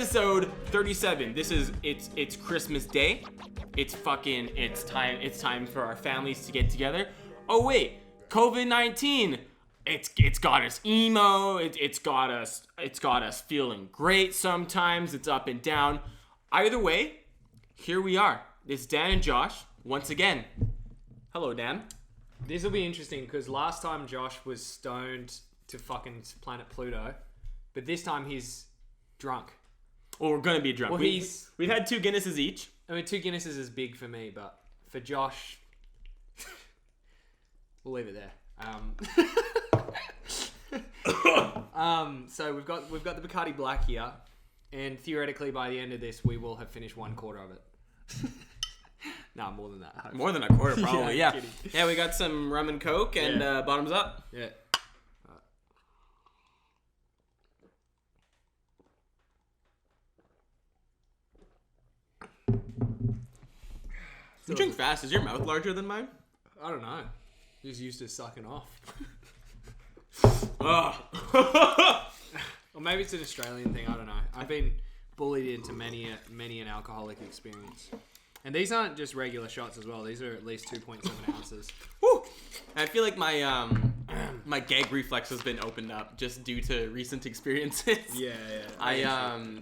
episode 37. It's Christmas Day. It's time for our families to get together. Oh wait, COVID-19. It's got us emo. It's got us feeling great sometimes. It's up and down. Either way, here we are. It's Dan and Josh once again. Hello, Dan. This will be interesting because last time Josh was stoned to fucking planet Pluto, but this time he's drunk. Well, we're gonna be drunk. Well, we've had 2 Guinnesses each. I mean, 2 Guinnesses is big for me, but for Josh, we'll leave it there. So we've got the Bacardi Black here, and theoretically by the end of this we will have finished 1/4 of it. No, more than that. Hopefully. More than a quarter, probably. Yeah. Yeah, we got some rum and coke and bottoms up. Yeah. You drink fast. Is your mouth larger than mine? I don't know. Just used to sucking off. Or maybe it's an Australian thing. I don't know. I've been bullied into many an alcoholic experience. And these aren't just regular shots as well. These are at least 2.7 ounces. Woo! I feel like my my gag reflex has been opened up just due to recent experiences. Yeah.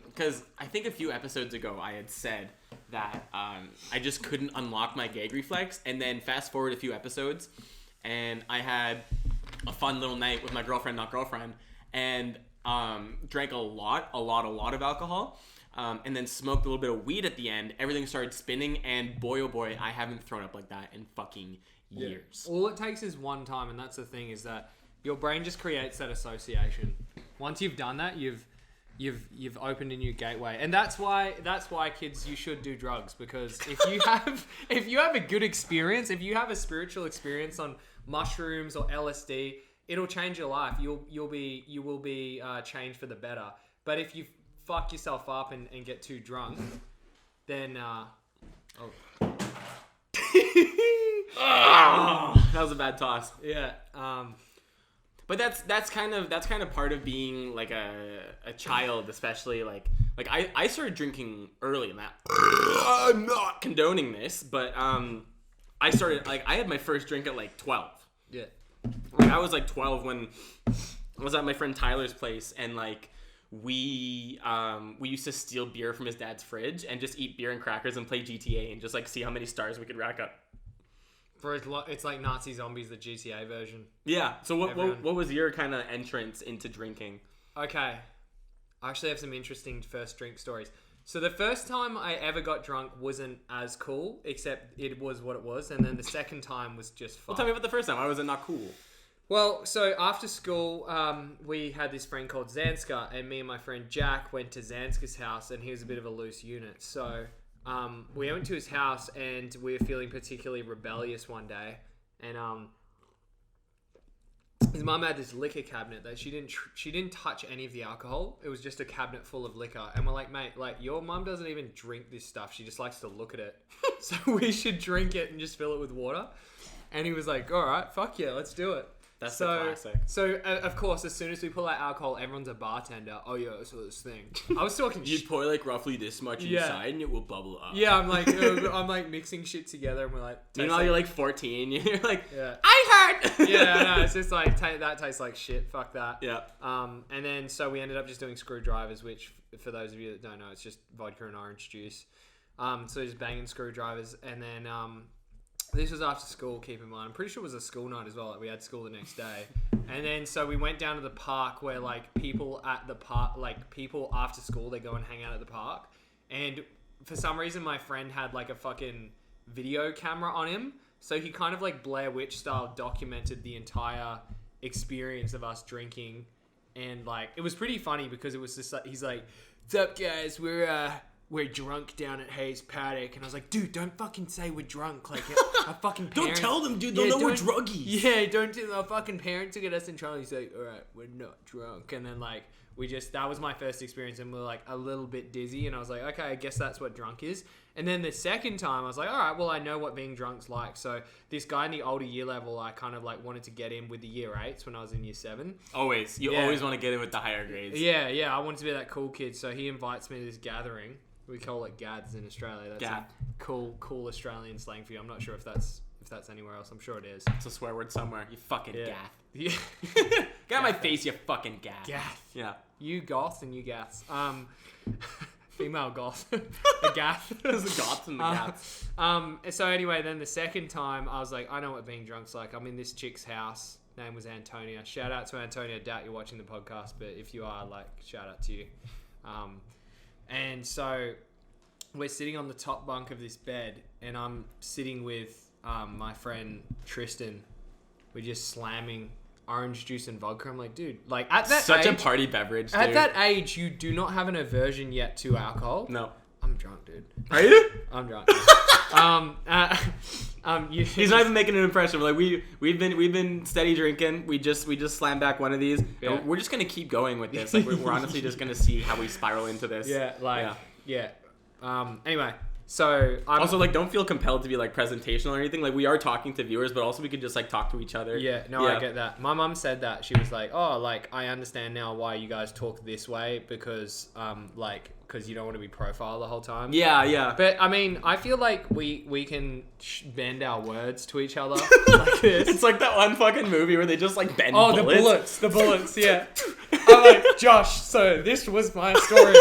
Because I think a few episodes ago I had said that I just couldn't unlock my gag reflex, and then fast forward a few episodes, and I had a fun little night with my girlfriend, and drank a lot of alcohol. And then smoked a little bit of weed at the end. Everything started spinning, and boy, oh boy, I haven't thrown up like that in fucking years. All it takes is one time, and that's the thing, is that your brain just creates that association. Once you've done that, you've opened a new gateway, and that's why kids, you should do drugs, because if you have a good experience, if you have a spiritual experience on mushrooms or LSD, it'll change your life. You will be changed for the better. But if you fuck yourself up and get too drunk, then that was a bad toss. Yeah. But that's kind of part of being like a child, especially like I started drinking early, and that I'm not condoning this, but I started, like, I had my first drink at like 12. Yeah. Like, I was like 12 when I was at my friend Tyler's place, and like we used to steal beer from his dad's fridge and just eat beer and crackers and play GTA and just like see how many stars we could rack up. It's like Nazi Zombies, the GTA version. Yeah. So what was your kind of entrance into drinking? Okay. I actually have some interesting first drink stories. So the first time I ever got drunk wasn't as cool, except it was what it was. And then the second time was just fun. Well, tell me about the first time. Why was it not cool? Well, so after school, we had this friend called Zanska, and me and my friend Jack went to Zanska's house, and he was a bit of a loose unit. So we went to his house, and we were feeling particularly rebellious one day. And his mum had this liquor cabinet that she didn't touch any of the alcohol. It was just a cabinet full of liquor. And we're like, mate, like, your mum doesn't even drink this stuff. She just likes to look at it. So we should drink it and just fill it with water. And he was like, all right, fuck yeah, let's do it. That's the classic. So, of course, as soon as we pull out alcohol, everyone's a bartender. Oh, yeah, I saw this thing. I was talking You pour like roughly this much inside and it will bubble up. Yeah, I'm like mixing shit together, and we're like... Meanwhile, you're like 14. You're like, yeah. I heard! Yeah, no, it's just like, that tastes like shit. Fuck that. Yeah. And then, so we ended up just doing screwdrivers, which, for those of you that don't know, it's just vodka and orange juice. So just banging screwdrivers, and then... this was after school, keep in mind. I'm pretty sure it was a school night as well. Like, we had school the next day. And then, so we went down to the park where, like, people after school, they go and hang out at the park. And for some reason, my friend had, like, a fucking video camera on him. So he kind of, like, Blair Witch style documented the entire experience of us drinking. And, like, it was pretty funny because it was just like, he's like, "What's up, guys? We're drunk down at Hayes Paddock." And I was like, dude, don't fucking say we're drunk. Like, our fucking parents... Don't tell them, dude. They'll know we're druggies. Yeah, don't do... Our fucking parents will get us in trouble. He's like, all right, we're not drunk. And then, like, that was my first experience, and we were like a little bit dizzy, and I was like, okay, I guess that's what drunk is. And then the second time I was like, all right, well, I know what being drunk's like. So this guy in the older year level, I kind of like wanted to get in with the year 8s when I was in year 7. Always. You always want to get in with the higher grades. Yeah. I wanted to be that cool kid. So he invites me to this gathering. We call it gads in Australia. That's a cool Australian slang for you. I'm not sure if that's anywhere else. I'm sure it is. It's a swear word somewhere. You fucking gaff. Yeah. Get out of my face, you fucking gaff. Gaff. Yeah. You goth and you gaffs. Female goth. A gaff. There's a goth and the gaff. So anyway, then the second time, I was like, I know what being drunk's like. I'm in this chick's house. Name was Antonia. Shout out to Antonia. Doubt you're watching the podcast, but if you are, like, shout out to you. And so we're sitting on the top bunk of this bed, and I'm sitting with my friend Tristan. We're just slamming orange juice and vodka. I'm like, dude, like at that such age, a party beverage, dude. At that age, you do not have an aversion yet to alcohol. No. I'm drunk, dude. Are you? I'm drunk. He's not even making an impression. Like we've been steady drinking. We just slammed back one of these. Yeah. And we're just gonna keep going with this. Like we're honestly just gonna see how we spiral into this. Anyway, so I'm also like don't feel compelled to be like presentational or anything. Like we are talking to viewers, but also we could just like talk to each other. I get that. My mum said that. She was like, oh, like I understand now why you guys talk this way because because you don't want to be profiled the whole time. Yeah. But I mean, I feel like we can bend our words to each other like this. It's like that one fucking movie where they just like bend bullets. The bullets, yeah. I'm like, Josh, so this was my story.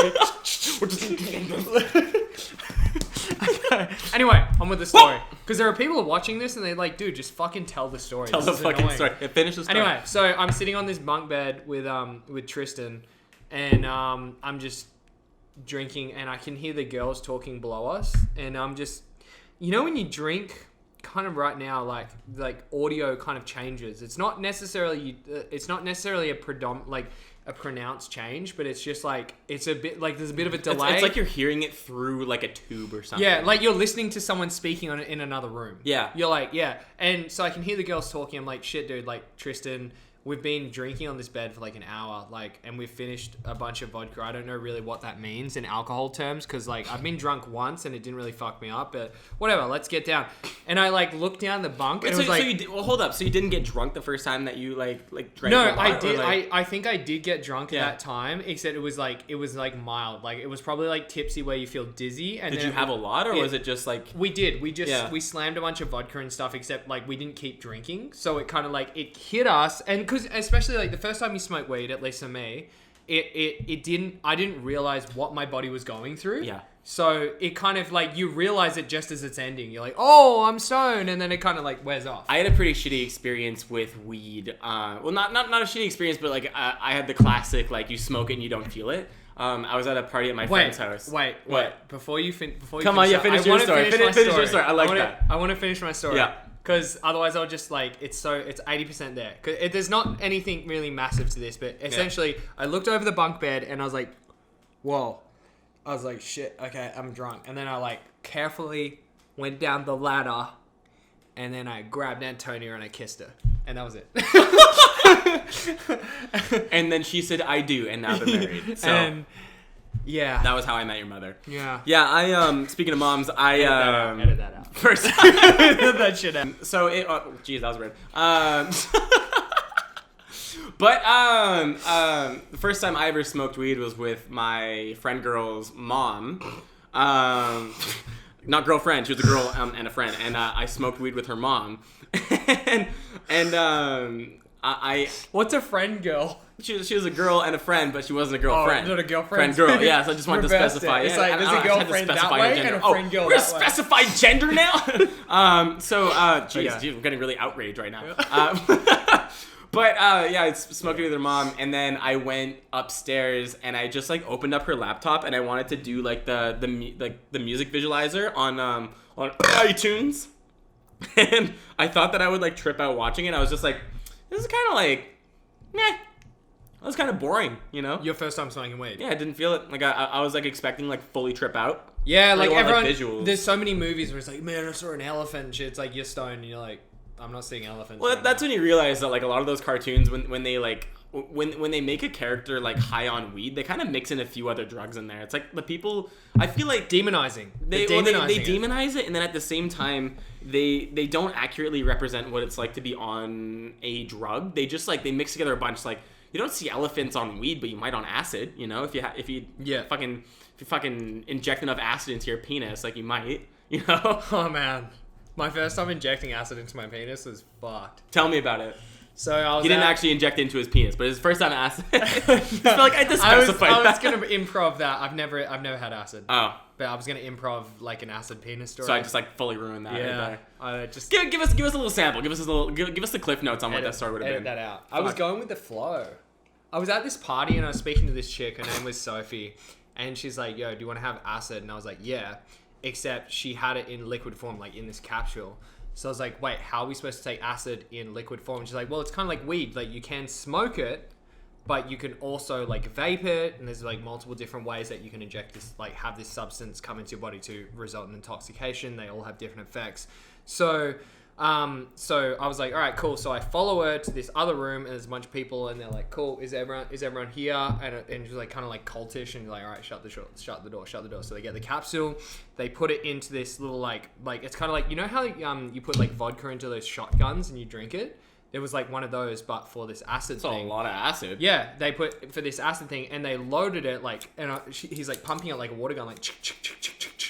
Anyway, on with the story. Because there are people watching this and they're like, dude, just fucking tell the story. Tell the fucking story. Yeah, finish the story. Anyway, so I'm sitting on this bunk bed with Tristan, and I'm just drinking, and I can hear the girls talking below us, and I'm just, you know, when you drink, kind of right now, like audio kind of changes. It's not necessarily a pronounced change, but it's just like it's a bit like there's a bit of a delay. It's like you're hearing it through like a tube or something. Yeah, like you're listening to someone speaking in another room. Yeah, you're like, yeah, and so I can hear the girls talking. I'm like, shit, dude, like Tristan. We've been drinking on this bed for like an hour, like, and we've finished a bunch of vodka. I don't know really what that means in alcohol terms, because like I've been drunk once and it didn't really fuck me up, but whatever. Let's get down. And I like looked down the bunk and it was like, hold up. So you didn't get drunk the first time that you like drank? No, a lot, I did. Like... I think I did get drunk at that time, except it was like mild. Like it was probably like tipsy where you feel dizzy. And did you have a lot, or was it just like we did? We slammed a bunch of vodka and stuff, except like we didn't keep drinking, so it kind of like it hit us, and because especially like the first time you smoke weed, at least for me, I didn't realize what my body was going through. Yeah. So it kind of like you realize it just as it's ending. You're like, oh, I'm stoned, and then it kind of like wears off. I had a pretty shitty experience with weed. Well, not a shitty experience, but like I had the classic like you smoke it and you don't feel it. I was at a party at my friend's house. Wait. Before you finish your story. Finish your story. I like that. I want to finish my story. Yeah. Because otherwise I'll just like, it's 80% there. Cause there's not anything really massive to this, but essentially I looked over the bunk bed and I was like, whoa. I was like, shit, okay, I'm drunk. And then I like carefully went down the ladder and then I grabbed Antonia and I kissed her. And that was it. And then she said, I do, and now they're married. So. And yeah. That was how I met your mother. Yeah. Yeah, speaking of moms, edit that out. First that shit out. So geez, that was weird. But the first time I ever smoked weed was with my friend girl's mom. Not girlfriend, she was a girl and a friend, and I smoked weed with her mom. and I what's a friend girl? She was a girl and a friend, but she wasn't a girlfriend. Oh, not a girlfriend. Friend girl, yeah. So I just wanted to specify. It's like there's a girlfriend that way and a friend girl we're that way. specify gender now. Geez, we're getting really outraged right now. But I smoked with her mom, and then I went upstairs and I just like opened up her laptop and I wanted to do like the music visualizer on iTunes, and I thought that I would like trip out watching it. I was just like, this is kind of like, meh. That was kind of boring, you know? Your first time smoking weed. Yeah, I didn't feel it. Like, I was, like, expecting, like, fully trip out. Yeah, like, everyone... Like, visuals. There's so many movies where it's like, man, I saw an elephant and shit. It's like, you're stoned and you're like, I'm not seeing elephants. Well, that's when you realize that, like, a lot of those cartoons, when they when they make a character like high on weed, they kind of mix in a few other drugs in there. It's like the people, I feel like demonizing. They demonize it, and then at the same time they don't accurately represent what it's like to be on a drug. They just like they mix together a bunch. Like you don't see elephants on weed, but you might on acid. You know, if you fucking inject enough acid into your penis, like you might. You know. Oh man, my first time injecting acid into my penis was fucked. Tell me about it. So he didn't actually inject it into his penis, but his first time acid. I feel like I had to specify I was gonna improv that. I've never had acid. Oh, but I was gonna improv like an acid penis story. So I just like fully ruined that. Yeah, right just give us a little sample. Give us the cliff notes on what that story would have been. Edit that out. I was going with the flow. I was at this party and I was speaking to this chick. Her name was Sophie, and she's like, "Yo, do you want to have acid?" And I was like, "Yeah," except she had it in liquid form, like in this capsule. So I was like, wait, how are we supposed to take acid in liquid form? And she's like, well, it's kind of like weed. Like, you can smoke it, but you can also, like, vape it. And there's, like, multiple different ways that you can inject this, like, have this substance come into your body to result in intoxication. They all have different effects. So I was like, all right, cool. So I follow her to this other room, and there's a bunch of people, and they're like, cool, is everyone here? And she's like, kind of like cultish, and you're like, all right, shut the door. So they get the capsule, they put it into this little like it's kind of like, you know how you put like vodka into those shotguns and you drink it? There was like one of those, but for this acid thing. That's a lot of acid. Yeah, they put for this acid thing, and they loaded it like, and he's like pumping it like a water gun, like,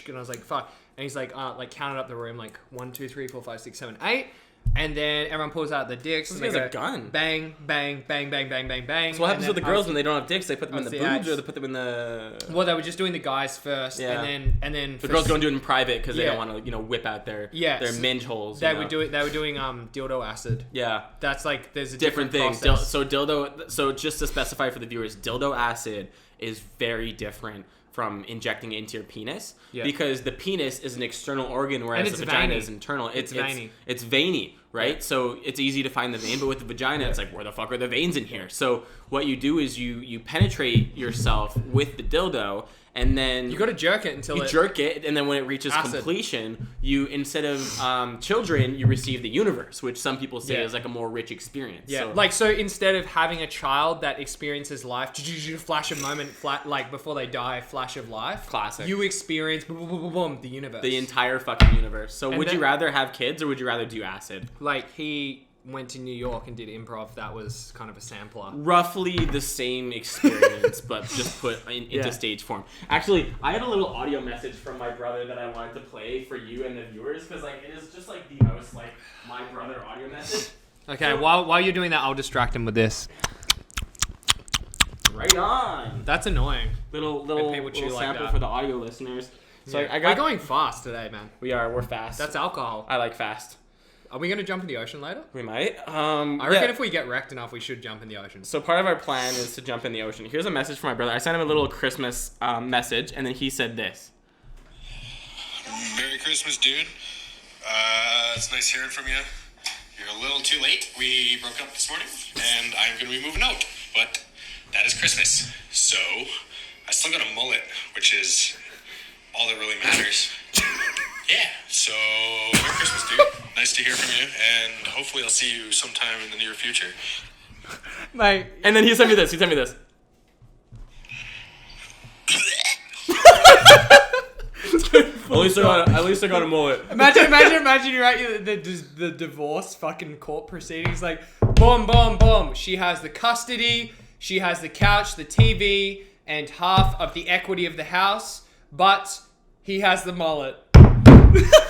and I was like, fuck. And he's like counted up the room, like 1, 2, 3, 4, 5, 6, 7, 8. And then everyone pulls out the dicks. This guy's a gun. Bang, bang, bang, bang, bang, bang, bang. So what happens with the girls when they don't have dicks? They put them in the boobs, or they put them in the... Well, they were just doing the guys first, yeah. and then the girls don't do it in private because they don't want to, whip out their minge holes. They were doing dildo acid. Yeah, that's like there's a different thing. So just to specify for the viewers, dildo acid is very different from injecting it into your penis, because the penis is an external organ, whereas the vagina is internal. It's veiny. It's veiny, right? Yeah. So it's easy to find the vein, but with the vagina, it's like, where the fuck are the veins in here? So what you do is you penetrate yourself with the dildo, and then you got to jerk it until jerk it, and then when it reaches completion, you, instead of children, you receive the universe, which some people say is like a more rich experience. Yeah, so instead of having a child that experiences life, flash a moment, like before they die, flash of life. Classic. You experience the universe, the entire fucking universe. So would you rather have kids, or would you rather do acid? Like he went to New York and did improv. That was kind of a sampler. Roughly the same experience, but just put into stage form. Actually, I had a little audio message from my brother that I wanted to play for you and the viewers, because like it is just like the most like my brother audio message. Okay, so, while you're doing that, I'll distract him with this. Right on. That's annoying. Little sample like for the audio listeners. So we're going fast today, man. We're fast. That's alcohol. I like fast. Are we going to jump in the ocean later? We might. I reckon if we get wrecked enough, we should jump in the ocean. So part of our plan is to jump in the ocean. Here's a message from my brother. I sent him a little Christmas message, and then he said this. Merry Christmas, dude. It's nice hearing from you. You're a little too late. We broke up this morning, and I'm going to be moving out. But that is Christmas. So I still got a mullet, which is all that really matters. Yeah, so Merry Christmas, dude. Nice to hear from you, and hopefully I'll see you sometime in the near future. Mate. And then he sent me this. At least I got a mullet. Imagine you're at the divorce fucking court proceedings, like, boom, boom, boom. She has the custody, she has the couch, the TV, and half of the equity of the house, but he has the mullet.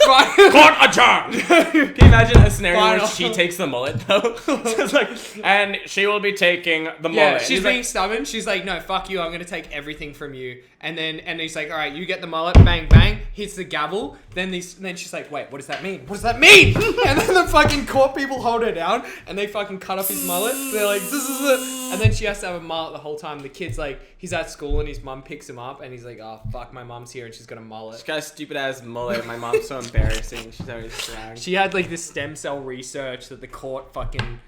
Court adjourned. Can you imagine a scenario where she takes the mullet though? So it's like, and she will be taking the mullet. Yeah, she's being stubborn. She's like, no, fuck you. I'm gonna take everything from you. And he's like, all right, you get the mullet. Bang, bang. Hits the gavel. Then she's like, wait, what does that mean? What does that mean? And then the fucking court people hold her down and they fucking cut off his mullet. They're like, this is it. And then she has to have a mullet the whole time. The kid's like, he's at school and his mum picks him up and he's like, oh fuck, my mum's here and she's got a mullet. She's got a stupid ass mullet. My mom's so embarrassing. She's always crying. She had like this stem cell research that the court fucking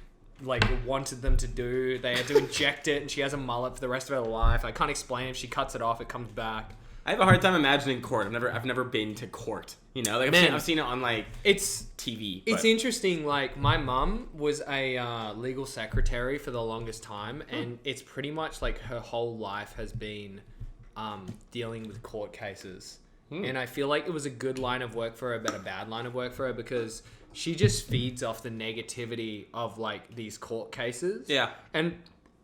like wanted them to do. They had to inject it and she has a mullet for the rest of her life. I can't explain. If she cuts it off, it comes back. I have a hard time imagining court. I've never been to court. You know, like I've seen it on like it's TV. It's interesting. Like my mum was a legal secretary for the longest time, and it's pretty much like her whole life has been dealing with court cases. And I feel like it was a good line of work for her, but a bad line of work for her because she just feeds off the negativity of like these court cases. Yeah, and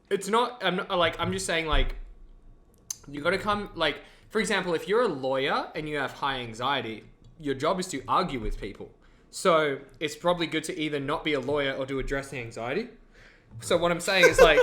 it's not. I'm just saying like you got to come like. For example, if you're a lawyer and you have high anxiety, your job is to argue with people. So it's probably good to either not be a lawyer or to address the anxiety. So what I'm saying is like...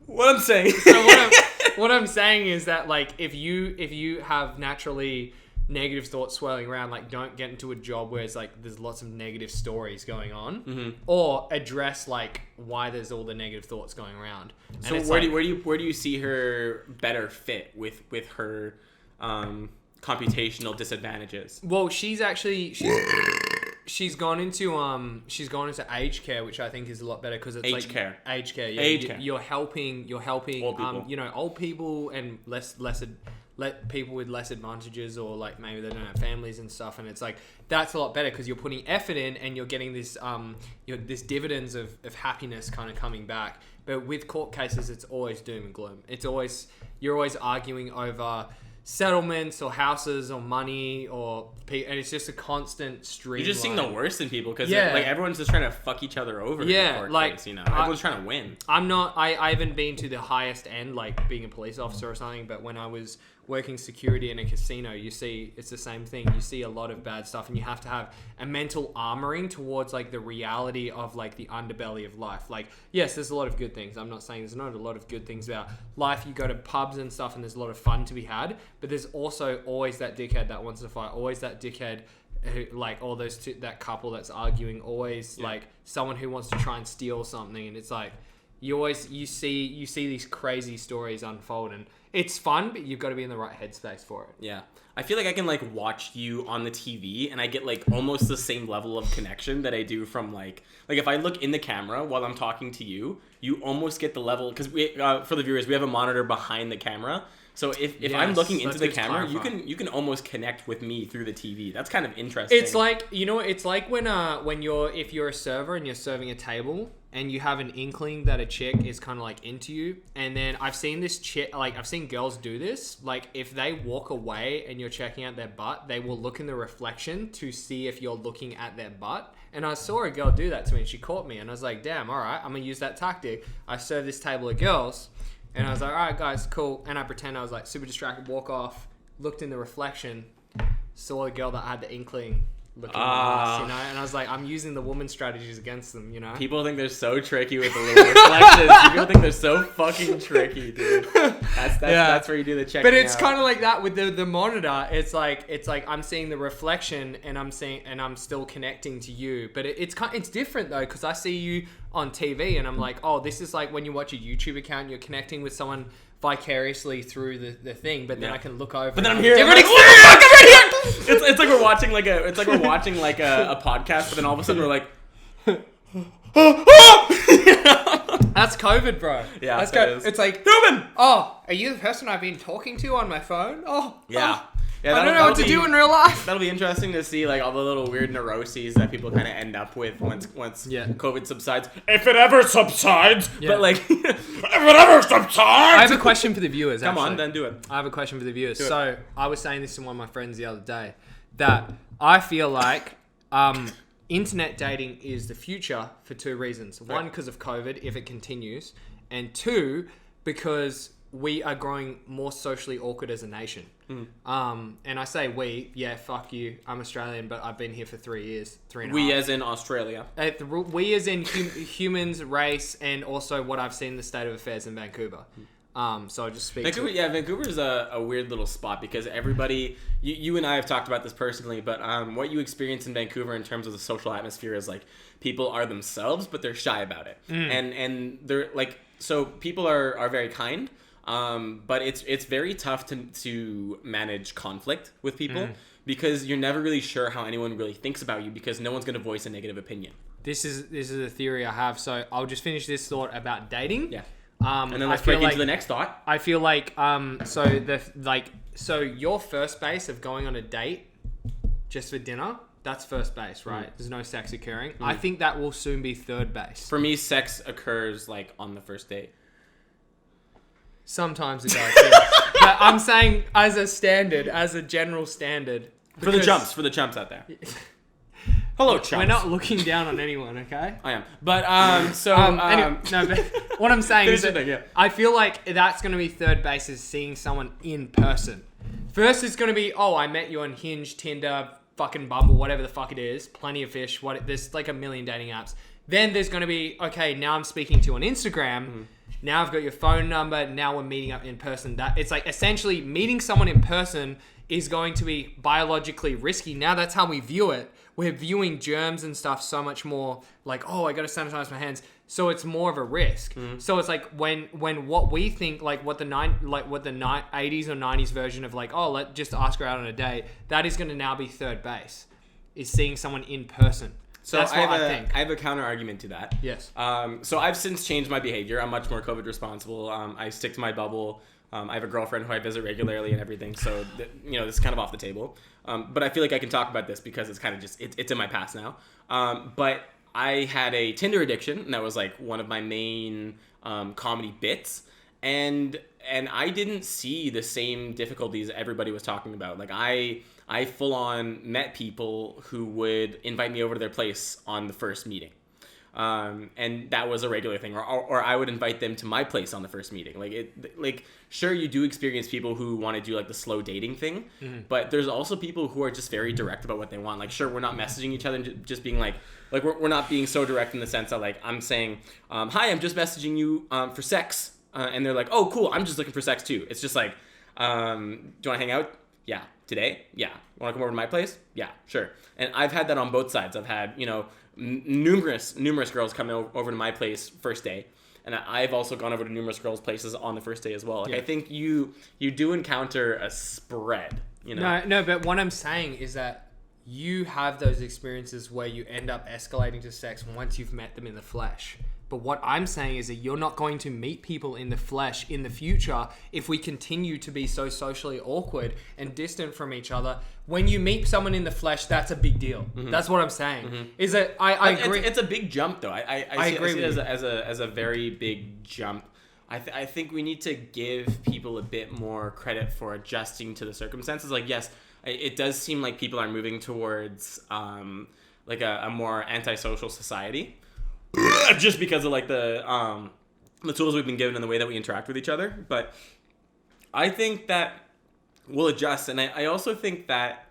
what I'm saying is that like if you have naturally negative thoughts swirling around, like don't get into a job where it's like there's lots of negative stories going on, or address like why there's all the negative thoughts going around. So where do you see her better fit with her computational disadvantages? Well, she's gone into aged care, which I think is a lot better because it's aged care. Yeah, Aged care. You're helping old people. Old people and let people with less advantages, or like maybe they don't have families and stuff, and it's like that's a lot better because you're putting effort in and you're getting this this dividends of happiness kind of coming back. But with court cases, it's always doom and gloom. You're always arguing over settlements or houses or money and it's just a constant stream. You're just seeing the worst in people because like everyone's just trying to fuck each other over. Case, you know, everyone's trying to win. I haven't been to the highest end, like being a police officer or something, but when I was working security in a casino, you see it's the same thing. You see a lot of bad stuff, and you have to have a mental armoring towards like the reality of like the underbelly of life. Like, yes, there's a lot of good things. I'm not saying there's not a lot of good things about life. You go to pubs and stuff and there's a lot of fun to be had, but there's also always that dickhead that wants to fight, always that dickhead who, like all those that couple that's arguing, always like someone who wants to try and steal something, and it's like you see these crazy stories unfold, and it's fun, but you've got to be in the right headspace for it. Yeah. I feel like I can like watch you on the TV and I get like almost the same level of connection that I do from like if I look in the camera while I'm talking to you, you almost get the level, because we for the viewers, we have a monitor behind the camera. So if I'm looking into the camera, you can almost connect with me through the TV. That's kind of interesting. It's like, you know, it's like when if you're a server and you're serving a table and you have an inkling that a chick is kind of like into you, and then I've seen this chick, like I've seen girls do this, like if they walk away and you're checking out their butt, they will look in the reflection to see if you're looking at their butt. And I saw a girl do that to me and she caught me, and I was like, damn, all right, I'm gonna use that tactic. I serve this table of girls. And I was like, all right, guys, cool. And I pretend I was like super distracted, walk off, looked in the reflection, saw the girl that had the inkling looking nice, you know? And I was like, I'm using the woman strategies against them, you know? People think they're so tricky with the little reflections. People think they're so fucking tricky, dude. That's where you do the check. But it's kind of like that with the monitor. It's like I'm seeing the reflection and I'm still connecting to you. But it's different though, because I see you on TV and I'm like, oh, this is like when you watch a YouTube account, you're connecting with someone vicariously through the thing, but then I can look over. But then I'm here. Like, oh, I'm right here. It's like we're watching like a podcast, but then all of a sudden we're like, that's COVID, bro. Yeah, that's COVID. It's like, human. Oh, are you the person I've been talking to on my phone? Oh, yeah. Oh. Yeah, I don't know what to do in real life. That'll be interesting to see, like all the little weird neuroses that people kind of end up with once COVID subsides. If it ever subsides, but like, if it ever subsides. I have a question for the viewers. Come on, then do it. I have a question for the viewers. So I was saying this to one of my friends the other day that I feel like internet dating is the future for two reasons. One, because of COVID, if it continues, and two, because we are growing more socially awkward as a nation. And I say we, fuck you. I'm Australian, but I've been here for 3 years, 3.5. We as in Australia. We as in humans, race, and also what I've seen in the state of affairs in Vancouver. So I'll just speak Vancouver. Yeah, Vancouver is a weird little spot because everybody, you and I have talked about this personally, but what you experience in Vancouver in terms of the social atmosphere is like people are themselves, but they're shy about it. And they're like, so people are very kind. But it's very tough to manage conflict with people because you're never really sure how anyone really thinks about you because no one's going to voice a negative opinion. This is a theory I have. So I'll just finish this thought about dating. Yeah. And then let's break into the next thought. I feel like so your first base of going on a date just for dinner, that's first base, right? There's no sex occurring. I think that will soon be third base. For me, sex occurs like on the first date. Sometimes it does. Yeah. But I'm saying as a general standard. For the chumps out there. Hello, chumps. We're not looking down on anyone, okay? I am. But, anyway, no, but what I'm saying is that thing, yeah. I feel like that's going to be third base is seeing someone in person. First it's going to be, I met you on Hinge, Tinder, fucking Bumble, whatever the fuck it is. Plenty of fish. There's like a million dating apps. Then there's going to be, okay, now I'm speaking to you on Instagram. Now I've got your phone number. Now we're meeting up in person. That it's like essentially meeting someone in person is going to be biologically risky. Now that's how we view it. We're viewing germs and stuff so much more like, I got to sanitize my hands. So it's more of a risk. So it's like when what we think, like what the 80s or 90s version of like, let's just ask her out on a date, that is going to now be third base, is seeing someone in person. So that's what I think. I have a counter argument to that. Yes. So I've since changed my behavior. I'm much more COVID responsible. I stick to my bubble. I have a girlfriend who I visit regularly and everything. So, this is kind of off the table. But I feel like I can talk about this because it's kind of just, it's in my past now. But I had a Tinder addiction, and that was like one of my main comedy bits. And I didn't see the same difficulties everybody was talking about. Like I full on met people who would invite me over to their place on the first meeting. And that was a regular thing, or I would invite them to my place on the first meeting. Sure, you do experience people who want to do like the slow dating thing, but there's also people who are just very direct about what they want. Like, sure, we're not messaging each other and just being like we're not being so direct in the sense that like I'm saying, hi, I'm just messaging you for sex, and they're like, oh, cool, I'm just looking for sex too. It's just like, do you want to hang out? Yeah. Today? Yeah. Want to come over to my place? Yeah, sure. And I've had that on both sides. I've had, numerous girls come over to my place first day, and I've also gone over to numerous girls' places on the first day as well. Like, yeah. I think you do encounter a spread, No, but what I'm saying is that you have those experiences where you end up escalating to sex once you've met them in the flesh. But what I'm saying is that you're not going to meet people in the flesh in the future if we continue to be so socially awkward and distant from each other. When you meet someone in the flesh, that's a big deal. Mm-hmm. That's what I'm saying. Mm-hmm. Is that I agree. It's a big jump, though. I see it as a very big jump. I think we need to give people a bit more credit for adjusting to the circumstances. Like, yes, it does seem like people are moving towards like a more antisocial society. Just because of like the tools we've been given and the way that we interact with each other. But I think that we'll adjust. And I also think that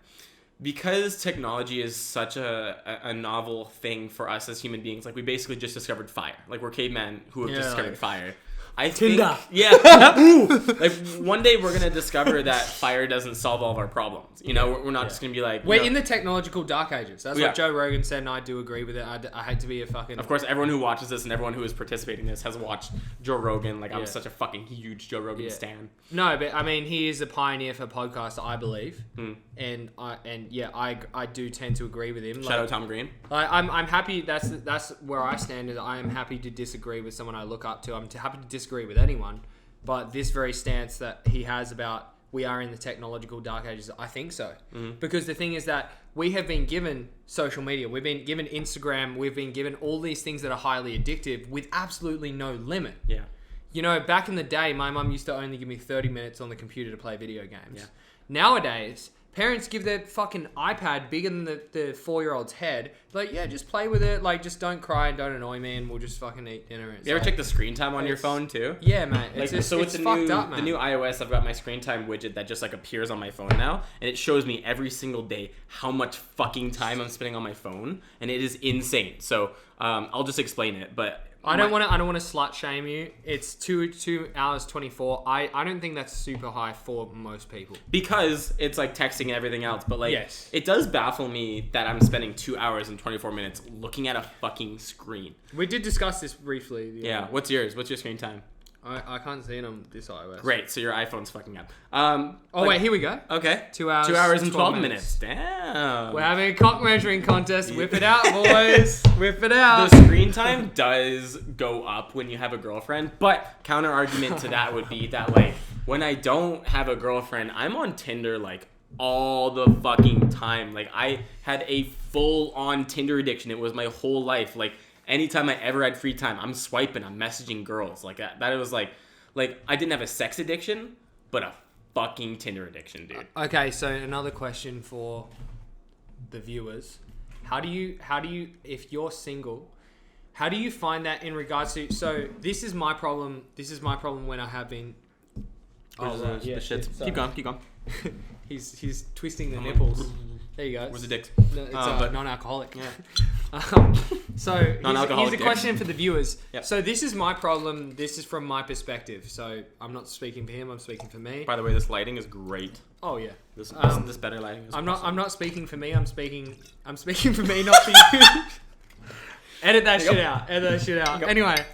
because technology is such a novel thing for us as human beings, like we basically just discovered fire. Like we're cavemen who have just discovered fire. I Tinder. think, yeah. Ooh, like one day we're gonna discover that fire doesn't solve all of our problems. We're not just gonna be like. We're in the technological dark ages. That's what Joe Rogan said, and I do agree with it. I hate to be a fucking. Of course, everyone who watches this and everyone who is participating in this has watched Joe Rogan. Like I'm such a fucking huge Joe Rogan stan. No, but I mean he is a pioneer for podcasts, I believe, and I do tend to agree with him. Shout out Tom Green. I'm happy. That's where I stand. Is I am happy to disagree with someone I look up to. I'm happy to disagree with anyone, but this very stance that he has about we are in the technological dark ages, I think so. Because the thing is that we have been given social media, we've been given Instagram, we've been given all these things that are highly addictive with absolutely no limit. Yeah. Back in the day, my mum used to only give me 30 minutes on the computer to play video games. Yeah. Nowadays, parents give their fucking iPad bigger than the 4-year-old's head. Like, yeah, just play with it. Like, just don't cry and don't annoy me, and we'll just fucking eat dinner. You ever check the screen time on your phone too? Yeah, mate. It's fucked up, man. The new iOS, I've got my screen time widget that just like appears on my phone now, and it shows me every single day how much fucking time I'm spending on my phone, and it is insane. So I'll just explain it, but. I don't want to slut shame you. It's 2 hours 24. I don't think that's super high for most people. Because it's like texting and everything else. But like, It does baffle me that I'm spending 2 hours and 24 minutes looking at a fucking screen. We did discuss this briefly. Yeah. What's yours? What's your screen time? I can't see it on this iOS. Great, so your iPhone's fucking up. Wait, here we go. Okay. 2 hours. 2 hours and 12 minutes. Damn. We're having a cock measuring contest. Whip it out, boys. Whip it out. The screen time does go up when you have a girlfriend, but counter argument to that would be that, like, when I don't have a girlfriend, I'm on Tinder, like, all the fucking time. Like, I had a full-on Tinder addiction. It was my whole life. Like, anytime I ever had free time, I'm swiping, I'm messaging girls. Like, that was like, I didn't have a sex addiction, but a fucking Tinder addiction, dude. Okay, so another question for the viewers. How do you, if you're single, how do you find that in regards to, so this is my problem when I have been, the shit. Keep going. He's twisting the nipples. There you go. Where's the dicks? No, it's non-alcoholic. Yeah. So here's a question for the viewers. Yep. So this is my problem. This is from my perspective. So I'm not speaking for him. I'm speaking for me. By the way, this lighting is great. Oh yeah. This better lighting. Is I'm awesome. not speaking for me. I'm speaking for me, not for you. Edit that shit out. Anyway,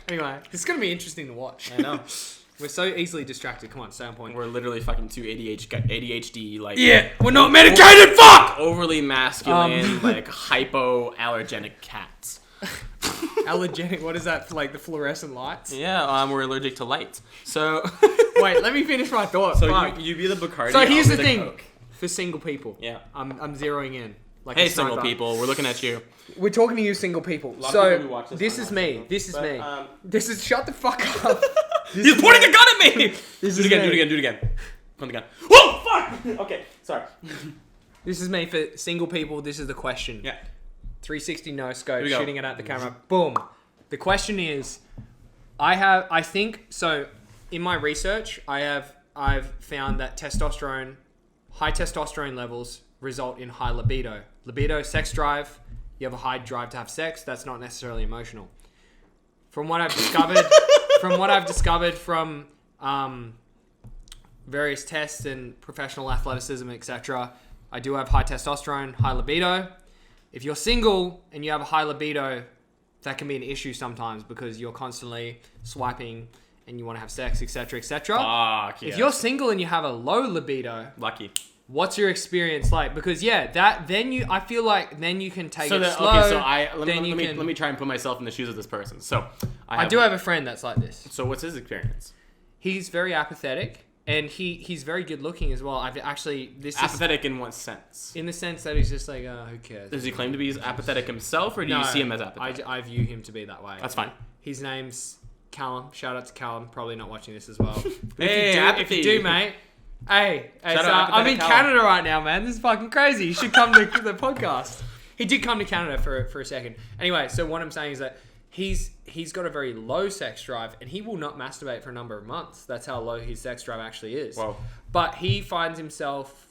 this is gonna be interesting to watch. I know. We're so easily distracted. Come on, stay on point. We're literally fucking two ADHD like. Yeah, we're not medicated. Fuck. Overly masculine, like hypoallergenic cats. Allergenic. What is that? Like the fluorescent lights? Yeah, we're allergic to light. So. Wait, let me finish my thought. So you be the Bacardi. So here's the thing Coke. for single people. Yeah. I'm zeroing in. Like hey, single people, we're looking at you. We're talking to you, single people. So this is me. This is me. This is shut the fuck up. He's pointing a gun at me. Do it again. Point the gun. Whoa, fuck. Okay, sorry. This is me for single people. This is the question. Yeah. 360 no scope, shooting it at the camera. Boom. The question is, I think so. In my research, I've found that high testosterone levels result in high libido. Libido, sex drive. You have a high drive to have sex. That's not necessarily emotional. From what I've discovered, from various tests and professional athleticism, etc., I do have high testosterone, high libido. If you're single and you have a high libido, that can be an issue sometimes because you're constantly swiping and you want to have sex, etc., etc. Fuck, If you're single and you have a low libido, lucky. What's your experience like? Because I feel like then you can take it slow. Okay, so let me try and put myself in the shoes of this person. So I do have a friend that's like this. So what's his experience? He's very apathetic, and he's very good looking as well. Apathetic in what sense? In the sense that he's just like, who cares? Does he claim to be apathetic himself, or do you see him as apathetic? I view him to be that way. That's fine. His name's Callum. Shout out to Callum. Probably not watching this as well. If you do, mate. Hey, so I'm in Canada right now, man. This is fucking crazy. You should come to the podcast. He did come to Canada for a second. Anyway, so what I'm saying is that he's got a very low sex drive, and he will not masturbate for a number of months. That's how low his sex drive actually is. Whoa. But he finds himself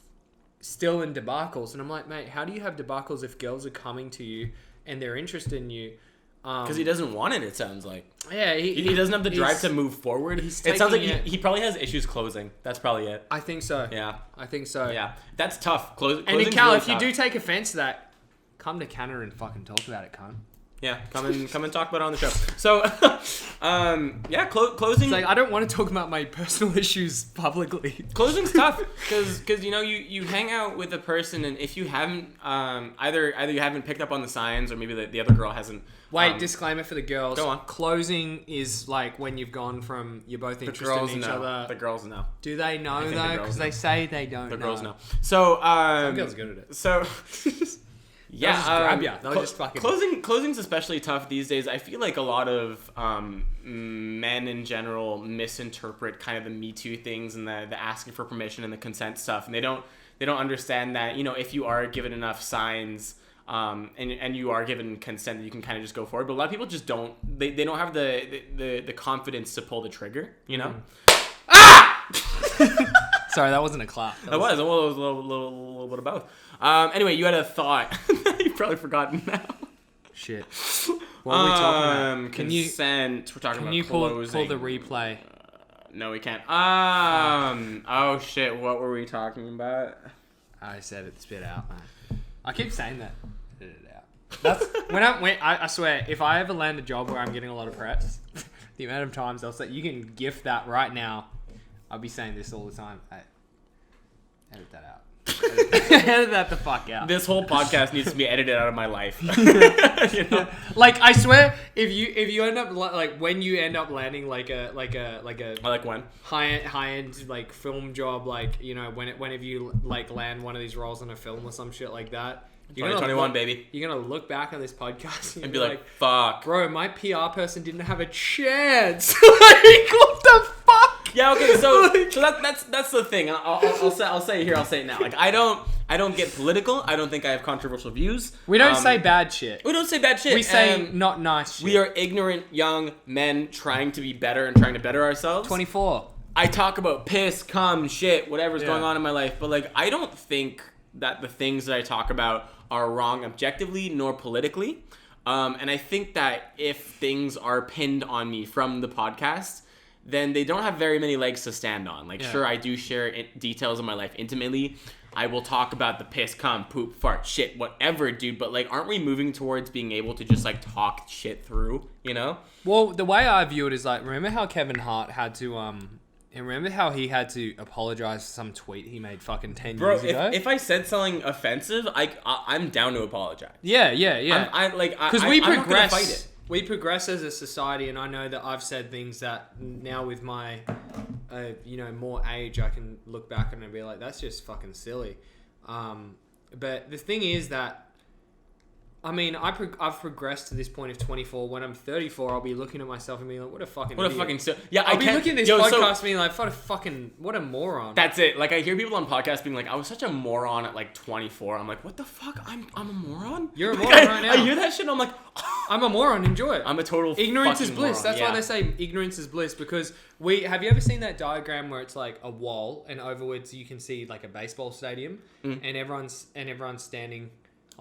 still in debacles, and I'm like, mate, how do you have debacles if girls are coming to you and they're interested in you? Because he doesn't want it, it sounds like. Yeah, he doesn't have the drive to move forward. It sounds like he probably has issues closing. That's probably it. I think so. Yeah. I think so. Yeah. That's tough. And Cal, if you do take offense to that, come to Canada and fucking talk about it, cunt. Yeah, come and talk about it on the show. So, closing. It's like, I don't want to talk about my personal issues publicly. Closing's tough because you hang out with a person, and if you haven't either you haven't picked up on the signs, or maybe the other girl hasn't. Wait, disclaimer for the girls. Go on. Closing is like when you've gone from you're both interested in each other. The girls know. Do they know though? Because they say they don't. The girls know. So some girls are good at it. So. Yeah, just grab ya. They'll just fucking... Closing's especially tough these days. I feel like a lot of men in general misinterpret kind of the Me Too things and the asking for permission and the consent stuff, and they don't understand that, you know, if you are given enough signs and you are given consent, you can kind of just go forward. But a lot of people just don't. They don't have the confidence to pull the trigger. You know. Ah! Sorry, that wasn't a clap. It was a little bit of both. Anyway, you had a thought. You've probably forgotten now. Shit. What are we talking about? Consent. We're talking about closing. Pull the replay? No, we can't. Oh shit. What were we talking about? I said it. Spit out, man. I keep saying that. Spit it out. That's I swear, if I ever land a job where I'm getting a lot of press, The amount of times they'll say, you can gift that right now. I'll be saying this all the time. Hey, edit that out. Edit that the fuck out. This whole podcast needs to be edited out of my life. You know? Like, I swear, if you end up like when you end up landing like a I like when high end like film job, like, you know, whenever you like land one of these roles in a film or some shit like that. 2021, baby. You're gonna look back on this podcast And be like, fuck. bro, my PR person didn't have a chance. Like, what the fuck? Yeah, okay, so that's the thing. I'll say it here, I'll say it now. Like, I don't get political. I don't think I have controversial views. We don't say bad shit. We don't say bad shit. We say not nice shit. We are ignorant young men trying to be better and trying to better ourselves. 24. I talk about piss, cum, shit, whatever's Yeah. going on in my life, but like, I don't think that the things that I talk about are wrong objectively nor politically. And I think that if things are pinned on me from the podcast, then they don't have very many legs to stand on. Like, sure, I do share details of my life intimately. I will talk about the piss, cum, poop, fart, shit, whatever, dude. But like, aren't we moving towards being able to just like talk shit through, you know? Well, the way I view it is like, remember how Kevin Hart had to and remember how he had to apologize for some tweet he made fucking 10 years ago? If I said something offensive, I'm down to apologize. Yeah. Because we I'm not gonna progress. fight it. We progress as a society, and I know that I've said things that now with my, more age, I can look back and be like, that's just fucking silly. But the thing is that, I mean, I've progressed to this point of 24. When I'm 34, I'll be looking at myself and being like, what a fucking idiot. Yeah, I'll be looking at this podcast being like, what a moron. That's it. Like, I hear people on podcasts being like, I was such a moron at like 24. I'm like, what the fuck? I'm a moron? You're a moron right now. I hear that shit and I'm like, I'm a moron, enjoy it. I'm a total ignorance is bliss. moron. That's why they say ignorance is bliss, because have you ever seen that diagram where it's like a wall and overwards you can see like a baseball stadium and everyone's standing.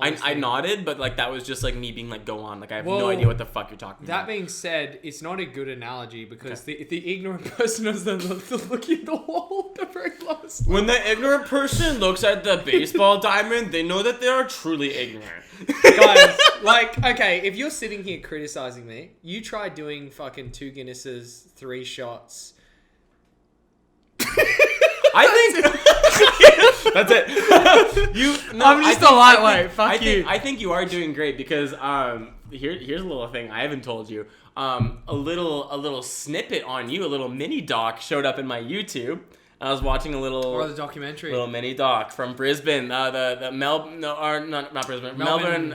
I nodded, but like that was just like me being like, go on. Like, I have no idea what the fuck you're talking about. That being said, it's not a good analogy because the ignorant person is then looking at the wall the very last. When the ignorant person looks at the baseball diamond, they know that they are truly ignorant. Guys, like, okay, if you're sitting here criticizing me, you try doing fucking 2 Guinnesses, 3 shots. I think that's it. I'm just a lightweight. Fuck you. I think you are doing great because here's a little thing I haven't told you. A little snippet on you, a little mini doc showed up in my YouTube. I was watching a little the documentary, little mini doc from Brisbane, not Brisbane, Melbourne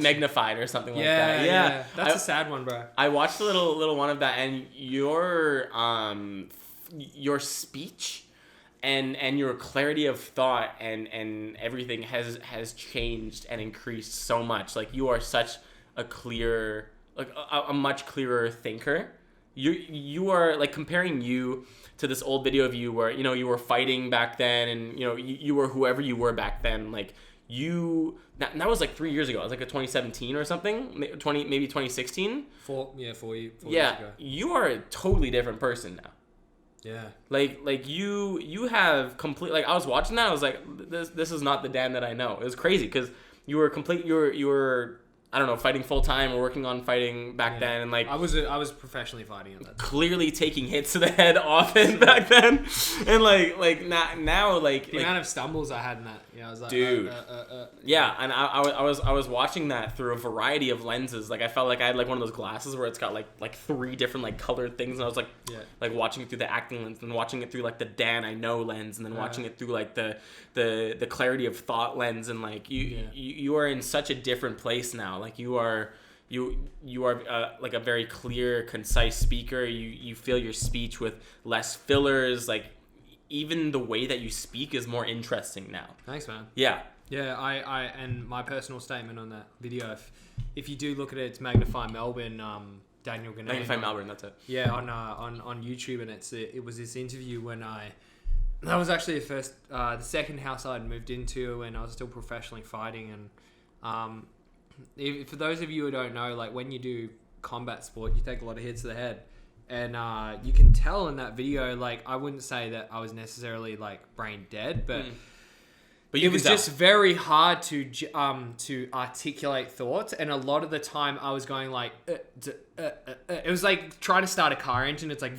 Magnified or something like that. Yeah, that's a sad one, bro. I watched a little one of that, and your speech and your clarity of thought and everything has changed and increased so much. Like, you are such a clear, like a much clearer thinker. You are, like, comparing you to this old video of you where, you know, you were fighting back then and, you know, you were whoever you were back then. Like, that was like 3 years ago. It was like a 2017 or something, maybe 2016. 4 years ago. You are a totally different person now. Yeah. Like you have complete, like, I was watching that, I was like, this is not the Dan that I know. It was crazy because you were I don't know, fighting full time or working on fighting back then, and like I was professionally fighting at that time. Clearly taking hits to the head often back then, and like now like the amount of stumbles I had in that, I was like, dude, yeah, and I was watching that through a variety of lenses. Like, I felt like I had like one of those glasses where it's got like 3 different like colored things, and I was like like watching it through the acting lens, and watching it through like the Dan I know lens, and then watching it through like the clarity of thought lens, and like you are in such a different place now. Like, you are like a very clear, concise speaker. You fill your speech with less fillers. Like, even the way that you speak is more interesting now. Thanks, man. Yeah. Yeah, I and my personal statement on that video, if you do look at it, it's Magnify Melbourne, Daniel Ginnane. Magnify Melbourne, that's it. Yeah, on YouTube, and it was this interview when that was actually the second house I'd moved into, and I was still professionally fighting, and for those of you who don't know, like, when you do combat sport, you take a lot of hits to the head, and you can tell in that video, like, I wouldn't say that I was necessarily like brain dead, but But you it was can tell. just very hard to articulate thoughts, and a lot of the time I was going like, it was like trying to start a car engine. It's like,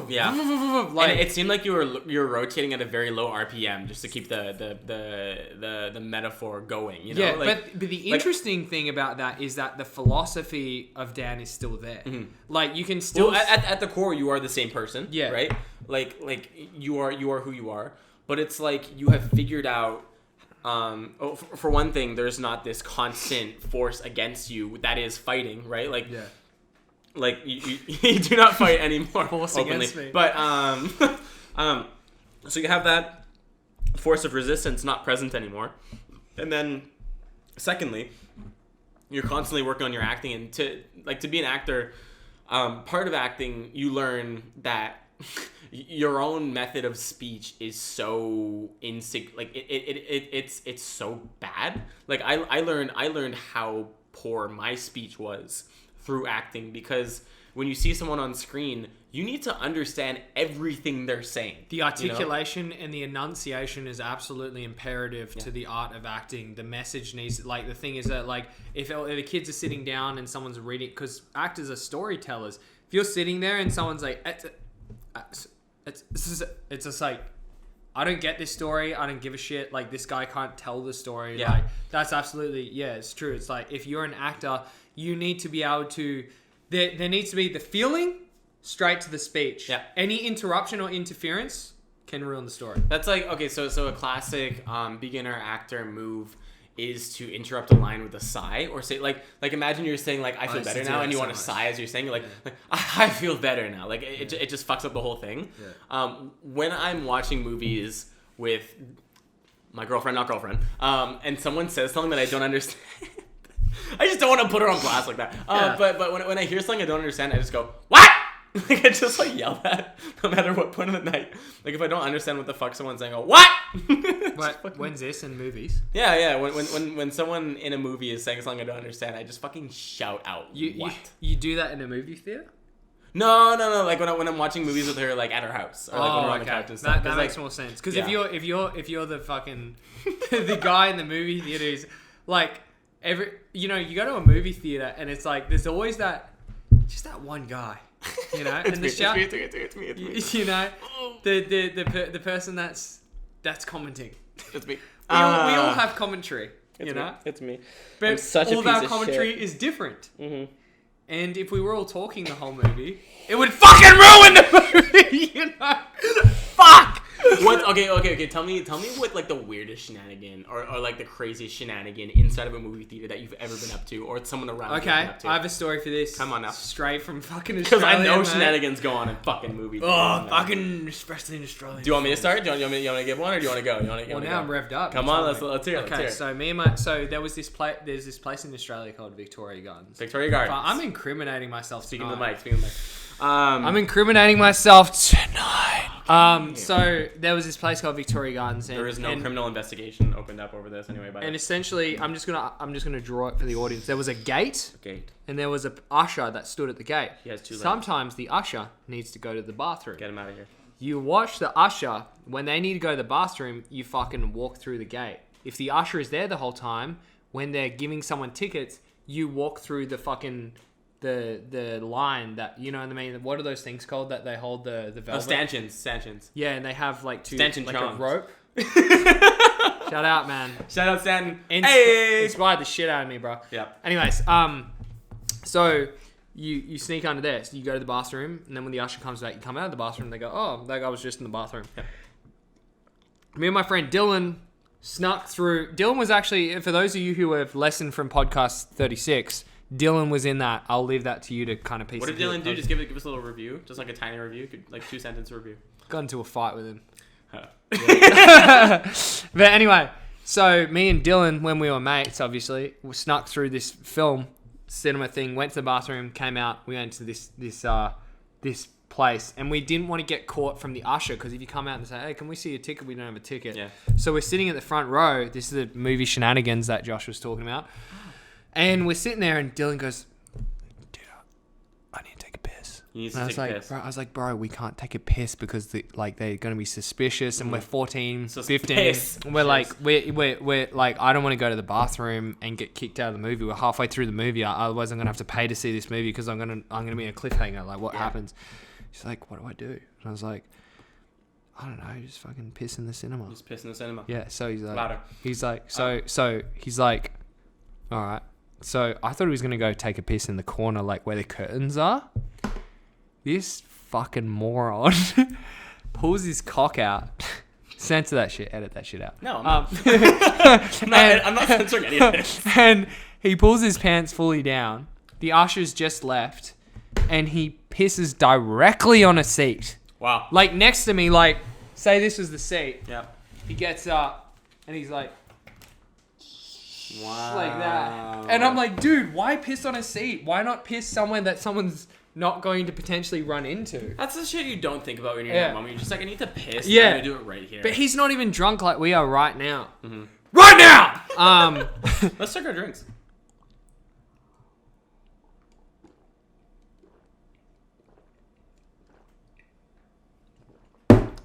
yeah, like and it seemed like you were rotating at a very low RPM just to keep the metaphor going. You know? yeah. Like, But the interesting thing about that is that the philosophy of Dan is still there. Like you can still at the core, you are the same person. Yeah. Right. Like you are who you are. But it's like you have figured out, for one thing, there's not this constant force against you that is fighting, right? Like, yeah. like you do not fight anymore. Force openly. against me. But so you have that force of resistance not present anymore, and then secondly, you're constantly working on your acting, and to be an actor, part of acting you learn that. Your own method of speech is so it's so bad. Like I learned how poor my speech was through acting, because when you see someone on screen, you need to understand everything they're saying. The articulation and the enunciation is absolutely imperative to the art of acting. The message needs, like, the thing is that, like, if the kids are sitting down and someone's reading, because actors are storytellers. If you're sitting there and someone's like, it's just like, I don't get this story. I don't give a shit. Like, this guy can't tell the story. Yeah. Like, that's absolutely, it's true. It's like, if you're an actor, you need to be able to, there needs to be the feeling straight to the speech. Yeah. Any interruption or interference can ruin the story. That's like, okay, so a classic beginner actor move is to interrupt a line with a sigh, or say like imagine you're saying like I feel better now, and you want to sigh as you're saying like I feel better now. Like it just fucks up the whole thing. Yeah. When I'm watching movies with my girlfriend, not girlfriend, and someone says something that I don't understand, I just don't want to put her on blast like that. But when I hear something I don't understand, I just go, what? Like I just like yell that no matter what point of the night. Like if I don't understand what the fuck someone's saying, I go, what? But when's this in movies? Yeah. When someone in a movie is saying something I don't understand, I just fucking shout out. What? You do that in a movie theater? No. Like when I'm watching movies with her, like at her house, or like when we're on the couch and stuff. That makes more sense. Because if you're the fucking the guy in the movie theater who's like you go to a movie theater and it's like there's always that one guy. You know, it's and me, the shout, it's me. You know, the person that's commenting. It's me. We all have commentary. You know, it's me. But such all a of piece our of commentary shit. is different. Mm-hmm. And if we were all talking the whole movie, it would fucking ruin the movie. You know, fuck. What? Okay. Tell me what like the weirdest shenanigan or like the craziest shenanigan inside of a movie theater that you've ever been up to, or someone around you Okay, been up to. I have a story for this. Come on now. Straight from fucking Because Australia. I know mate. shenanigans go on in fucking movie theaters. Oh, fucking especially in Australia. Do you want me to start? Do you want me to give one, or do you want to go? Well, now I'm revved up. Come on, let's hear it. Okay, Let's hear it. so there was this place. There's this place in Australia called Victoria Gardens. Victoria Gardens. But I'm incriminating myself. Speaking of tonight. the mic. I'm incriminating myself tonight. So there was this place called Victoria Gardens. And, there is no criminal investigation opened up over this anyway. And essentially, I'm just gonna draw it for the audience. There was a gate. And there was a usher that stood at the gate. He has two legs. Sometimes the usher needs to go to the bathroom. Get him out of here. You watch the usher. When they need to go to the bathroom, you fucking walk through the gate. If the usher is there the whole time, when they're giving someone tickets, you walk through the fucking the line that, you know what I mean? What are those things called that they hold the velvet? Stanchions. Yeah, and they have like two Stanchion like charms. a rope. Shout out, man. Shout out Stanton. Hey! Inspired the shit out of me, bro. Yeah. Anyways, so you sneak under there. So you go to the bathroom, and then when the usher comes back, you come out of the bathroom, they go, oh, that guy was just in the bathroom. Yep. Me and my friend Dylan snuck through. Dylan was actually, for those of you who have listened from podcast 36, Dylan was in that. I'll leave that to you to kind of piece. What did Dylan do? Just give us a little review, just like a tiny review, like 2-sentence review. Got into a fight with him. Huh. But anyway, so me and Dylan, when we were mates, obviously, we snuck through this film cinema thing. Went to the bathroom, came out. We went to this place, and we didn't want to get caught from the usher, because if you come out and say, "Hey, can we see a ticket?" We don't have a ticket. Yeah. So we're sitting at the front row. This is the movie shenanigans that Josh was talking about. And we're sitting there, and Dylan goes, "Dude, I need to take a piss." He needs And to take a piss. I was like, bro, we can't take a piss because they're going to be suspicious, and we're 14, 15. Piss. And we're like, we're like, I don't want to go to the bathroom and get kicked out of the movie. We're halfway through the movie. Otherwise, I'm gonna have to pay to see this movie because I'm gonna be in a cliffhanger. Like, what happens? She's like, what do I do? And I was like, I don't know, just fucking piss in the cinema. Just piss in the cinema. Yeah. So he's like, Louder. He's like, so he's like, all right. So I thought he was gonna go take a piss in the corner, like where the curtains are. This fucking moron pulls his cock out. Censor that shit. Edit that shit out. No, I'm not. I'm not censoring any of this. And he pulls his pants fully down. The usher's just left, and he pisses directly on a seat. Wow. Like next to me, like, say this was the seat. Yeah. He gets up, and he's like, wow. like that. And I'm like, dude, why piss on a seat? Why not piss somewhere that someone's not going to potentially run into? That's the shit you don't think about when you're in that moment. You're just like, I need to piss. Yeah. I'm gonna do it right here. But he's not even drunk like we are right now. Mm-hmm. Right now! Let's take our drinks.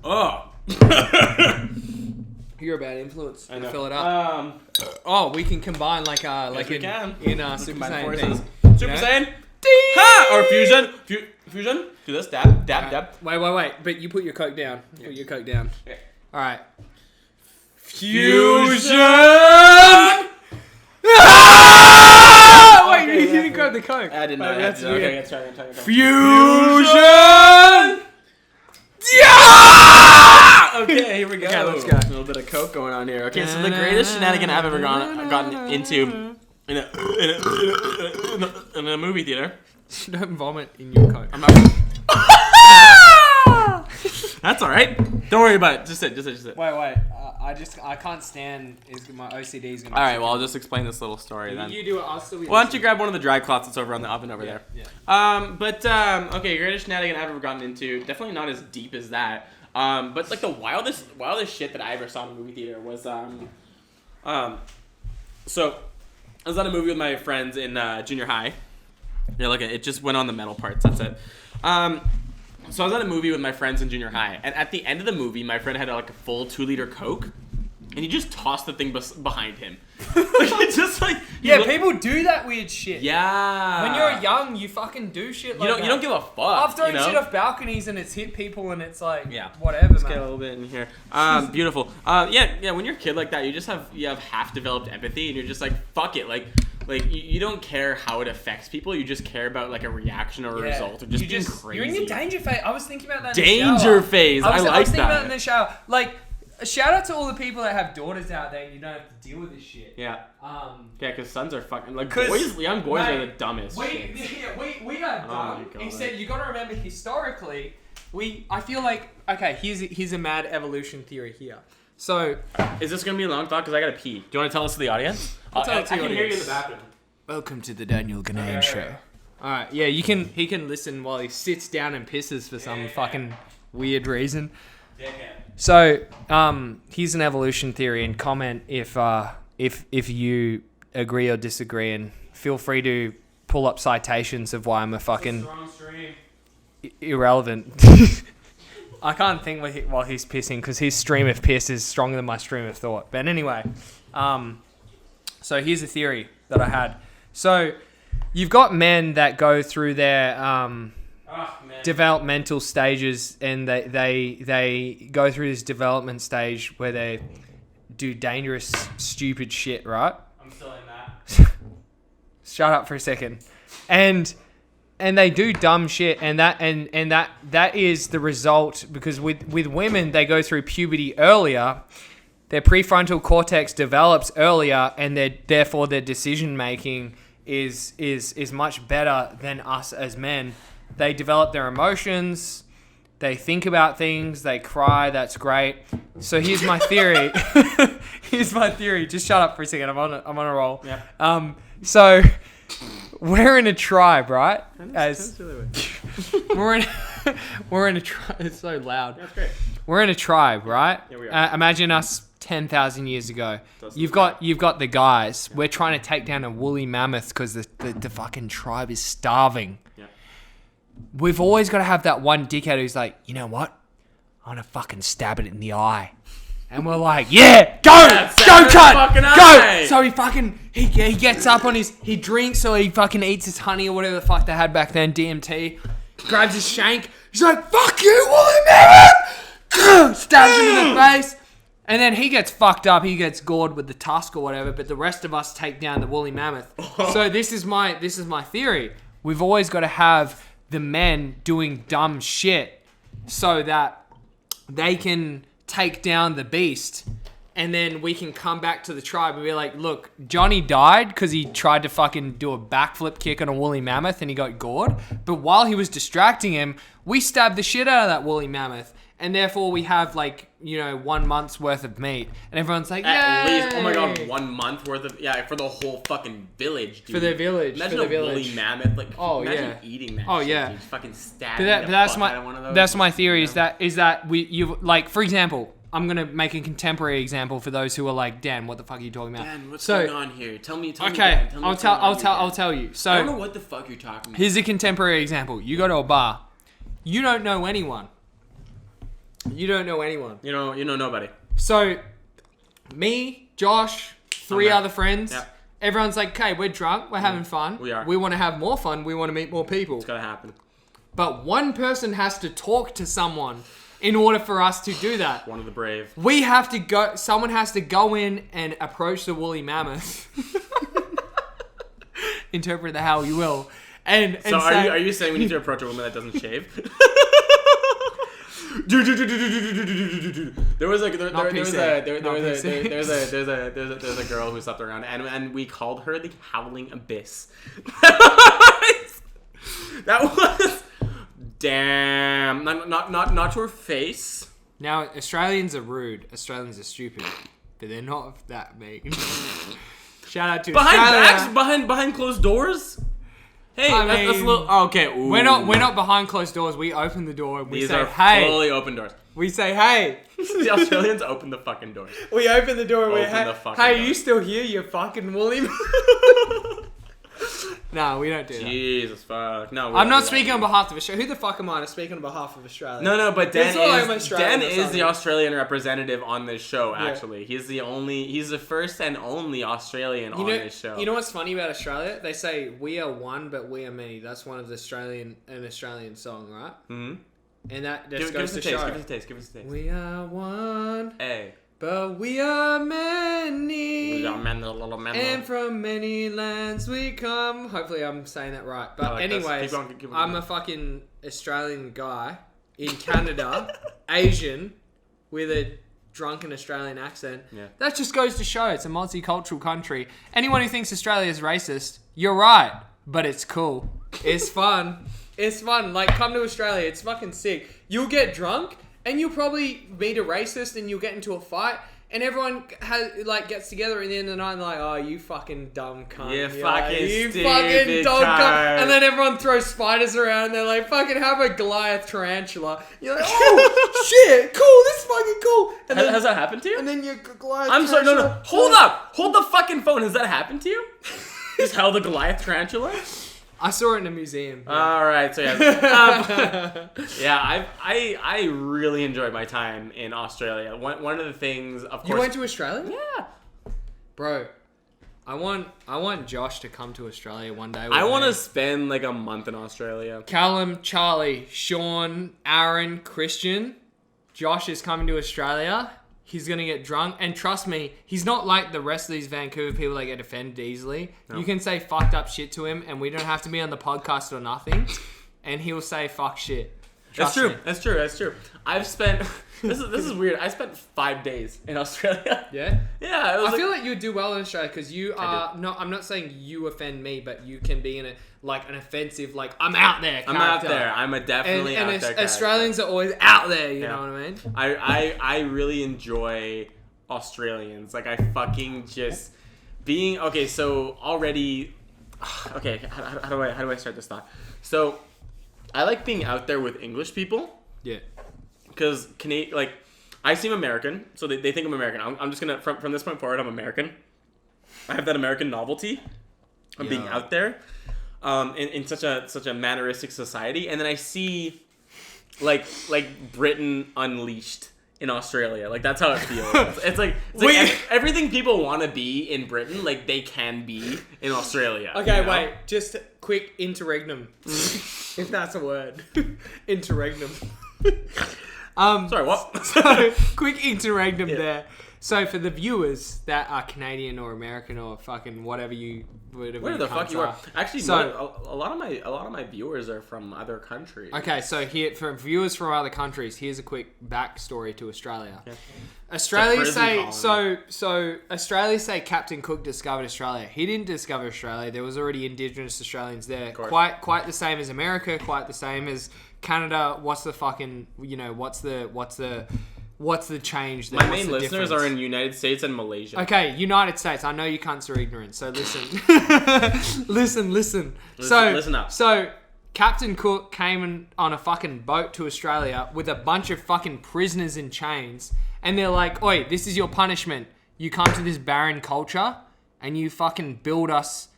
Oh. You're a bad influence. I know. Fill it up. Oh, we can combine like we in can. Super Combine Saiyan forces. thing. Super Saiyan. Ha! Or fusion. Fusion. Do this. Dab. Dab. Wait. But you put your Coke down. Put your Coke down. Okay. All right. Fusion. Wait, you didn't grab the Coke. I didn't know. Okay, let's try. Fusion. Yeah! Okay, here we go. Okay, let's go. A little bit of Coke going on here. Okay, so the greatest shenanigan I've ever gotten into in a movie theater. Don't vomit in your Coke. I'm not. That's all right. Don't worry about it. Just sit. Wait. I can't stand. My OCD is gonna. All right. Well, I'll just explain this little story then. You do it. I'll still. Why don't you grab one of the dry cloths that's over on the oven over there? Yeah. Okay, greatest shenanigan I've ever gotten into. Definitely not as deep as that. But like the wildest shit that I ever saw in a movie theater was so I was at a movie with my friends in junior high. Yeah, look, it just went on the metal parts. That's it. So I was at a movie with my friends in junior high, and at the end of the movie, my friend had like a full 2-liter Coke, and he just tossed the thing behind him. People do that weird shit. Yeah. When you're young, you fucking do shit like that. You don't give a fuck. I've thrown shit off balconies and it's hit people and it's like, whatever, Let's man. get a little bit in here. Beautiful. When you're a kid like that, you have half developed empathy, and you're just like, fuck it, like you don't care how it affects people. You just care about like a reaction or a result of just being crazy. You're in your danger phase. I was thinking about that. Danger phase. I was thinking about it in the shower. Like, shout out to all the people that have daughters out there and you don't have to deal with this shit. Yeah. Because sons are fucking like young boys are the dumbest. We are dumb. Except you got to remember historically, I feel like here's a mad evolution theory here. So, is this gonna be a long talk? Because I gotta pee. Do you want to tell us to the audience? I'll tell it to I the can audience. hear you in the bathroom. Welcome to the Daniel Ginnane Show. All right, yeah, he can listen while he sits down and pisses for some fucking weird reason. Yeah. So, here's an evolution theory, and comment if you agree or disagree, and feel free to pull up citations of why I'm a fucking irrelevant. I can't think while he's pissing because his stream of piss is stronger than my stream of thought. But anyway, so here's a theory that I had. So you've got men that go through their developmental stages, and they go through this development stage where they do dangerous, stupid shit, right? I'm still in that. Shut up for a second. And they do dumb shit, and that is the result, because with women, they go through puberty earlier, their prefrontal cortex develops earlier, and therefore their decision making is much better than us as men. They develop their emotions, they think about things, they cry. That's great. So here's my theory. Just shut up for a second. I'm on a roll. Yeah. So we're in a tribe, right? We're in a tribe. It's so loud. That's great. We're in a tribe, right? Yeah, we are. Imagine us 10,000 years ago. You've got the guys. We're trying to take down a woolly mammoth because the fucking tribe is starving. Yeah. we've always got to have that one dickhead who's like, you know what? I'm going to fucking stab it in the eye. And we're like, yeah, go, cut, go. So he gets up on he drinks or he fucking eats his honey or whatever the fuck they had back then, DMT, grabs his shank. He's like, fuck you, woolly mammoth. Stabs him in the face. And then he gets fucked up. He gets gored with the tusk or whatever. But the rest of us take down the woolly mammoth. So this is my theory. We've always got to have the men doing dumb shit so that they can take down the beast, and then we can come back to the tribe and be like, look, Johnny died because he tried to fucking do a backflip kick on a woolly mammoth and he got gored. But while he was distracting him, we stabbed the shit out of that woolly mammoth. And therefore we have 1 month's worth of meat. And everyone's like, at least, oh my god, 1 month worth of, for the whole fucking village, dude. For the village. Imagine a woolly mammoth, imagine eating that shit, dude. Fucking stabbing the fuck out of one of those. That's my theory, is that for example, I'm going to make a contemporary example for those who are like, Dan, what the fuck are you talking about? Dan, what's going on here? Tell me. Okay, I'll tell you. So, I don't know what the fuck you're talking about. Here's a contemporary example. You go to a bar. You don't know anyone. You don't know anyone. You know nobody. So, me, Josh, 3 other friends. Yep. Everyone's like, okay, we're drunk. We're having fun. We are. We want to have more fun. We want to meet more people. It's gotta happen. But one person has to talk to someone in order for us to do that. One of the brave. We have to go. Someone has to go in and approach the woolly mammoth. Interpret the how you will. And so say, are you saying we need to approach a woman that doesn't shave? There was a girl who slept around, and we called her the Howling Abyss. That was damn. Not to her face. Now Australians are rude. Australians are stupid, but they're not that mean. Shout out to behind backs, behind closed doors. Hey, that's a little... Okay, ooh. We're not behind closed doors. We open the door and we These say, are hey. fully open doors. We say, hey. The Australians open the fucking door. We open the door and we're, hey, door. You still here, you fucking woolly... No, we don't do that. Jesus fuck. No, I'm not speaking on behalf of Australia. Who the fuck am I to speak on behalf of Australia? No, but Dan is the Australian representative on this show, actually. Yeah. He's the first and only Australian on this show. You know what's funny about Australia? They say, we are one, but we are many. That's one of the Australian song, right? Mm-hmm. And that just goes to show. Give us a taste. We are one. Hey. But we are many. We are many, little men. And from many lands we come. Hopefully I'm saying that right. But anyways, keep going. I'm a fucking Australian guy in Canada, Asian, with a drunken Australian accent. Yeah. That just goes to show it's a multicultural country. Anyone who thinks Australia is racist, you're right. But it's cool. It's fun. It's fun. Come to Australia. It's fucking sick. You'll get drunk. And you'll probably meet a racist and you'll get into a fight and everyone gets together at the end of the night and they're like, oh, you fucking dumb cunt. You fucking dumb cunt. And then everyone throws spiders around and they're like, fucking have a Goliath tarantula. You're like, oh, shit, cool, this is fucking cool. And has that happened to you? And then your Goliath I'm sorry, tarantula. no. Hold up. Hold the fucking phone. Has that happened to you? Is hell the Goliath tarantula? I saw it in a museum. Yeah. All right, so I really enjoyed my time in Australia. One of the things, of course. You went to Australia? Yeah, bro. I want Josh to come to Australia one day. I want to spend a month in Australia. Callum, Charlie, Sean, Aaron, Christian. Josh is coming to Australia. He's going to get drunk. And trust me, he's not like the rest of these Vancouver people that get offended easily. No. You can say fucked up shit to him and we don't have to be on the podcast or nothing. And he'll say fuck shit. Trust me. That's true. I've spent... This is weird. I spent 5 days in Australia. Yeah? Yeah. I feel like you would do well in Australia because you are... No, I'm not saying you offend me, but you can be in an offensive, I'm out there character. I'm out there. I'm definitely out there Australians are always out there, you know what I mean? I really enjoy Australians. I fucking just... Being... Okay, so already... Okay, how do I start this thought? So, I like being out there with English people. Yeah. Because I seem American, so they think I'm American. I'm just gonna from this point forward, I'm American. I have that American novelty of being out there. in such a manneristic society, and then I see like Britain unleashed in Australia. Like that's how it feels. It's like everything people want to be in Britain, like they can be in Australia. Okay, you know? wait. Just quick interregnum, if that's a word. Interregnum. Sorry, what? So, quick interregnum there. So for the viewers that are Canadian or American or fucking whatever Where the fuck you are? Actually, so, a lot of my viewers are from other countries. Okay, so here for viewers from other countries, here's a quick backstory to Australia. Yeah. Australia say so Australia say Captain Cook discovered Australia. He didn't discover Australia. There was already Indigenous Australians there. Quite the same as America. Quite the same as Canada. What's the fucking what's the change there? My main listeners are in United States and Malaysia. Okay, United States. I know you cunts are ignorant, so listen. Listen up. So, Captain Cook came on a fucking boat to Australia with a bunch of fucking prisoners in chains, and they're like, "Oi, this is your punishment. You come to this barren culture, and you fucking build us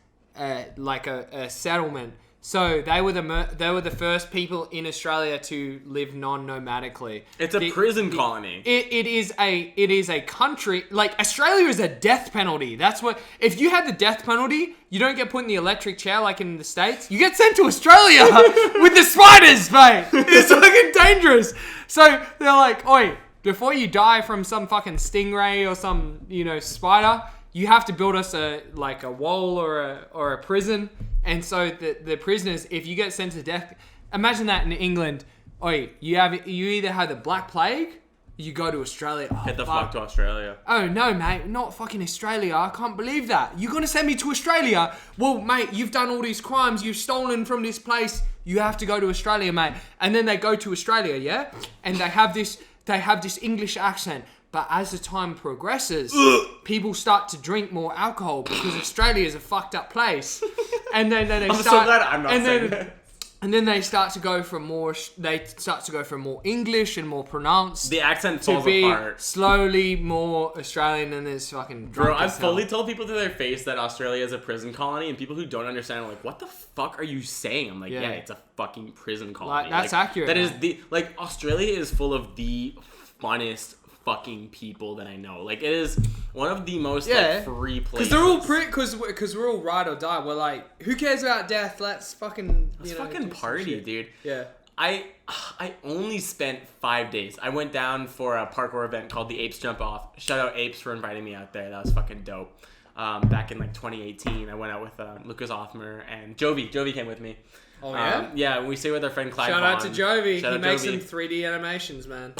like a settlement." So they were the first people in Australia to live non-nomadically. It's a prison colony. It is a country, like Australia is a death penalty. That's what, if you had the death penalty, you don't get put in the electric chair like in the States. You get sent to Australia with the spiders, mate. It's fucking dangerous. So they're like, oi, before you die from some fucking stingray or some spider, you have to build us a wall or a prison. And so the prisoners, if you get sent to death, imagine that in England. Oi, you either have the Black Plague, you go to Australia. Oh, Get the fuck to Australia. Oh no, mate, not fucking Australia. I can't believe that. You're gonna send me to Australia? Well, mate, you've done all these crimes. You've stolen from this place. You have to go to Australia, mate. And then they go to Australia, yeah, and they have this English accent. But as the time progresses, people start to drink more alcohol because Australia is a fucked up place. And then they I'm so glad I'm not saying that. And then they start to go from more English and more pronounced. The accent falls to be apart. Slowly more Australian than this fucking drunk. Bro, I've fully told people to their face that Australia is a prison colony, and people who don't understand are like, "What the fuck are you saying?" I'm like, "Yeah, it's a fucking prison colony." That's accurate. That is Australia is full of the funnest fucking people that I know. Like, it is one of the most free places. Because they're all because we're all ride or die. We're like, who cares about death? Let's fucking party, dude. Yeah. I only spent 5 days. I went down for a parkour event called the Apes Jump Off. Shout out Apes for inviting me out there. That was fucking dope. Back in 2018, I went out with Lucas Othmer and Jovy. Jovy came with me. Oh yeah. Yeah, we stayed with our friend Clyde. Shout out to Jovy. He makes Jovy. some 3D animations, man.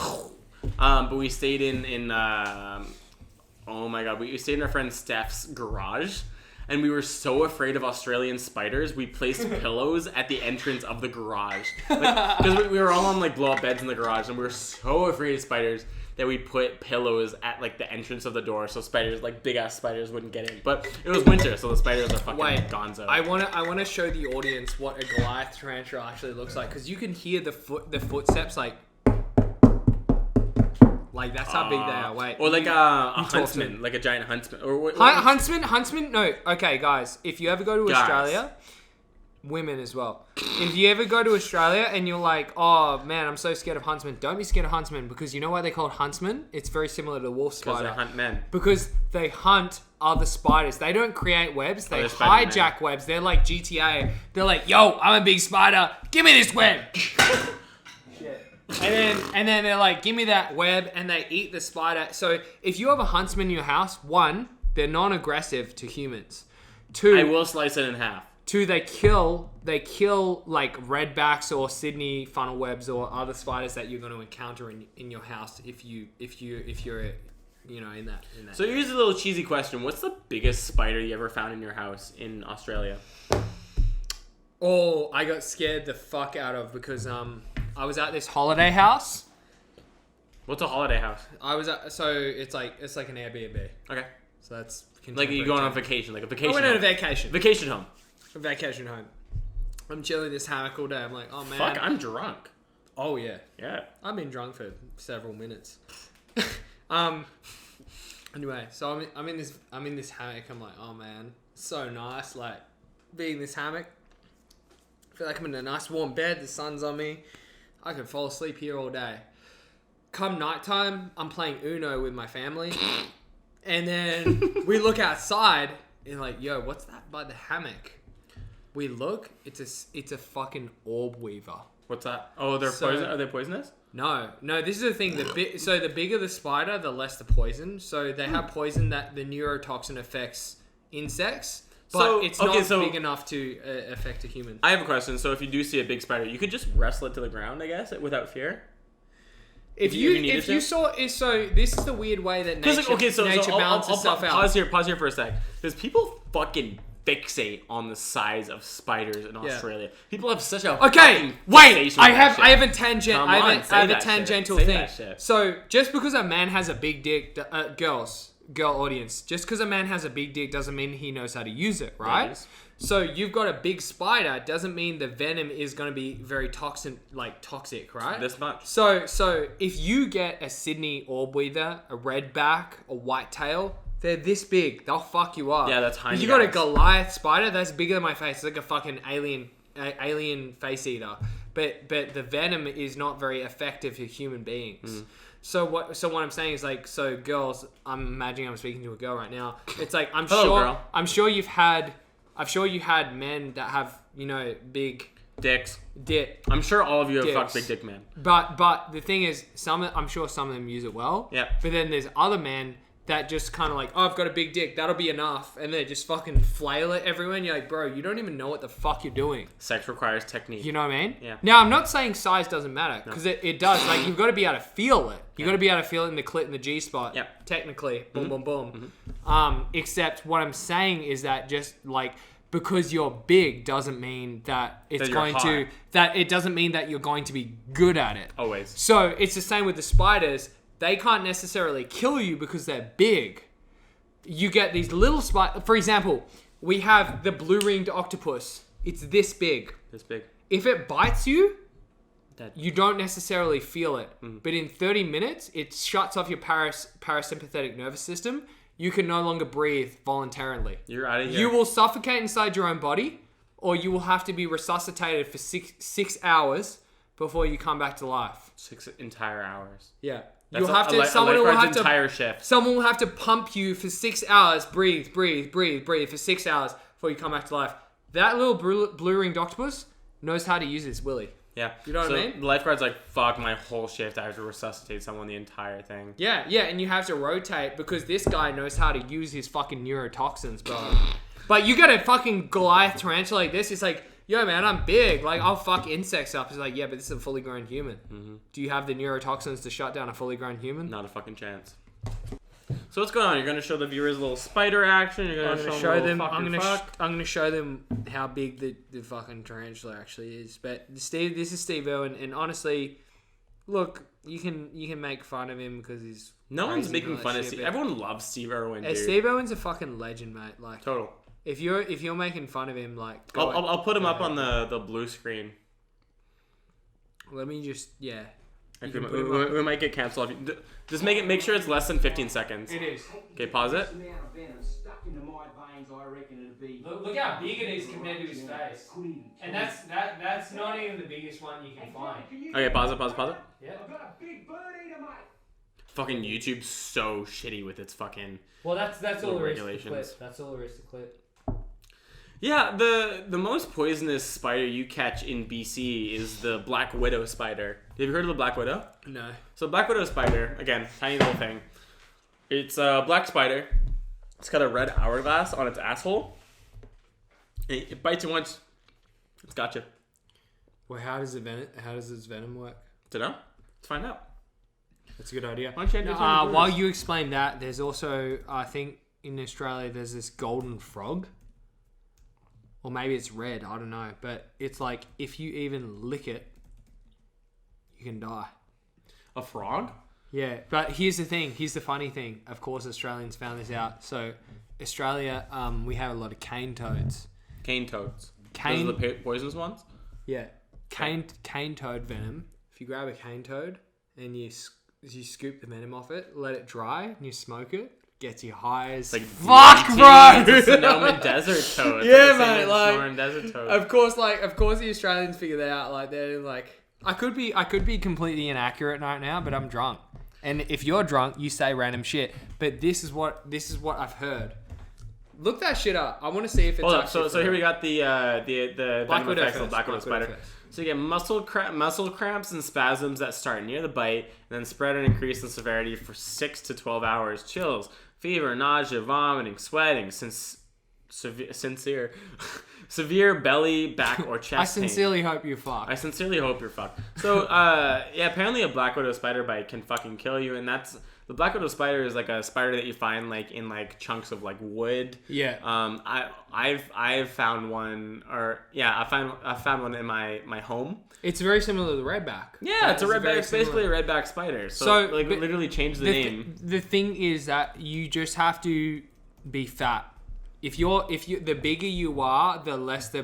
But we stayed in oh my god, we stayed in our friend Steph's garage, and we were so afraid of Australian spiders, we placed pillows at the entrance of the garage, because we were all on blow up beds in the garage, and we were so afraid of spiders that we put pillows at the entrance of the door, so spiders, big ass spiders, wouldn't get in. But it was winter, so the spiders are fucking gonzo. I wanna show the audience what a Goliath tarantula actually looks like, because you can hear the footsteps that's how big they are. Wait. Or a huntsman, like a giant huntsman. Or Huntsman? No. Okay, guys. If you ever go to Australia, women as well. If you ever go to Australia and you're like, oh man, I'm so scared of huntsmen, don't be scared of huntsmen, because you know why they're called huntsmen? It's very similar to the wolf spider. Because they hunt men. Because they hunt other spiders. They don't create webs. They hijack webs. They're like GTA. They're like, yo, I'm a big spider. Give me this web. And then they're like, give me that web, and they eat the spider. So if you have a huntsman in your house, 1, they're non-aggressive to humans. 2, I will slice it in half. 2, they kill redbacks or Sydney funnel webs or other spiders that you're going to encounter in your house if you're in that. So here's a little cheesy question: what's the biggest spider you ever found in your house in Australia? Oh, I got scared the fuck out of because I was at this holiday house. What's a holiday house? So it's like an Airbnb. Okay. So that's like you going on vacation, like a vacation. I went on a vacation. Vacation home. A vacation home. I'm chilling in this hammock all day. I'm like, oh man. Fuck, I'm drunk. Oh yeah. Yeah. I've been drunk for several minutes. Anyway, so I'm in this hammock. I'm like, oh man, so nice. Like being in this hammock. feel like I'm in a nice warm bed. The sun's on me. I could fall asleep here all day. Come nighttime, I'm playing Uno with my family. And then we look outside and like, yo, what's that by the hammock? We look, it's a fucking orb weaver. What's that? Oh, they're poison. Are they poisonous? No. This is the thing. So the bigger the spider, the less the poison. So they have poison that the neurotoxin affects insects, but it's not big enough to affect a human. I have a question. So if you do see a big spider, you could just wrestle it to the ground, I guess, without fear. If you saw, so this is the weird way that nature balances itself out. Pause here for a sec. Because people fucking fixate on the size of spiders in Australia. Yeah. People have such a I have a tangential thing. So just because a man has a big dick, girl audience, just because a man has a big dick doesn't mean he knows how to use it, right? Yes. So you've got a big spider doesn't mean the venom is going to be very toxic, right? This much. So if you get a Sydney orb weaver, a redback, a whitetail, they're this big. They'll fuck you up. Yeah, that's tiny. If you got a Goliath spider, that's bigger than my face. It's like a fucking alien face eater. But the venom is not very effective to human beings. Mm. So what I'm saying is like, so girls, I'm imagining I'm speaking to a girl right now. It's like I'm sure you had men that have, big dicks. I'm sure all of you have fucked big dick men. But the thing is, I'm sure some of them use it well. Yeah. But then there's other men that just kind of like, oh, I've got a big dick, that'll be enough, and they just fucking flail it everywhere, and you're like, bro, you don't even know what the fuck you're doing. Sex requires technique. You know what I mean? Yeah. Now, I'm not saying size doesn't matter, because it does. Like, you've got to be able to feel it. You've got to be able to feel it in the clit and the G spot. Yeah. Technically. Boom, boom, boom. Mm-hmm. Except what I'm saying is that just, like, because you're big doesn't mean that it doesn't mean that you're going to be good at it. Always. So, it's the same with the spiders. They can't necessarily kill you because they're big. You get these little spiders. For example, we have the blue-ringed octopus. It's this big. This big. If it bites you, dead. You don't necessarily feel it. Mm. But in 30 minutes, it shuts off your parasympathetic nervous system. You can no longer breathe voluntarily. You're out of here. You will suffocate inside your own body, or you will have to be resuscitated for six hours before you come back to life. 6 entire hours. Yeah. That's someone will have to pump you for 6 hours. Breathe for 6 hours before you come back to life. That little blue-ringed octopus knows how to use his willy. Yeah. You know what I mean? The lifeguard's like, fuck my whole shift. I have to resuscitate someone the entire thing. Yeah, and you have to rotate because this guy knows how to use his fucking neurotoxins, bro. But you got a fucking Goliath tarantula like this. It's like, yo, man, I'm big. Like, I'll fuck insects up. It's like, yeah, but this is a fully grown human. Mm-hmm. Do you have the neurotoxins to shut down a fully grown human? Not a fucking chance. So what's going on? You're going to show the viewers a little spider action? You're going to show them I'm going to show them how big the fucking tarantula actually is. But this is Steve Irwin, and honestly, look, you can make fun of him because he's no one's making fun of Steve. Everyone loves Steve Irwin, dude. Steve Irwin's a fucking legend, mate. Like total. If you're making fun of him, like I'll put him up on the blue screen. Let me just we might get canceled. Just make sure it's less than 15 seconds. It is. Okay, pause it. Look how big it is compared to his face. And that's not even the biggest one you can find. Okay, pause it. Yeah. I've got a big bird eater, mate. Fucking YouTube's so shitty with its fucking that's all there is to regulations. clip. That's all there is to clip. Yeah, the most poisonous spider you catch in BC is the black widow spider. Have you heard of the black widow? No. So black widow spider, again, tiny little thing. It's a black spider. It's got a red hourglass on its asshole. It bites you once, it's got you. Well, how does its venom work? Dunno. Let's find out. That's a good idea. While you explain that, there's also, I think in Australia, there's this golden frog. Or maybe it's red, I don't know. But it's like, if you even lick it, you can die. A frog? Yeah, but here's the funny thing. Of course, Australians found this out. So, Australia, we have a lot of cane toads. Cane toads? Those are the poisonous ones? Yeah. Cane toad venom. If you grab a cane toad and you scoop the venom off it, let it dry, and you smoke it, gets you high as Like fuck, DMT, bro. it's a Sonoma desert toad. It's Yeah, like the same mate, as like, Sonoran desert toad. Of course, the Australians figure that out. Like they're like, I could be completely inaccurate right now, but I'm drunk. And if you're drunk, you say random shit. But this is what I've heard. Look that shit up. I want to see if it's. Hold up. So here we got the Black venom Widow effects of first. Black Widow Black Widow spider. first. So you get muscle cramps and spasms that start near the bite, and then spread and increase in severity for 6 to 12 hours. Chills, fever, nausea, vomiting, sweating, severe belly, back, or chest I sincerely hope you fuck. I sincerely hope you're fucked. So, yeah, apparently a Black Widow spider bite can fucking kill you, and that's... The Black Widow spider is like a spider that you find like in like chunks of like wood. Yeah. I've found one, or yeah, I found one in my home. It's very similar to the redback. Yeah, it's a redback. It's basically a redback spider. So like literally change the name. The thing is that you just have to be fat. If you the bigger you are, the less the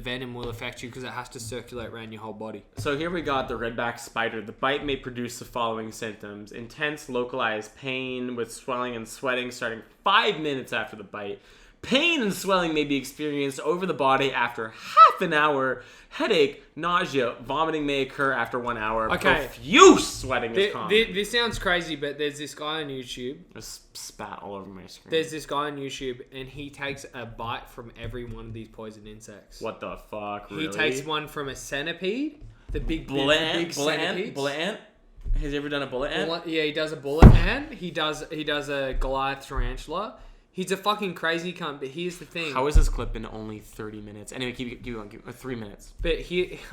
venom will affect you because it has to circulate around your whole body. So here we got the redback spider. The bite may produce the following symptoms: intense localized pain with swelling and sweating starting 5 minutes after the bite. Pain and swelling may be experienced over the body after half an hour. Headache, nausea, vomiting may occur after 1 hour. Okay. Profuse sweating is common. This sounds crazy, but there's this guy on YouTube. Just spat all over my screen. There's this guy on YouTube, and he takes a bite from every one of these poison insects. What the fuck? Really? He takes one from a centipede, the big bullet ant. Has he ever done a bullet ant? Yeah, he does a bullet ant. He does a Goliath tarantula. He's a fucking crazy cunt, but here's the thing. How is this clip in only 30 minutes? Anyway, keep going. 3 minutes. But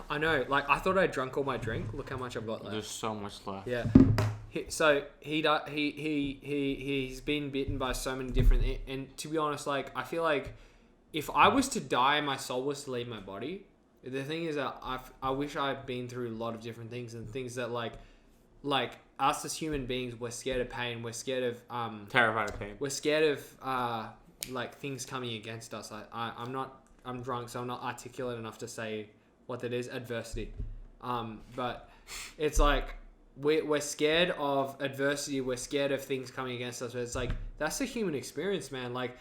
I know, like, I thought I drunk all my drink. Look how much I've got left. There's so much left. Yeah. So he's been bitten by so many different, and to be honest, like, I feel like if I was to die and my soul was to leave my body, the thing is that I wish I'd been through a lot of different things, and things that like us as human beings, we're scared of pain. We're scared of Terrified of pain. We're scared of like things coming against us. I'm drunk, so I'm not articulate enough to say what that is. Adversity. But it's like we're scared of adversity. We're scared of things coming against us. But it's like that's a human experience, man. Like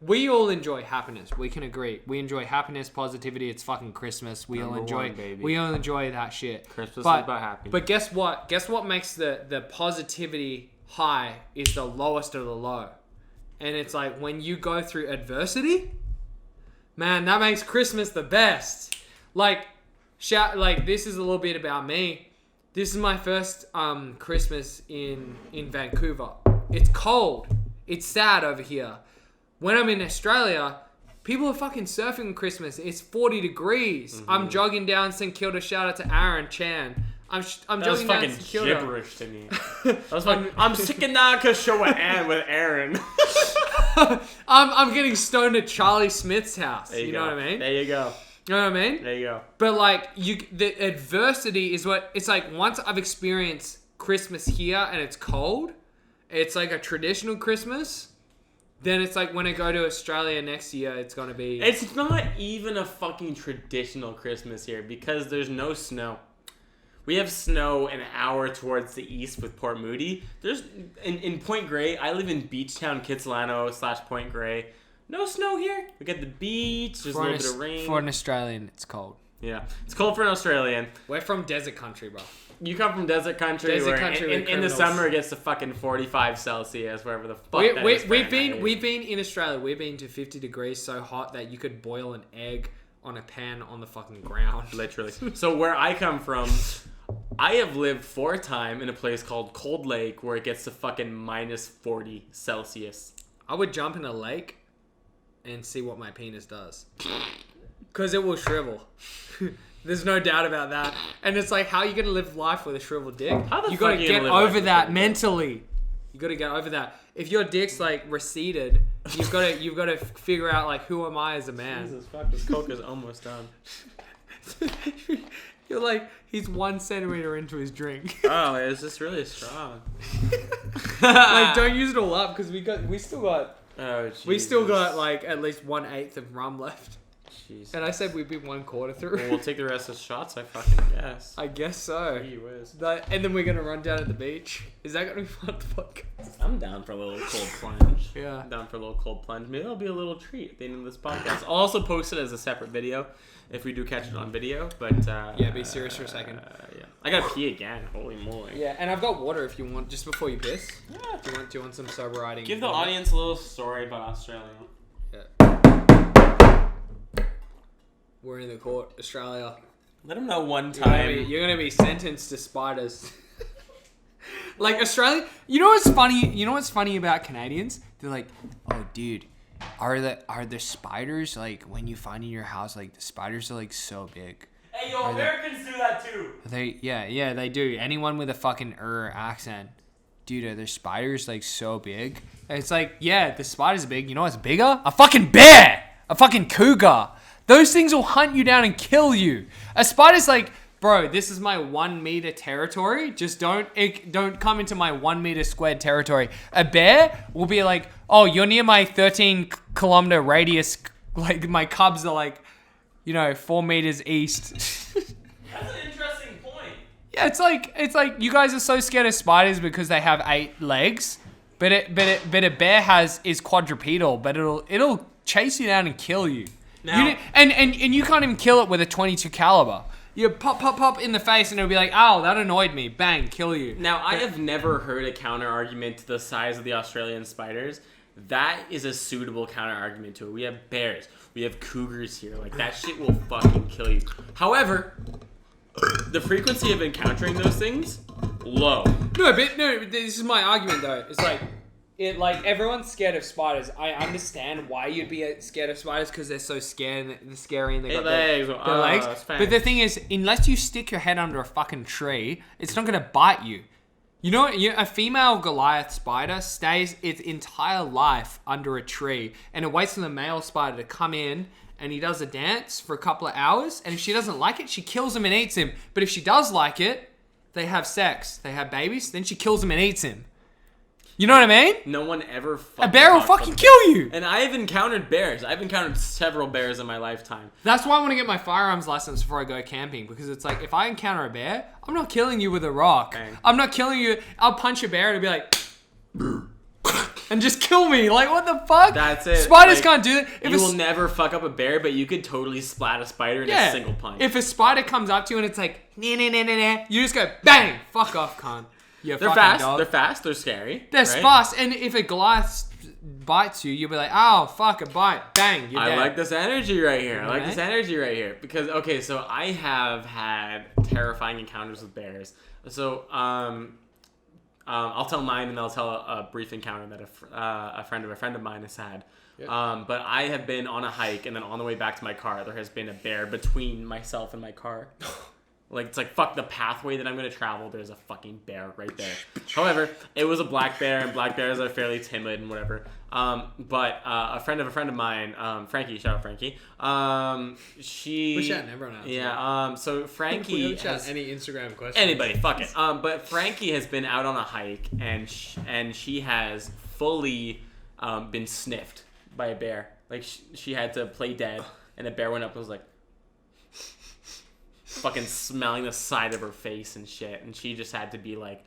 we all enjoy happiness. We can agree. We enjoy happiness, positivity. It's fucking Christmas. We all enjoy that shit. Christmas is about happiness. But guess what? Guess what makes the positivity high is the lowest of the low. And it's like when you go through adversity, man, that makes Christmas the best. Like this is a little bit about me. This is my first Christmas in Vancouver. It's cold. It's sad over here. When I'm in Australia, people are fucking surfing on Christmas. It's 40 degrees. Mm-hmm. I'm jogging down St Kilda. Shout out to Aaron Chan. I'm jogging down St Kilda. That was fucking gibberish to me. I was like, I'm sick of that because show with Aaron. I'm getting stoned at Charlie Smith's house. You know what I mean? There you go. You know what I mean? There you go. But like the adversity is what it's like. Once I've experienced Christmas here and it's cold, it's like a traditional Christmas. Then it's like when I go to Australia next year, it's gonna be. It's not even a fucking traditional Christmas here because there's no snow. We have snow an hour towards the east with Port Moody. There's in Point Grey. I live in Beachtown, Kitsilano / Point Grey. No snow here. We got the beach. There's a little bit of rain. For an Australian, it's cold. Yeah, it's cold for an Australian. We're from desert country, bro. You come from desert country. In the summer it gets to fucking 45 Celsius, wherever the fuck we've been in Australia. We've been to 50 degrees, so hot that you could boil an egg on a pan on the fucking ground. Literally. So where I come from, I have lived for a time in a place called Cold Lake where it gets to fucking minus 40 Celsius. I would jump in a lake and see what my penis does. Because it will shrivel. There's no doubt about that. And it's like, how are you going to live life with a shriveled dick? You got to get over that mentally. You got to get over that. If your dick's like receded, you've got to figure out like, who am I as a man? Jesus fuck, this coke is almost done. You're like, he's 1 centimeter into his drink. Oh, is this really strong? Like, don't use it all up because we still got Oh, we still got like at least 1/8 of rum left. jeez. And I said we'd be 1/4 through. Well, we'll take the rest of the shots, I fucking guess. I guess so. Gee whiz. And then we're gonna run down to the beach. Is that gonna be fun to podcast? I'm down for a little cold plunge. Yeah. I'm down for a little cold plunge. Maybe that'll be a little treat at the end of this podcast. I'll also post it as a separate video if we do catch it on video. But Yeah, be serious for a second. Yeah. I gotta pee again. Holy moly. Yeah, and I've got water if you want, just before you piss. Yeah. Do you want some sober riding? Give the audience a little story about Australia. Yeah. We're in the court, Australia. Let them know one time. You're gonna be sentenced to spiders. Like Australia, you know what's funny? You know what's funny about Canadians? They're like, oh, dude, are the spiders like when you find in your house like the spiders are like so big? Hey, yo, Americans do that too. Yeah, they do. Anyone with a fucking accent, dude, are their spiders like so big? And it's like, yeah, the spider's big. You know what's bigger? A fucking bear, a fucking cougar. Those things will hunt you down and kill you. A spider's like, bro, this is my 1 meter territory. Just don't come into my 1 meter squared territory. A bear will be like, oh, you're near my 13 kilometer radius. Like my cubs are like, 4 meters east. That's an interesting point. Yeah, it's like you guys are so scared of spiders because they have 8 legs, but a bear is quadrupedal, but it'll chase you down and kill you. Now, and you can't even kill it with a .22 caliber. You pop in the face and it'll be like, ow, that annoyed me. Bang, kill you. Now, I have never heard a counter argument to the size of the Australian spiders. That is a suitable counter argument to it. We have bears. We have cougars here. Like, that shit will fucking kill you. However, the frequency of encountering those things, low. No, this is my argument though. It's like everyone's scared of spiders. I understand why you'd be scared of spiders because they're so scary and they got legs. their legs. But the thing is, unless you stick your head under a fucking tree, it's not gonna bite you. You know, a female Goliath spider stays its entire life under a tree, and it waits for the male spider to come in, and he does a dance for a couple of hours, and if she doesn't like it, she kills him and eats him. But if she does like it, they have sex, they have babies, then she kills him and eats him. You know what I mean? No one ever fucking A bear will fucking kill you. And I have encountered bears. I've encountered several bears in my lifetime. That's why I want to get my firearms license before I go camping, because it's like, if I encounter a bear, I'm not killing you with a rock. Bang. I'm not killing you. I'll punch a bear and it'll be like, and just kill me. Like, what the fuck? That's it. Spiders Like, can't do that. You will never fuck up a bear, but you could totally splat a spider in a single punch. If a spider comes up to you and it's like, nah, you just go, bang, fuck off, cunt. They're fast. Dog. They're fast. They're scary. They're right? fast. And if a Goliath bites you, you'll be like, oh, fuck, a bite. Bang, you're dead. I like this energy right here. I like this energy right here. Because, okay, so I have had terrifying encounters with bears. So, I'll tell mine and I'll tell a brief encounter that a friend of mine has had. Yep. But I have been on a hike, and then on the way back to my car, there has been a bear between myself and my car. Like, it's like, fuck the pathway that I'm going to travel. There's a fucking bear right there. However, it was a black bear, and black bears are fairly timid and whatever. But a friend of mine, Frankie, shout out Frankie. She... We're shouting everyone out. Yeah, so Frankie... We're shouting any Instagram questions. Anybody, fuck it. But Frankie has been out on a hike, and she has fully been sniffed by a bear. Like, she had to play dead, and a bear went up and was like... fucking smelling the side of her face and shit, and she just had to be like,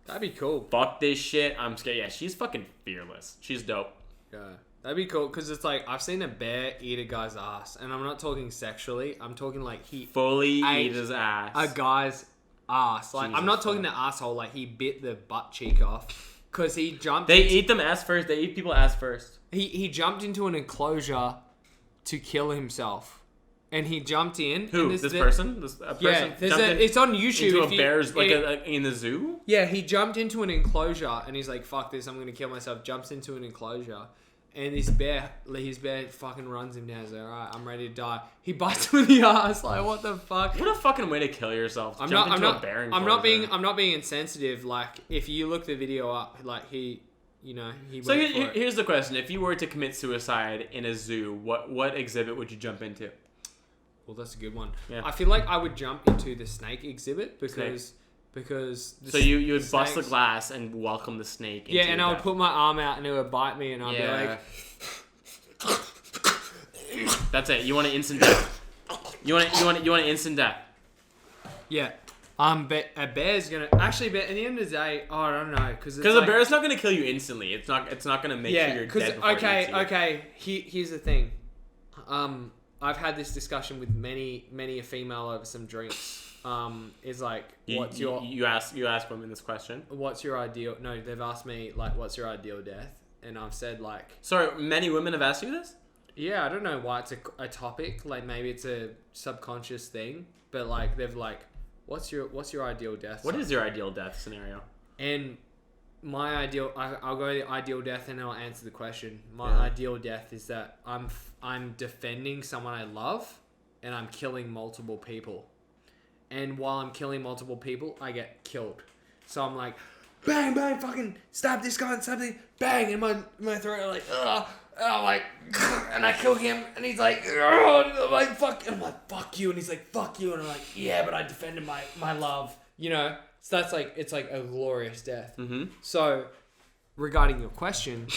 that'd be cool. Fuck this shit, I'm scared. Yeah, she's fucking fearless. She's dope. Yeah, that'd be cool, because it's like, I've seen a bear eat a guy's ass, and I'm not talking sexually, I'm talking like he fully ate his ass. A guy's ass. Like, I'm not talking the asshole, like he bit the butt cheek off, because he jumped. They eat them ass first. They eat people ass first. He jumped into an enclosure to kill himself. And he jumped in. Who? This person? Yeah, it's on YouTube. Into a bear's, like in the zoo? Yeah, he jumped into an enclosure, and he's like, fuck this, I'm going to kill myself. Jumps into an enclosure, and his bear fucking runs him down. He's like, alright, I'm ready to die. He bites him in the ass. Like, what the fuck? What a fucking way to kill yourself. I'm not being insensitive. Like, if you look the video up, like, he So here's the question. If you were to commit suicide in a zoo, what exhibit would you jump into? Well, that's a good one. Yeah. I feel like I would jump into the snake exhibit because so you would bust the glass and welcome the snake. Yeah, and I would put my arm out and it would bite me, and I'd be like, That's it. You want an instant death. You want an instant death. Yeah. But a bear's gonna actually. But at the end of the day, I don't know because a bear's not gonna kill you instantly. It's not gonna make sure you're dead before it eats you. Okay. Here's the thing. I've had this discussion with many a female over some drinks. Is like, what's your you ask women this question? What's your ideal? No, they've asked me like, what's your ideal death? And I've said like. Sorry, many women have asked you this? Yeah, I don't know why it's a topic. Like maybe it's a subconscious thing, but like they've like, what's your ideal death? What is your ideal death scenario? And my ideal, I'll go to the ideal death and I'll answer the question. My ideal death is that I'm defending someone I love, and I'm killing multiple people. And while I'm killing multiple people, I get killed. So I'm like, bang, bang, fucking stab this guy and stab this, bang, in my throat. I'm like, ugh. And I'm like, and I kill him, and he's like, I'm like, fuck, and I'm like, fuck you, and he's like, fuck you, and I'm like, yeah, but I defended my love, you know. So that's like, it's like a glorious death. Mm-hmm. So, regarding your question,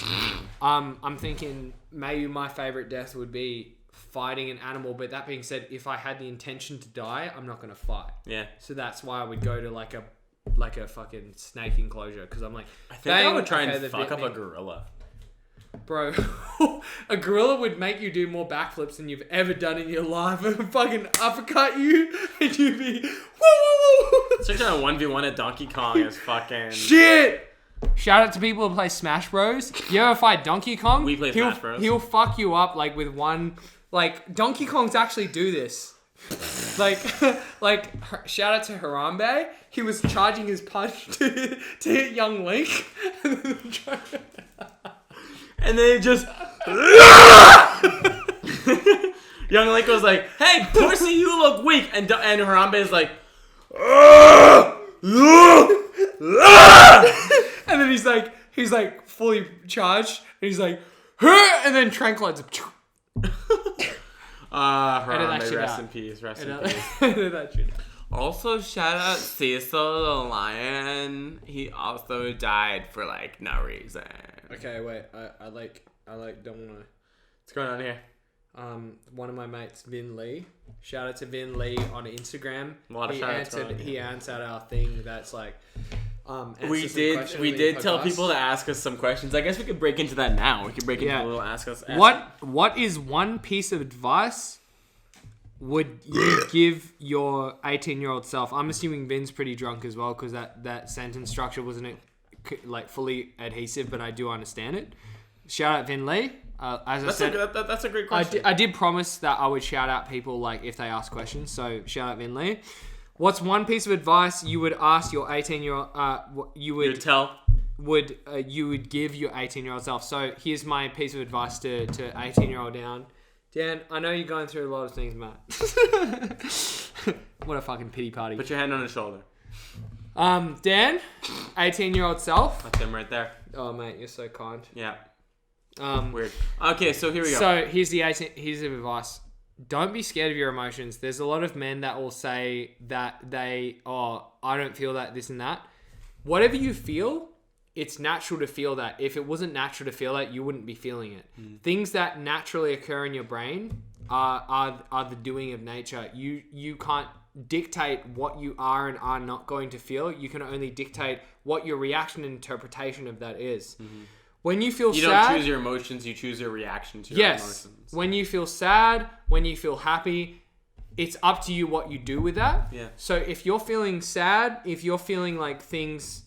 I'm thinking maybe my favorite death would be fighting an animal. But that being said, if I had the intention to die, I'm not gonna fight. Yeah. So that's why I would go to like a fucking snake enclosure, because I'm like, I think I would try and fuck up a gorilla. Bro, a gorilla would make you do more backflips than you've ever done in your life and fucking uppercut you, and you'd be, woo, woo, woo. It's like trying to 1v1 at Donkey Kong is fucking... Shit! Shout out to people who play Smash Bros. You ever fight Donkey Kong? We play Smash Bros. He'll fuck you up like with one... Like, Donkey Kongs actually do this. Like, shout out to Harambe. He was charging his punch to hit young Link. And then it just... Young Link was like, hey, pussy, you look weak. And Harambe is like... And then he's like fully charged. And he's like... And then tranquilizer. Harambe, rest in peace. Rest in peace. Also, shout out Cecil the lion. He also died for like no reason. Okay, wait. I don't wanna. What's going on here? One of my mates, Vin Lee. Shout out to Vin Lee on Instagram. A lot of shout outs. He answered our thing that's like. We did tell people to ask us some questions. I guess we could break into that now. We could break into a little ask us. What is one piece of advice would you give your 18-year-old self? I'm assuming Vin's pretty drunk as well, because that sentence structure wasn't like fully adhesive, but I do understand it. Shout out Vin Lee. As I said, that's a great question. I did promise that I would shout out people like if they ask questions. So shout out Vin Lee. What's one piece of advice you would ask your 18-year-old? You would give your 18-year-old self? So here's my piece of advice to 18-year-old Dan, I know you're going through a lot of things, Matt. What a fucking pity party. Put your hand on his shoulder. Dan, 18-year-old self. That's him right there. Oh, mate, you're so kind. Yeah. Weird. Okay, so here we go. So here's the advice. Don't be scared of your emotions. There's a lot of men that will say that I don't feel that, this and that. Whatever you feel, it's natural to feel that. If it wasn't natural to feel that, you wouldn't be feeling it. Things that naturally occur in your brain are the doing of nature. You can't dictate what you are and are not going to feel. You can only dictate what your reaction and interpretation of that is. Mm-hmm. When you feel sad... You don't choose your emotions, you choose your reaction to your emotions. When you feel sad, when you feel happy, it's up to you what you do with that. Yeah. So if you're feeling sad, if you're feeling like things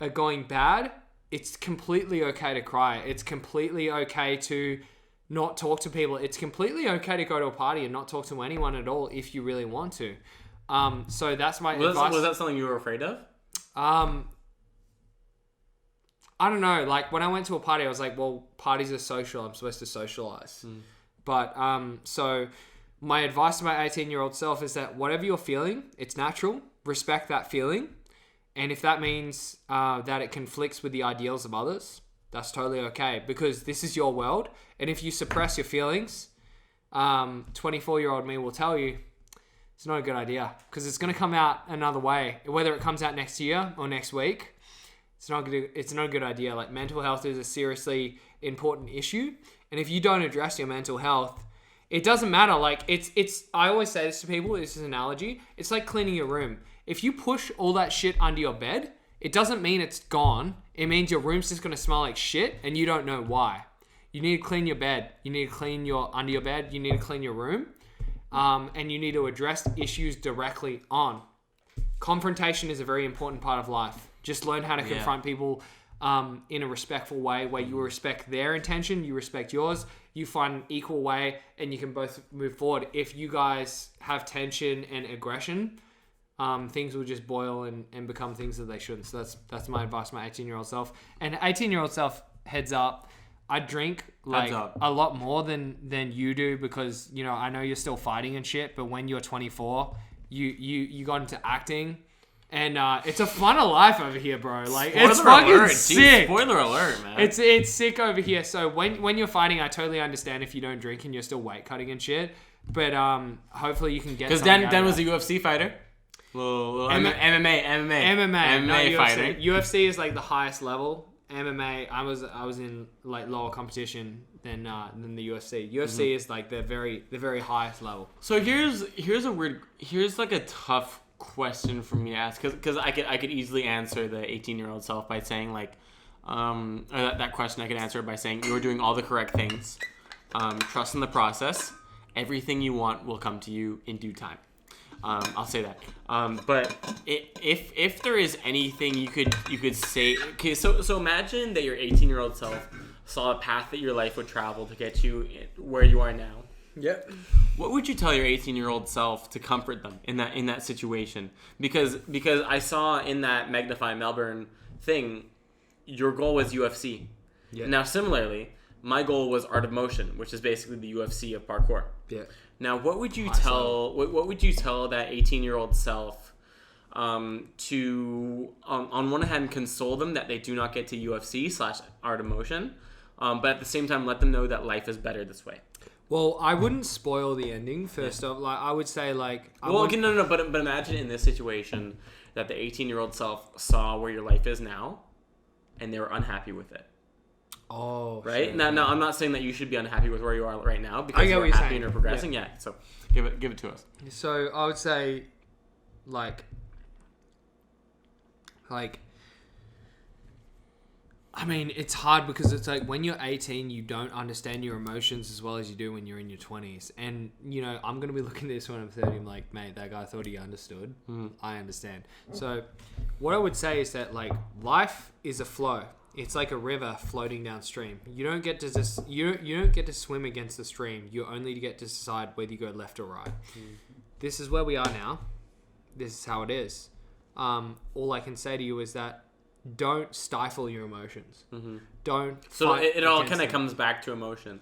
are going bad, it's completely okay to cry. It's completely okay to not talk to people. It's completely okay to go to a party and not talk to anyone at all if you really want to. So that's my advice. Was that something you were afraid of? I don't know. Like when I went to a party, I was like, well, parties are social. I'm supposed to socialize. But so my advice to my 18-year-old self is that whatever you're feeling, it's natural. Respect that feeling. And if that means that it conflicts with the ideals of others, that's totally okay, because this is your world. And if you suppress your feelings, 24-year-old me will tell you it's not a good idea, because it's going to come out another way. Whether it comes out next year or next week, it's not a good idea. Like, mental health is a seriously important issue. And if you don't address your mental health, It doesn't matter. Like, it's. I always say this to people. This is an analogy. It's like cleaning your room. If you push all that shit under your bed, it doesn't mean it's gone. It means your room's just gonna smell like shit, and you don't know why. You need to clean your bed. You need to clean your under your bed. You need to clean your room, and you need to address issues directly on. Confrontation is a very important part of life. Just learn how to confront people in a respectful way where you respect their intention, you respect yours, you find an equal way, and you can both move forward. If you guys have tension and aggression, things will just boil and become things that they shouldn't. So that's my advice to my 18-year-old self. And 18-year-old self, heads up, I drink like a lot more than you do because, you know, I know you're still fighting and shit, but when you're 24, you got into acting. And it's a fun of life over here, bro. Like, it's fucking sick. Spoiler alert, man. It's sick over here. So when you're fighting, I totally understand if you don't drink and you're still weight cutting and shit. But hopefully you can get. Because Dan was a UFC fighter. Little MMA fighter. UFC is like the highest level. MMA, I was in like lower competition than the UFC. UFC is like the very highest level. So here's like a tough question for me to ask because I could easily answer the 18-year-old self by saying like or that question I could answer it by saying you're doing all the correct things, trust in the process, everything you want will come to you in due time. I'll say that. But if there is anything you could say, okay, so imagine that your 18-year-old self saw a path that your life would travel to get you where you are now. Yep. What would you tell your 18-year-old self to comfort them in that situation? Because I saw in that Magnify Melbourne thing, your goal was UFC. Yeah. Now similarly, my goal was Art of Motion, which is basically the UFC of parkour. Yeah. Now, what would you tell that 18-year-old self to on one hand console them that they do not get to UFC / Art of Motion, but at the same time let them know that life is better this way? Well, I wouldn't spoil the ending. First off, like I would say, like but imagine in this situation that the 18-year-old self saw where your life is now, and they were unhappy with it. Oh, right. shit. Now, I'm not saying that you should be unhappy with where you are right now because you're happy and you're progressing. Yeah. So give it to us. So I would say, like, I mean, it's hard because it's like when you're 18, you don't understand your emotions as well as you do when you're in your 20s. And, you know, I'm going to be looking at this when I'm 30. I'm like, mate, that guy thought he understood. I understand. So what I would say is that, like, life is a flow. It's like a river floating downstream. You don't get to you don't get to swim against the stream. You only get to decide whether you go left or right. This is where we are now. This is how it is. All I can say to you is that don't stifle your emotions. Don't. So it all kind of comes back to emotion.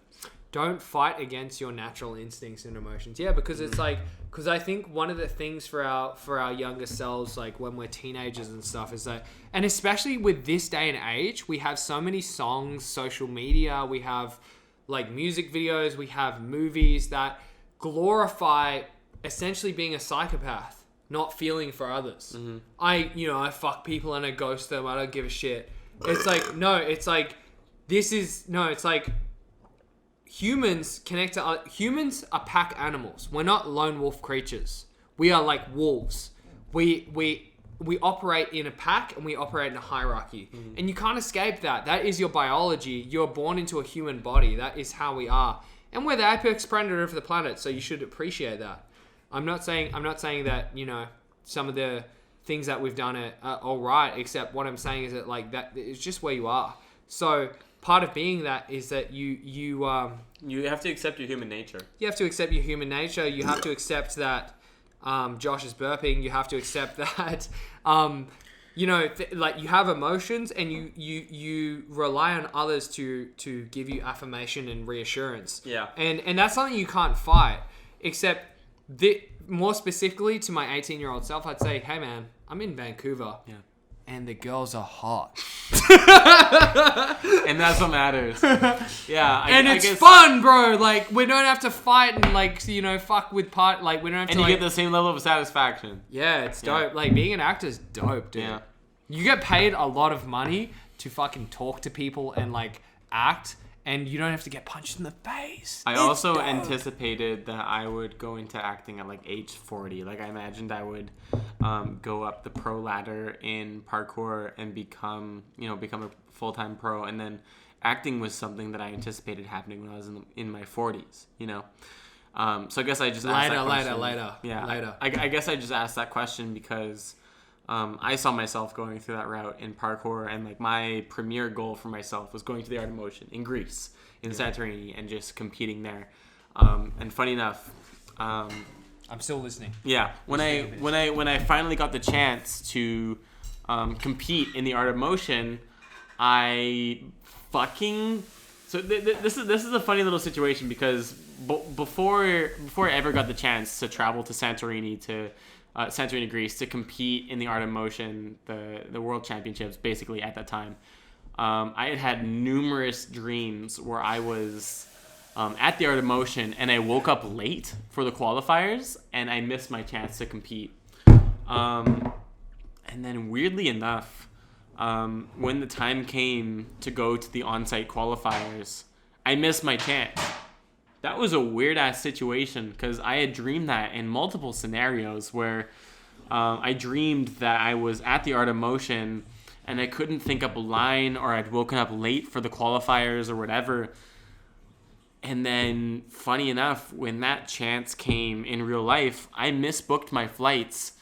Don't fight against your natural instincts and emotions. Yeah, because it's like, because I think one of the things for our younger selves, like when we're teenagers and stuff, is that, and especially with this day and age, we have so many songs, social media, we have like music videos, we have movies that glorify essentially being a psychopath, not feeling for others. I fuck people and I ghost them. I don't give a shit. It's like, no, it's like, it's like, humans are pack animals. We're not lone wolf creatures. We are like wolves. We operate in a pack and we operate in a hierarchy. And you can't escape that. That is your biology. You're born into a human body. That is how we are. And we're the apex predator of the planet, so you should appreciate that. I'm not saying that, you know, some of the things that we've done are all right, except what I'm saying is that, like, that it's just where you are. So part of being that is that you have to accept your human nature. You have to accept your human nature. You have to accept that Josh is burping. You have to accept that like you have emotions, and you rely on others to give you affirmation and reassurance. Yeah. And that's something you can't fight. Except more specifically to my 18-year-old self, I'd say, hey man, I'm in Vancouver. Yeah. And the girls are hot. And that's what matters. Yeah. I guess fun, bro. Like, we don't have to fight and, like, you know, fuck with part. Like, we don't have to. And you get the same level of satisfaction. Yeah, it's dope. Yeah. Like, being an actor is dope, dude. Yeah. You get paid a lot of money to fucking talk to people and, like, act. and you don't have to get punched in the face. I It's also dope. anticipated that I would go into acting at like age 40. Like I imagined I would go up the pro ladder in parkour and become a full-time pro, and then acting was something that I anticipated happening when I was in my 40s. So I guess I just asked that question. Later. Yeah, I guess I just asked that question because I saw myself going through that route in parkour, and like my premier goal for myself was going to the Art of Motion in Greece, in Santorini, and just competing there. And funny enough, I'm still listening. yeah, when I finally got the chance to compete in the Art of Motion, I fucking this is a funny little situation because before I ever got the chance to travel to Santorini Greece to compete in the Art of Motion, the World Championships, basically at that time, I had numerous dreams where I was at the Art of Motion and I woke up late for the qualifiers and I missed my chance to compete. And then weirdly enough, when the time came to go to the on-site qualifiers, I missed my chance. That was a weird-ass situation because I had dreamed that in multiple scenarios where I dreamed that I was at the Art of Motion and I couldn't think up a line, or I'd woken up late for the qualifiers or whatever. And then, funny enough, when that chance came in real life, I misbooked my flights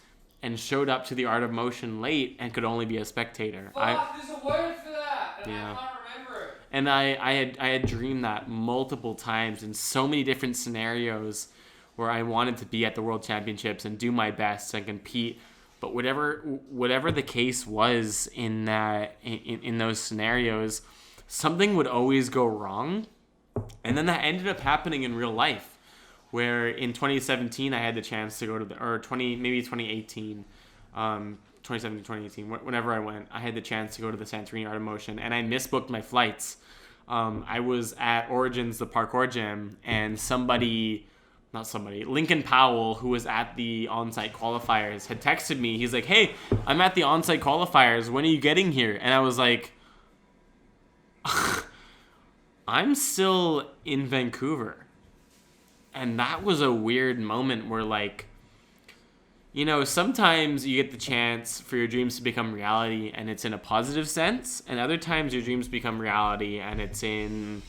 and showed up to the Art of Motion late and could only be a spectator. There's a word for that, and Yeah. I can't remember it. And I had dreamed that multiple times in so many different scenarios where I wanted to be at the World Championships and do my best and compete. But whatever the case was in those scenarios, something would always go wrong. And then that ended up happening in real life, where in 2017 I had the chance to go to maybe 2018, 2017, 2018, whenever I went, I had the chance to go to the Santorini Art of Motion, and I misbooked my flights. I was at Origins, the parkour gym, and Lincoln Powell, who was at the on-site qualifiers, had texted me. He's like, "Hey, I'm at the on-site qualifiers. When are you getting here?" And I was like, I'm still in Vancouver. And that was a weird moment where, like, sometimes you get the chance for your dreams to become reality and it's in a positive sense, and other times your dreams become reality and it's in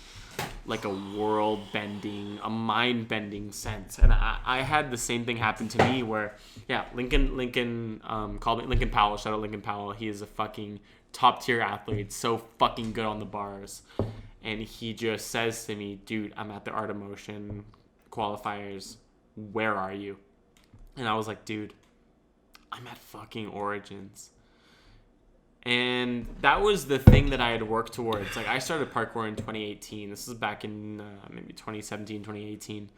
like a world-bending, a mind-bending sense. And I had the same thing happen to me where, Lincoln called me, Lincoln Powell, shout out Lincoln Powell. He is a fucking top-tier athlete, so fucking good on the bars. And he just says to me, "Dude, I'm at the Art of Motion qualifiers. Where are you?" And I was like, "Dude, I'm at fucking Origins." And that was the thing that I had worked towards. Like, I started parkour in 2018. This is back in maybe 2017, 2018.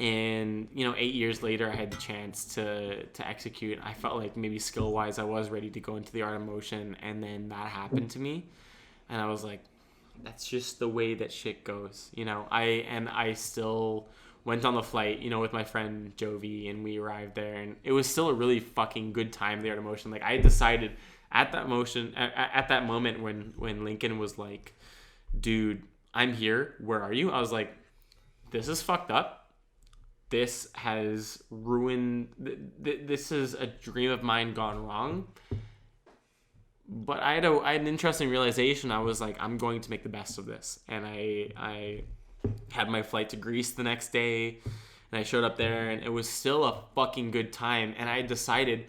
And, 8 years later, I had the chance to execute. I felt like maybe skill-wise I was ready to go into the Art of Motion. And then that happened to me. And I was like, that's just the way that shit goes. I still went on the flight, with my friend Jovy, and we arrived there, and it was still a really fucking good time there at Motion. Like, I decided at that moment when Lincoln was like, "Dude, I'm here. Where are you?" I was like, this is fucked up. This has ruined. This is a dream of mine gone wrong. But I had an interesting realization. I was like, I'm going to make the best of this. And I had my flight to Greece the next day, and I showed up there, and it was still a fucking good time. And I decided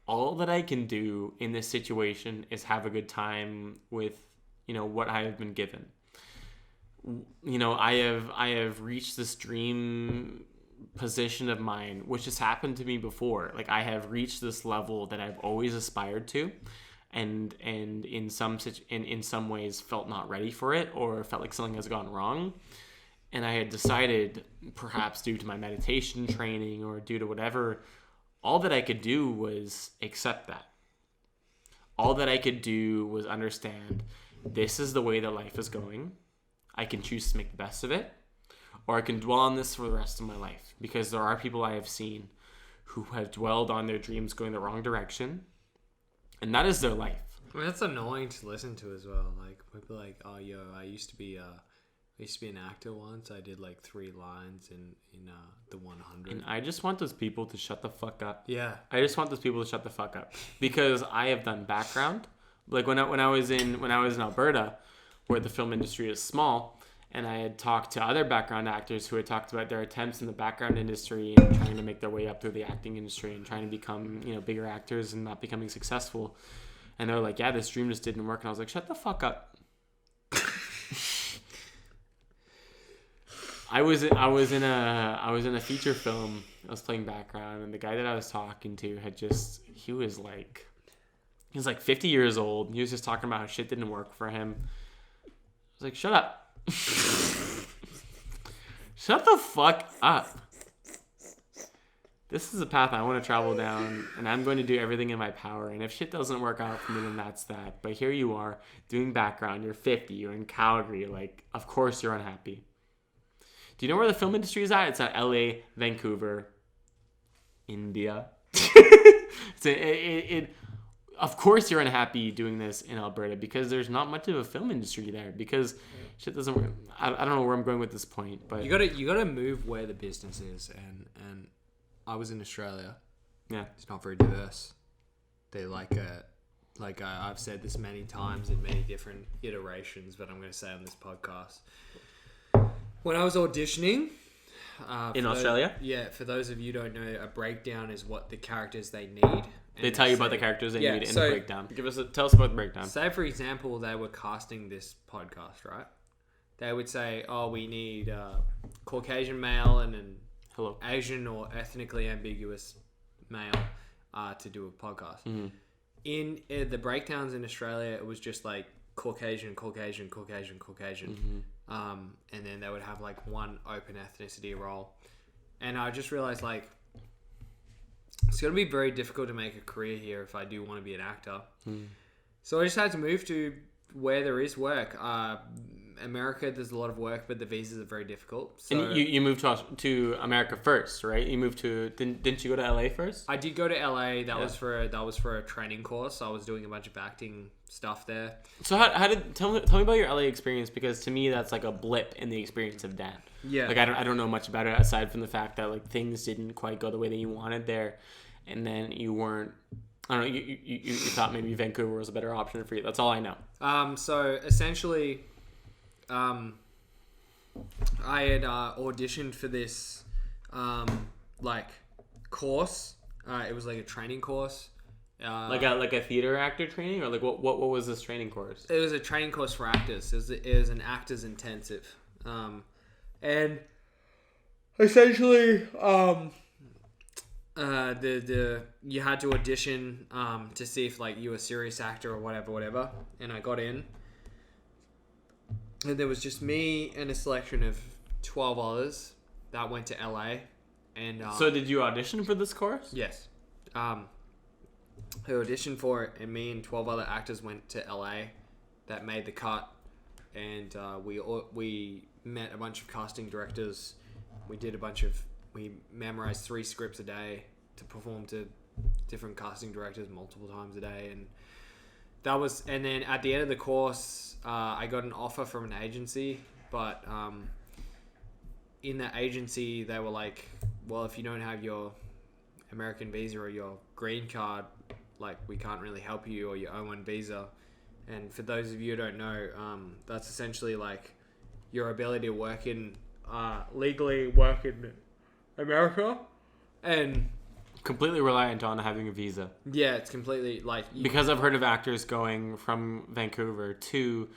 all that I can do in this situation is have a good time with, what I have been given. I have reached this dream position of mine, which has happened to me before. Like, I have reached this level that I've always aspired to. And in some ways felt not ready for it, or felt like something has gone wrong. And I had decided, perhaps due to my meditation training or due to whatever, all that I could do was accept that. All that I could do was understand, this is the way that life is going. I can choose to make the best of it, or I can dwell on this for the rest of my life. Because there are people I have seen who have dwelled on their dreams going the wrong direction, and that is their life. I mean, that's annoying to listen to as well. Like, people like, "Oh, yo, I used to be I used to be an actor once. I did like 3 lines in the 100. And I just want those people to shut the fuck up. Yeah. I just want those people to shut the fuck up because I have done background. Like when I was in Alberta, where the film industry is small, and I had talked to other background actors who had talked about their attempts in the background industry and trying to make their way up through the acting industry and trying to become, bigger actors and not becoming successful. And they were like, "Yeah, this dream just didn't work." And I was like, "Shut the fuck up." I was in a feature film. I was playing background, and the guy that I was talking to he was like 50 years old. He was just talking about how shit didn't work for him. I was like, "Shut up." Shut the fuck up. This is a path I want to travel down, and I'm going to do everything in my power. And if shit doesn't work out for me, then that's that. But here you are doing background. You're 50. You're in Calgary. Like, of course you're unhappy. Do you know where the film industry is at? It's at LA, Vancouver, India. Of course you're unhappy doing this in Alberta because there's not much of a film industry there because shit doesn't work. I don't know where I'm going with this point, but you gotta move where the business is, and I was in Australia. Yeah, it's not very diverse. They I've said this many times in many different iterations, but I'm going to say on this podcast. When I was auditioning in Australia, for those of you who don't know, a breakdown is what the characters they need. They tell you about the characters they need in the breakdown. Tell us about the breakdown. Say, for example, they were casting this podcast, right? They would say, "Oh, we need Caucasian male and an Asian or ethnically ambiguous male to do a podcast." Mm-hmm. In the breakdowns in Australia, it was just like Caucasian. Mm-hmm. And then they would have like one open ethnicity role. And I just realized like it's going to be very difficult to make a career here if I do want to be an actor. So I just had to move to where there is work. America, there's a lot of work, but the visas are very difficult. So and you moved to America first, right? You moved to didn't you go to LA first? I did go to LA. That was for a training course. I was doing a bunch of acting stuff there. So how did tell me about your LA experience, because to me that's like a blip in the experience of Dan. Yeah. Like I don't know much about it aside from the fact that like things didn't quite go the way that you wanted there, and then you weren't. I don't know. You thought maybe Vancouver was a better option for you. That's all I know. So essentially, I had auditioned for this course. It was like a training course. Like a theater actor training, or like what was this training course? It was a training course for actors. It was an actors intensive, and essentially, you had to audition to see if like you were a serious actor or whatever. And I got in, and there was just me and a selection of 12 others that went to LA. And so did you audition for this course? Yes. I auditioned for it, and me and 12 other actors went to LA that made the cut, and we met a bunch of casting directors. We memorized 3 scripts a day to perform to different casting directors multiple times a day, and then at the end of the course, I got an offer from an agency, but in that agency they were like, well, if you don't have your American visa or your green card, like we can't really help you, or your O1 visa. And for those of you who don't know, that's essentially like your ability to work legally work in America, and completely reliant on having a visa. Yeah, it's completely because I've heard of actors going from Vancouver to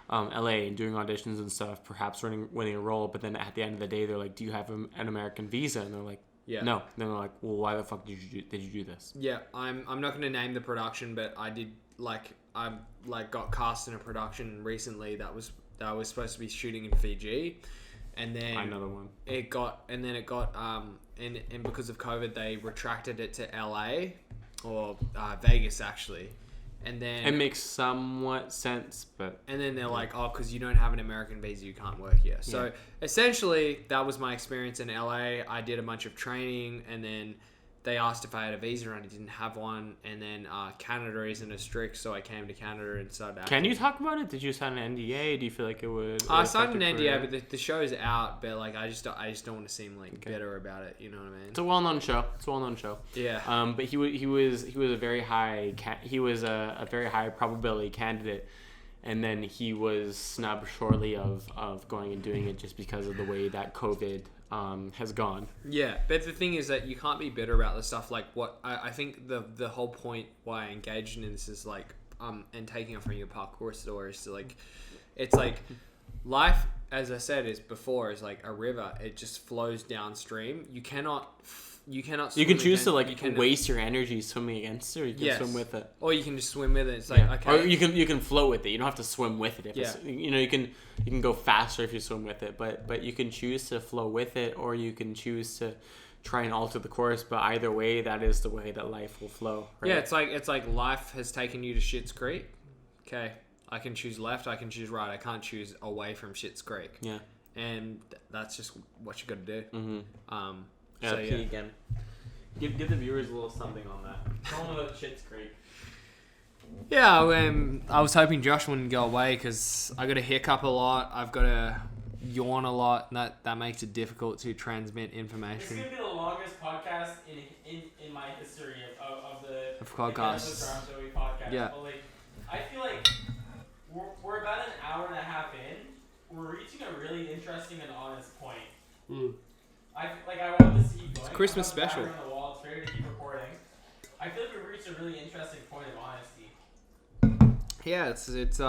LA and doing auditions and stuff, perhaps winning a role, but then at the end of the day they're like, do you have an American visa? And they're like, yeah. No. Then they're like, well, why the fuck did you do this? Yeah, I'm not going to name the production, but I did I got cast in a production recently that was supposed to be shooting in Fiji, and then another one. It got and because of COVID they retracted it to LA or Vegas actually, and then it makes somewhat sense, but and then they're like, oh, because you don't have an American visa, you can't work here. So essentially, that was my experience in LA. I did a bunch of training, and then they asked if I had a visa and I didn't have one, and then Canada isn't as strict, so I came to Canada and started acting. Can you talk about it? Did you sign an NDA? Do you feel like it would? I signed an NDA, but the show's out. But like, I just don't want to seem like bitter about it. You know what I mean? It's a well-known show. Yeah. But he was a very high a very high probability candidate, and then he was snubbed shortly of going and doing it just because of the way that COVID has gone. Yeah, but the thing is that you can't be bitter about the stuff. Like what I think the whole point why I engaged in this is like and taking it from your parkour story is to like, it's like life, as I said is like a river. It just flows downstream. You cannot swim You can choose against, to waste your energy swimming against it, or you can swim with it. Or you can just swim with it. It's like okay. Or you can float with it. You don't have to swim with it. You can go faster if you swim with it, but you can choose to flow with it, or you can choose to try and alter the course. But either way, that is the way that life will flow. Right? Yeah, it's like life has taken you to Schitt's Creek. Okay, I can choose left. I can choose right. I can't choose away from Schitt's Creek. Yeah, and that's just what you got to do. Mm-hmm. So, yeah. Again. Give the viewers a little something on that. Tell them about Schitt's Creek. Yeah, I was hoping Josh wouldn't go away because I got a hiccup a lot. I've got to yawn a lot, and that makes it difficult to transmit information. This is going to be the longest podcast in my history of podcasts. Dohy podcast. Yeah. But like, I feel like we're about an hour and a half in. We're reaching a really interesting and honest point. I want this to keep going. It's Christmas special. On the wall. It's ready to keep recording. I feel like we've reached a really interesting point of honesty. Yeah, it's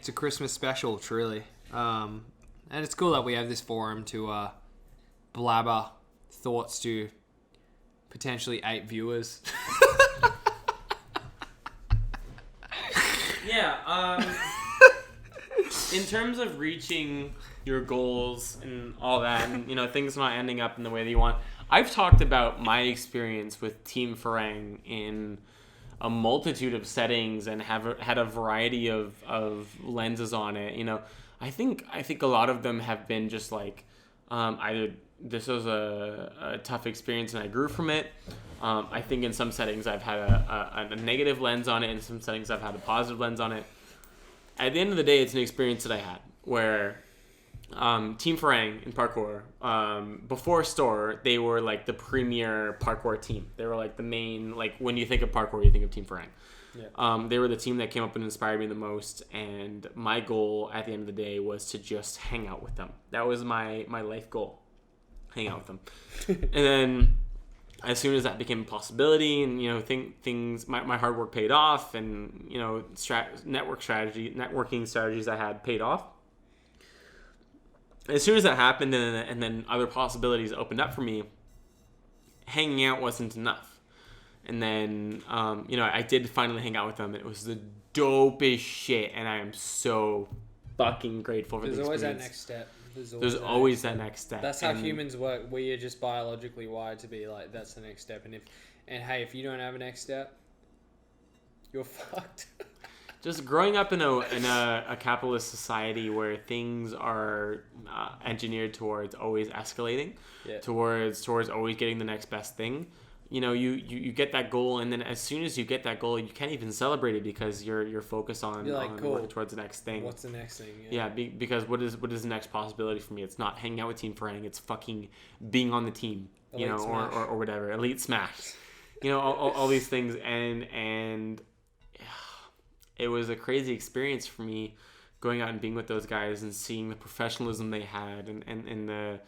a Christmas special, truly. And it's cool that we have this forum to blabber thoughts to potentially 8 viewers. Yeah. In terms of reaching your goals and all that, and things not ending up in the way that you want, I've talked about my experience with Team Farang in a multitude of settings and have had a variety of lenses on it. I think a lot of them have been just like either this was a tough experience and I grew from it. I think in some settings I've had a negative lens on it, and in some settings I've had a positive lens on it. At the end of the day, it's an experience that I had where Team Farang in parkour, before Store, they were like the premier parkour team. They were like the main, like when you think of parkour, you think of Team Farang. Yeah. They were the team that came up and inspired me the most, and my goal at the end of the day was to just hang out with them. That was my life goal, hang out with them. And then as soon as that became a possibility, and things, my hard work paid off, and networking strategies I had paid off. As soon as that happened, and then other possibilities opened up for me, hanging out wasn't enough. And then, I did finally hang out with them. It was the dopest shit, and I am so fucking grateful for the experience. There's always that next step. There's always that next step. That's how humans work. We are just biologically wired to be like, that's the next step. And hey, if you don't have a next step, you're fucked. Just growing up in a capitalist society where things are engineered towards always escalating, towards always getting the next best thing. You get that goal, and then as soon as you get that goal, you can't even celebrate it because you're focused on working towards the next thing. What's the next thing? Yeah, because what is the next possibility for me? It's not hanging out with Team Farang. It's fucking being on the team, or whatever. Elite Smash, all these things, and it was a crazy experience for me going out and being with those guys and seeing the professionalism they had and the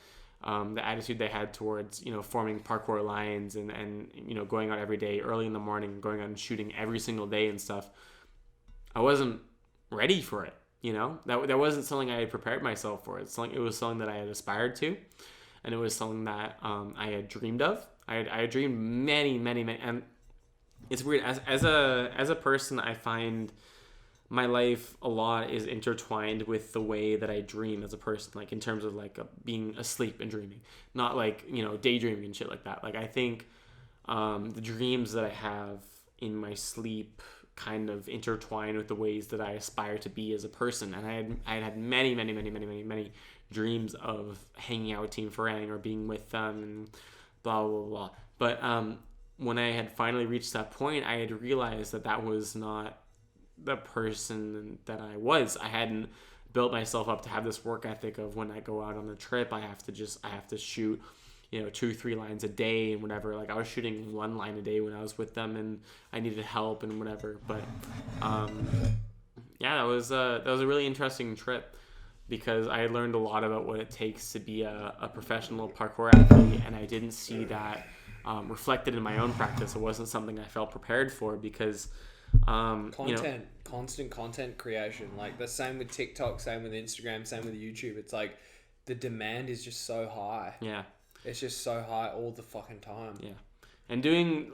attitude they had towards forming parkour lines and going out every day early in the morning, going out and shooting every single day and stuff. I wasn't ready for it. That wasn't something I had prepared myself for. It was something that I had aspired to, and it was something that I had dreamed of. I had dreamed many, and it's weird as a person. I find my life a lot is intertwined with the way that I dream as a person, like in terms of like being asleep and dreaming, not like daydreaming and shit like that. Like I think the dreams that I have in my sleep kind of intertwine with the ways that I aspire to be as a person. And I had many dreams of hanging out with Team Farang or being with them and blah blah blah. But when I had finally reached that point, I had realized that was not the person that I was. I hadn't built myself up to have this work ethic of when I go out on a trip, I have to shoot, 2-3 lines a day and whatever. Like I was shooting 1 line a day when I was with them and I needed help and whatever. But that was a really interesting trip because I learned a lot about what it takes to be a professional parkour athlete, and I didn't see that reflected in my own practice. It wasn't something I felt prepared for because constant content creation. Like the same with TikTok, same with Instagram, same with YouTube. It's like the demand is just so high. Yeah. It's just so high all the fucking time. Yeah. And doing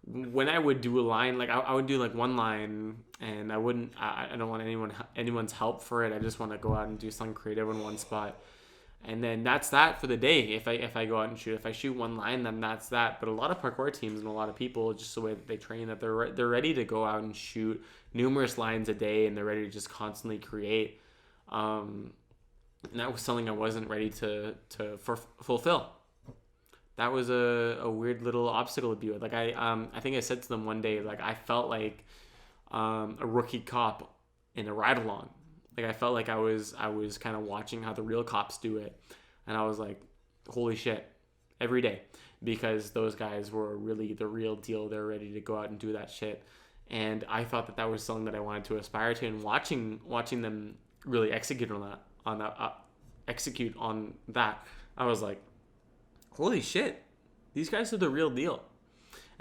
when I would do a line, like I would do like 1 line and I don't want anyone's help for it. I just want to go out and do something creative in one spot. And then that's that for the day. If I go out and shoot, if I shoot 1 line, then that's that. But a lot of parkour teams and a lot of people, just the way that they train, that they're ready to go out and shoot numerous lines a day, and they're ready to just constantly create. And that was something I wasn't ready to fulfill. That was a weird little obstacle to be with. Like I think I said to them one day, like I felt like a rookie cop in a ride along. Like I felt like I was kind of watching how the real cops do it, and I was like, holy shit, every day, because those guys were really the real deal. They're ready to go out and do that shit, and I thought that was something that I wanted to aspire to. And watching them really execute on that, I was like, holy shit, these guys are the real deal.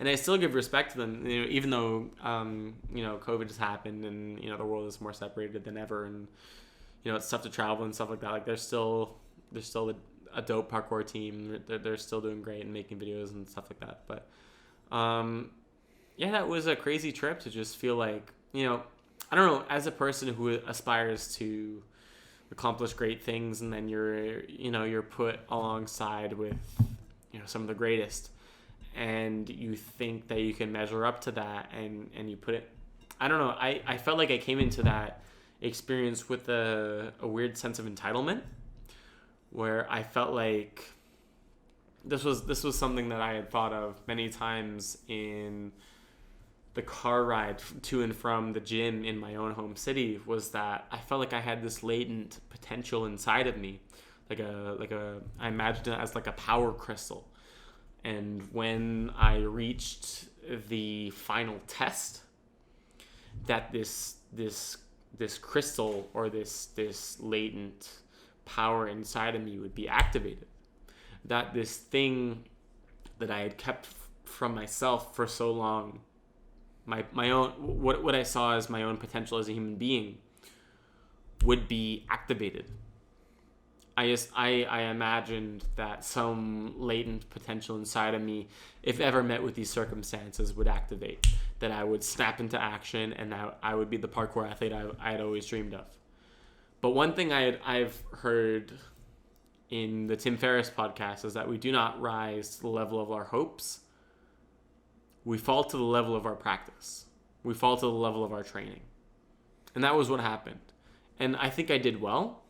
And I still give respect to them, even though, COVID has happened and, the world is more separated than ever. And, it's tough to travel and stuff like that. Like they're still a dope parkour team. They're still doing great and making videos and stuff like that. But, that was a crazy trip to just feel like, I don't know, as a person who aspires to accomplish great things, and then you're put alongside with, some of the greatest, and you think that you can measure up to that, and you put it, I don't know, I felt like I came into that experience with a weird sense of entitlement, where I felt like this was something that I had thought of many times in the car ride to and from the gym in my own home city, was that I felt like I had this latent potential inside of me, I imagined it as like a power crystal. And when I reached the final test, that this crystal, or this latent power inside of me, would be activated. That this thing that I had kept from myself for so long, my own, what I saw as my own potential as a human being, would be activated. I imagined that some latent potential inside of me, if ever met with these circumstances, would activate. That I would snap into action, and I would be the parkour athlete I had always dreamed of. But one thing I've heard in the Tim Ferriss podcast is that we do not rise to the level of our hopes. We fall to the level of our practice. We fall to the level of our training. And that was what happened. And I think I did well.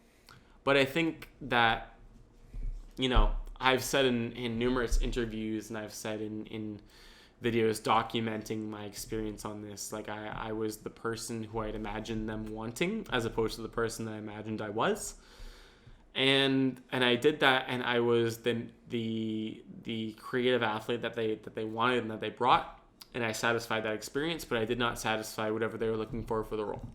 But I think that, I've said in numerous interviews, and I've said in videos documenting my experience on this, like I was the person who I'd imagined them wanting, as opposed to the person that I imagined I was. And I did that, and I was the creative athlete that they wanted and that they brought, and I satisfied that experience, but I did not satisfy whatever they were looking for the role.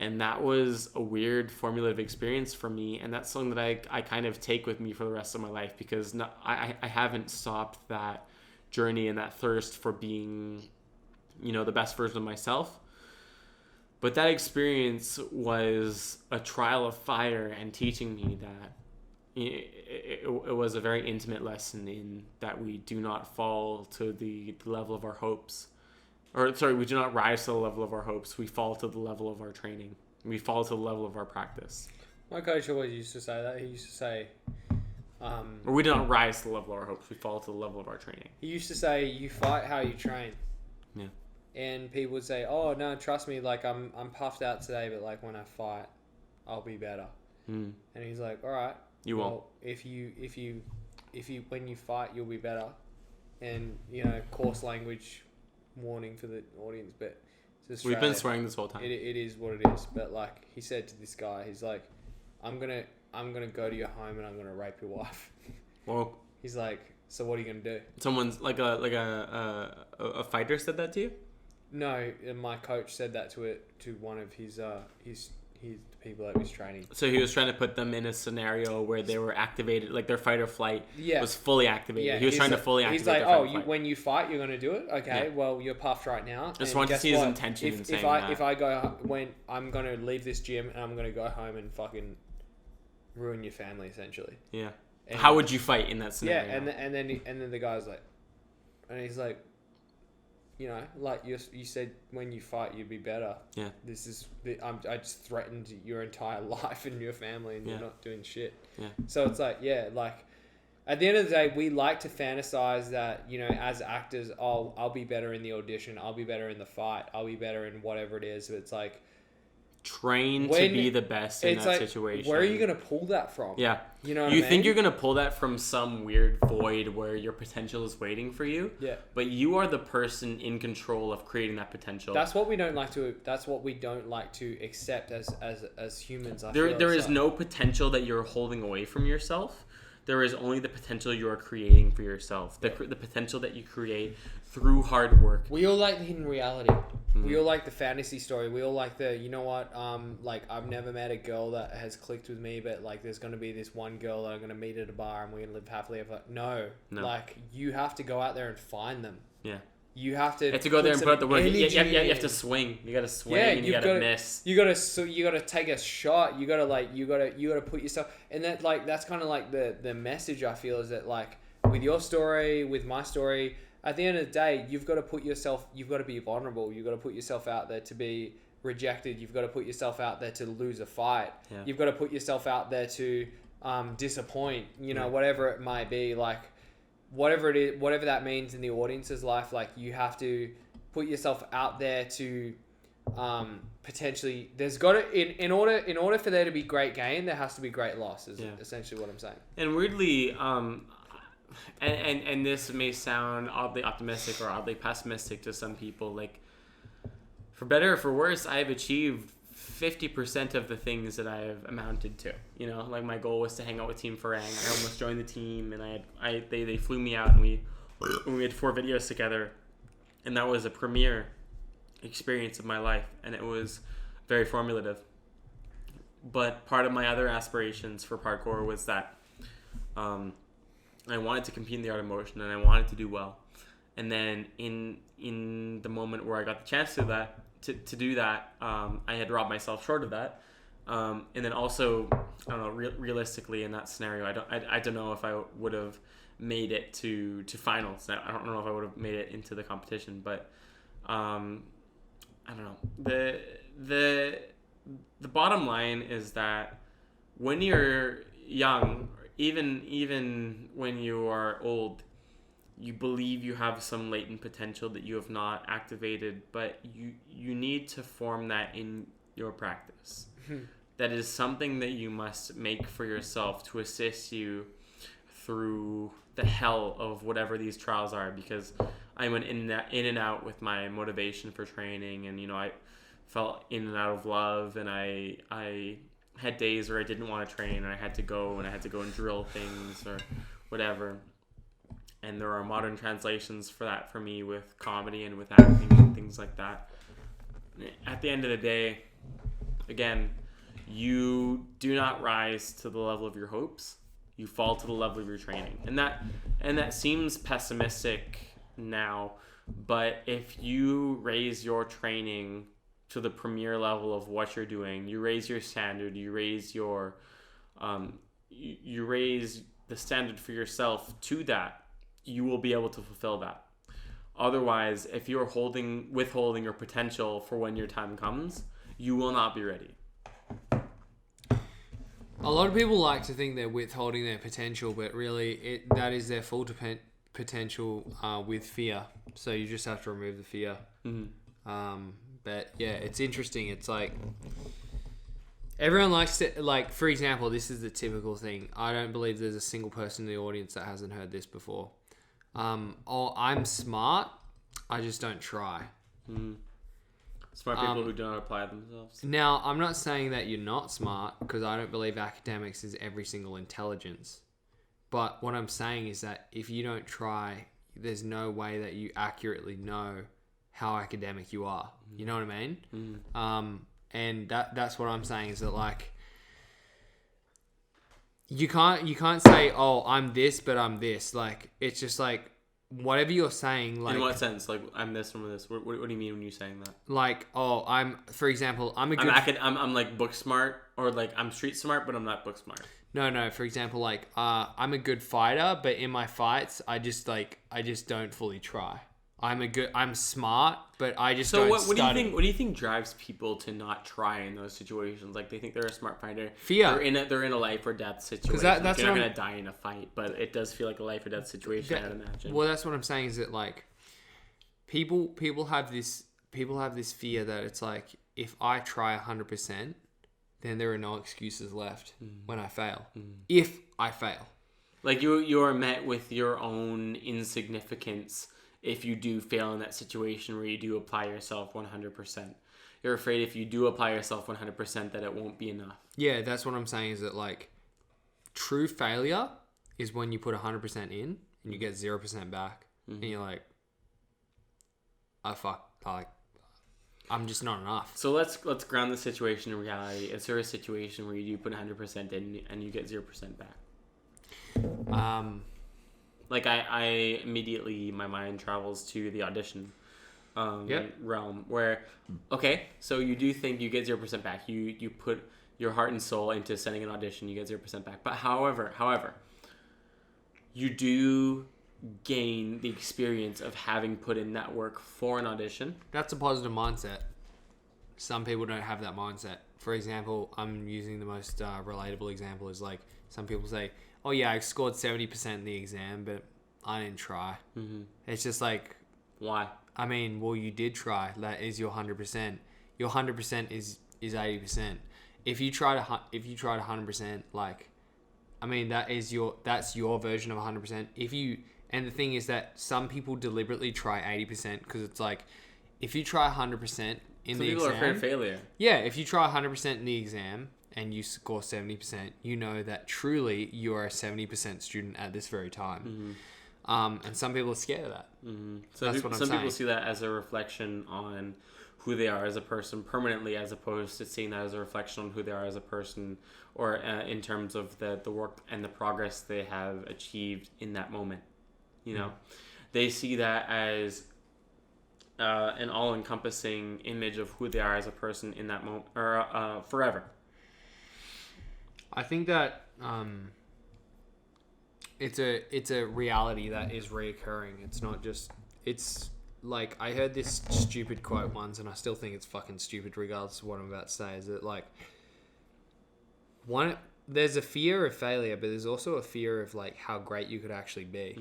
And that was a weird formative experience for me, and that's something that I kind of take with me for the rest of my life, because I haven't stopped that journey and that thirst for being, the best version of myself. But that experience was a trial of fire, and teaching me that it was a very intimate lesson in that we do not fall to the level of our hopes. We do not rise to the level of our hopes. We fall to the level of our training. We fall to the level of our practice. My coach always used to say that. He used to say... or we do not rise to the level of our hopes. We fall to the level of our training. He used to say, you fight how you train. Yeah. And people would say, oh, no, trust me, like, I'm puffed out today, but, like, when I fight, I'll be better. And he's like, all right. You won't. If you when you fight, you'll be better. And, coarse language warning for the audience, but it's We've been swearing this whole time. It is what it is. But, like, he said to this guy, he's like, I'm gonna go to your home and I'm gonna rape your wife. Whoa. He's like, so what are you gonna do? Someone's like a fighter said that to you? No, my coach said that to one of his people that he was training. So he was trying to put them in a scenario where they were activated, like their fight or flight was fully activated. Yeah, he was trying to fully activate. He's like, their fight when you fight, you're gonna do it. Okay, well, you're puffed right now. Just want to see his intention in saying that. If I go when I'm gonna leave this gym and I'm gonna go home and fucking ruin your family, essentially. Yeah. And how would you fight in that scenario? Yeah, and then the guy's like, and he's like, like you said, when you fight, you'd be better. Yeah. I just threatened your entire life and your family, and you're not doing shit. Yeah. So it's like, like, at the end of the day, we like to fantasize that, as actors, I'll be better in the audition, I'll be better in the fight, I'll be better in whatever it is. But it's like, train to be the best in that situation. Where are you gonna pull that from? Yeah. You know what you think you're gonna pull that from some weird void where your potential is waiting for you. Yeah. But you are the person in control of creating that potential. That's what we don't like to accept as humans. There is no potential that you're holding away from yourself. There is only the potential you are creating for yourself. The potential that you create through hard work. We all like the hidden reality. Mm-hmm. We all like the fantasy story. We all like like, I've never met a girl that has clicked with me, but like there's going to be this one girl that I'm going to meet at a bar and we're going to live happily ever. No. Like, you have to go out there and find them. Yeah. You have to go there and put out the work. You have to swing. You got to swing and you got to miss. You got to take a shot. You got to put yourself, and that, like, that's kind of like the message I feel is that, like, with your story, with my story, at the end of the day, you've got to be vulnerable. You've got to put yourself out there to be rejected. You've got to put yourself out there to lose a fight. Yeah. You've got to put yourself out there to disappoint, whatever it might be, like, whatever it is, whatever that means in the audience's life, like, you have to put yourself out there to potentially, there's got to, in order for there to be great gain, there has to be great loss, is essentially what I'm saying. And weirdly, and this may sound oddly optimistic or oddly pessimistic to some people, like, for better or for worse, I have achieved 50% of the things that I have amounted to. Like, my goal was to hang out with Team Farang. I almost joined the team, and they flew me out, and we had 4 videos together, and that was a premiere experience of my life, and it was very formulative. But part of my other aspirations for parkour was that I wanted to compete in the art of motion, and I wanted to do well. And then in the moment where I got the chance to do that, I had robbed myself short of that. And then also, I don't know, realistically in that scenario, I don't know if I would have made it to finals. I don't know if I would have made it into the competition, but I don't know. The bottom line is that when you're young, even when you are old, you believe you have some latent potential that you have not activated, but you need to form that in your practice. That is something that you must make for yourself to assist you through the hell of whatever these trials are, because I went in and out with my motivation for training, and I felt in and out of love, and I had days where I didn't want to train, and I had to go and drill things or whatever. And there are modern translations for that for me with comedy and with acting and things like that. At the end of the day, again, you do not rise to the level of your hopes. You fall to the level of your training. And that seems pessimistic now, but if you raise your training to the premier level of what you're doing, you raise your standard, you raise your you raise the standard for yourself to that, you will be able to fulfill that. Otherwise, if you're withholding your potential for when your time comes, you will not be ready. A lot of people like to think they're withholding their potential, but really that is their full potential with fear. So you just have to remove the fear. Mm-hmm. But yeah, it's interesting. It's like, Everyone likes to, like, for example, this is the typical thing. I don't believe there's a single person in the audience that hasn't heard this before. Oh, I'm smart, I just don't try. Smart people who don't apply themselves. Now, I'm not saying that you're not smart, because I don't believe academics is every single intelligence. But what I'm saying is that if you don't try, there's no way that you accurately know how academic you are. You know what I mean? And that's what I'm saying is that, like, you can't say, oh, I'm this, but I'm this. Like, it's just like, whatever you're saying, like... In what sense? Like, I'm this from this. What do you mean when you're saying that? Like, oh, for example, I'm a good... I'm like book smart, or like I'm street smart, but I'm not book smart. No. For example, like, I'm a good fighter, but in my fights, I just don't fully try. I'm smart, but I just don't study. What do you think drives people to not try in those situations? Like, they think they're a smart fighter. Fear. They're in a life or death situation. That's you're not gonna die in a fight, but it does feel like a life or death situation. I'd imagine. Well, that's what I'm saying is that, like, people have this fear that it's like, if I try 100%, then there are no excuses left when I fail. If I fail, like you are met with your own insignificance. If you do fail in that situation where you do apply yourself 100%, you're afraid if you do apply yourself 100% that it won't be enough. Yeah, that's what I'm saying is that, like, true failure is when you put 100% in and you get 0% back, and you're like, I'm just not enough. So let's ground the situation in reality. Is there a situation where you do put 100% in and you get 0% back? Like, I immediately, my mind travels to the audition realm where, okay, so you do think you get 0% back. You put your heart and soul into sending an audition, you get 0% back. But however, you do gain the experience of having put in that work for an audition. That's a positive mindset. Some people don't have that mindset. For example, I'm using the most relatable example is, like, some people say, oh yeah, I scored 70% in the exam, but I didn't try. It's just like... Why? I mean, well, you did try. That is your 100%. Your 100% is 80%. If you tried 100%, like... I mean, that's your version of 100%. And the thing is that some people deliberately try 80% because it's like, if you try 100% in the exam... Some people are afraid of failure. Yeah, if you try 100% in the exam and you score 70%, you know that truly you are a 70% student at this very time. And some people are scared of that. So that's what I'm saying. Some people see that as a reflection on who they are as a person permanently, as opposed to seeing that as a reflection on who they are as a person, or in terms of the work and the progress they have achieved in that moment. You know, they see that as an all-encompassing image of who they are as a person in that moment, or forever. I think that it's a reality that is reoccurring. It's not just... It's like, I heard this stupid quote once, and I still think it's fucking stupid regardless of what I'm about to say, is that, like, there's a fear of failure, but there's also a fear of, like, how great you could actually be.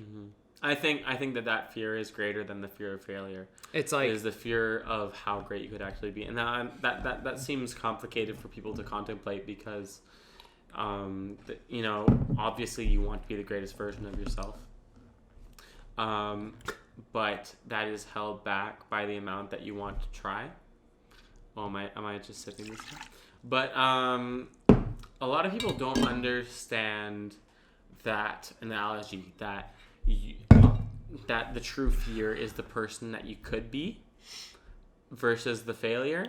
I think that fear is greater than the fear of failure. It's like... is the fear of how great you could actually be. And that seems complicated for people to contemplate because, you know, obviously you want to be the greatest version of yourself. But that is held back by the amount that you want to try. Well, am I just sipping this stuff? But a lot of people don't understand that analogy that that the true fear is the person that you could be versus the failure.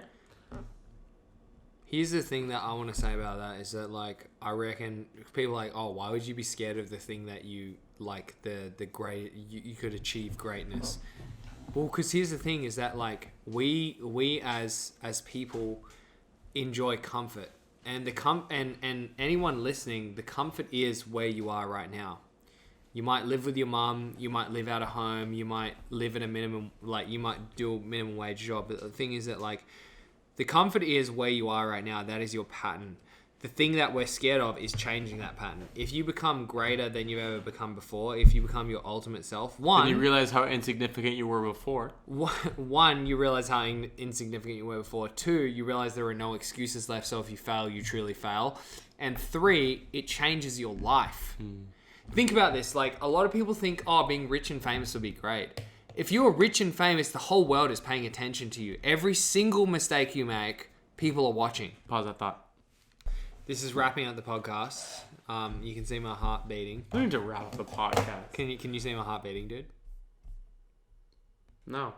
Here's the thing that I want to say about that is that, like, I reckon people are like, oh, why would you be scared of the thing that you, like, the great, you could achieve greatness? Well, because here's the thing is that, like, we as people enjoy comfort, and and anyone listening, the comfort is where you are right now. You might live with your mum, you might live out of home, you might live at a minimum, like, you might do a minimum wage job, but the thing is that, like, the comfort is where you are right now. That is your pattern. the thing that we're scared of is changing that pattern. If you become greater than you've ever become before, if you become your ultimate self, Then you realize how insignificant you were before. One, you realize how insignificant you were before. Two, you realize there are no excuses left, so if you fail, you truly fail. And three, it changes your life. Think about this. Like, a lot of people think, oh, being rich and famous would be great. If you're rich and famous, the whole world is paying attention to you. Every single mistake you make, people are watching. Pause that thought. This is wrapping up the podcast. You can see my heart beating. We need to wrap up the podcast. Can you see my heart beating, dude? No.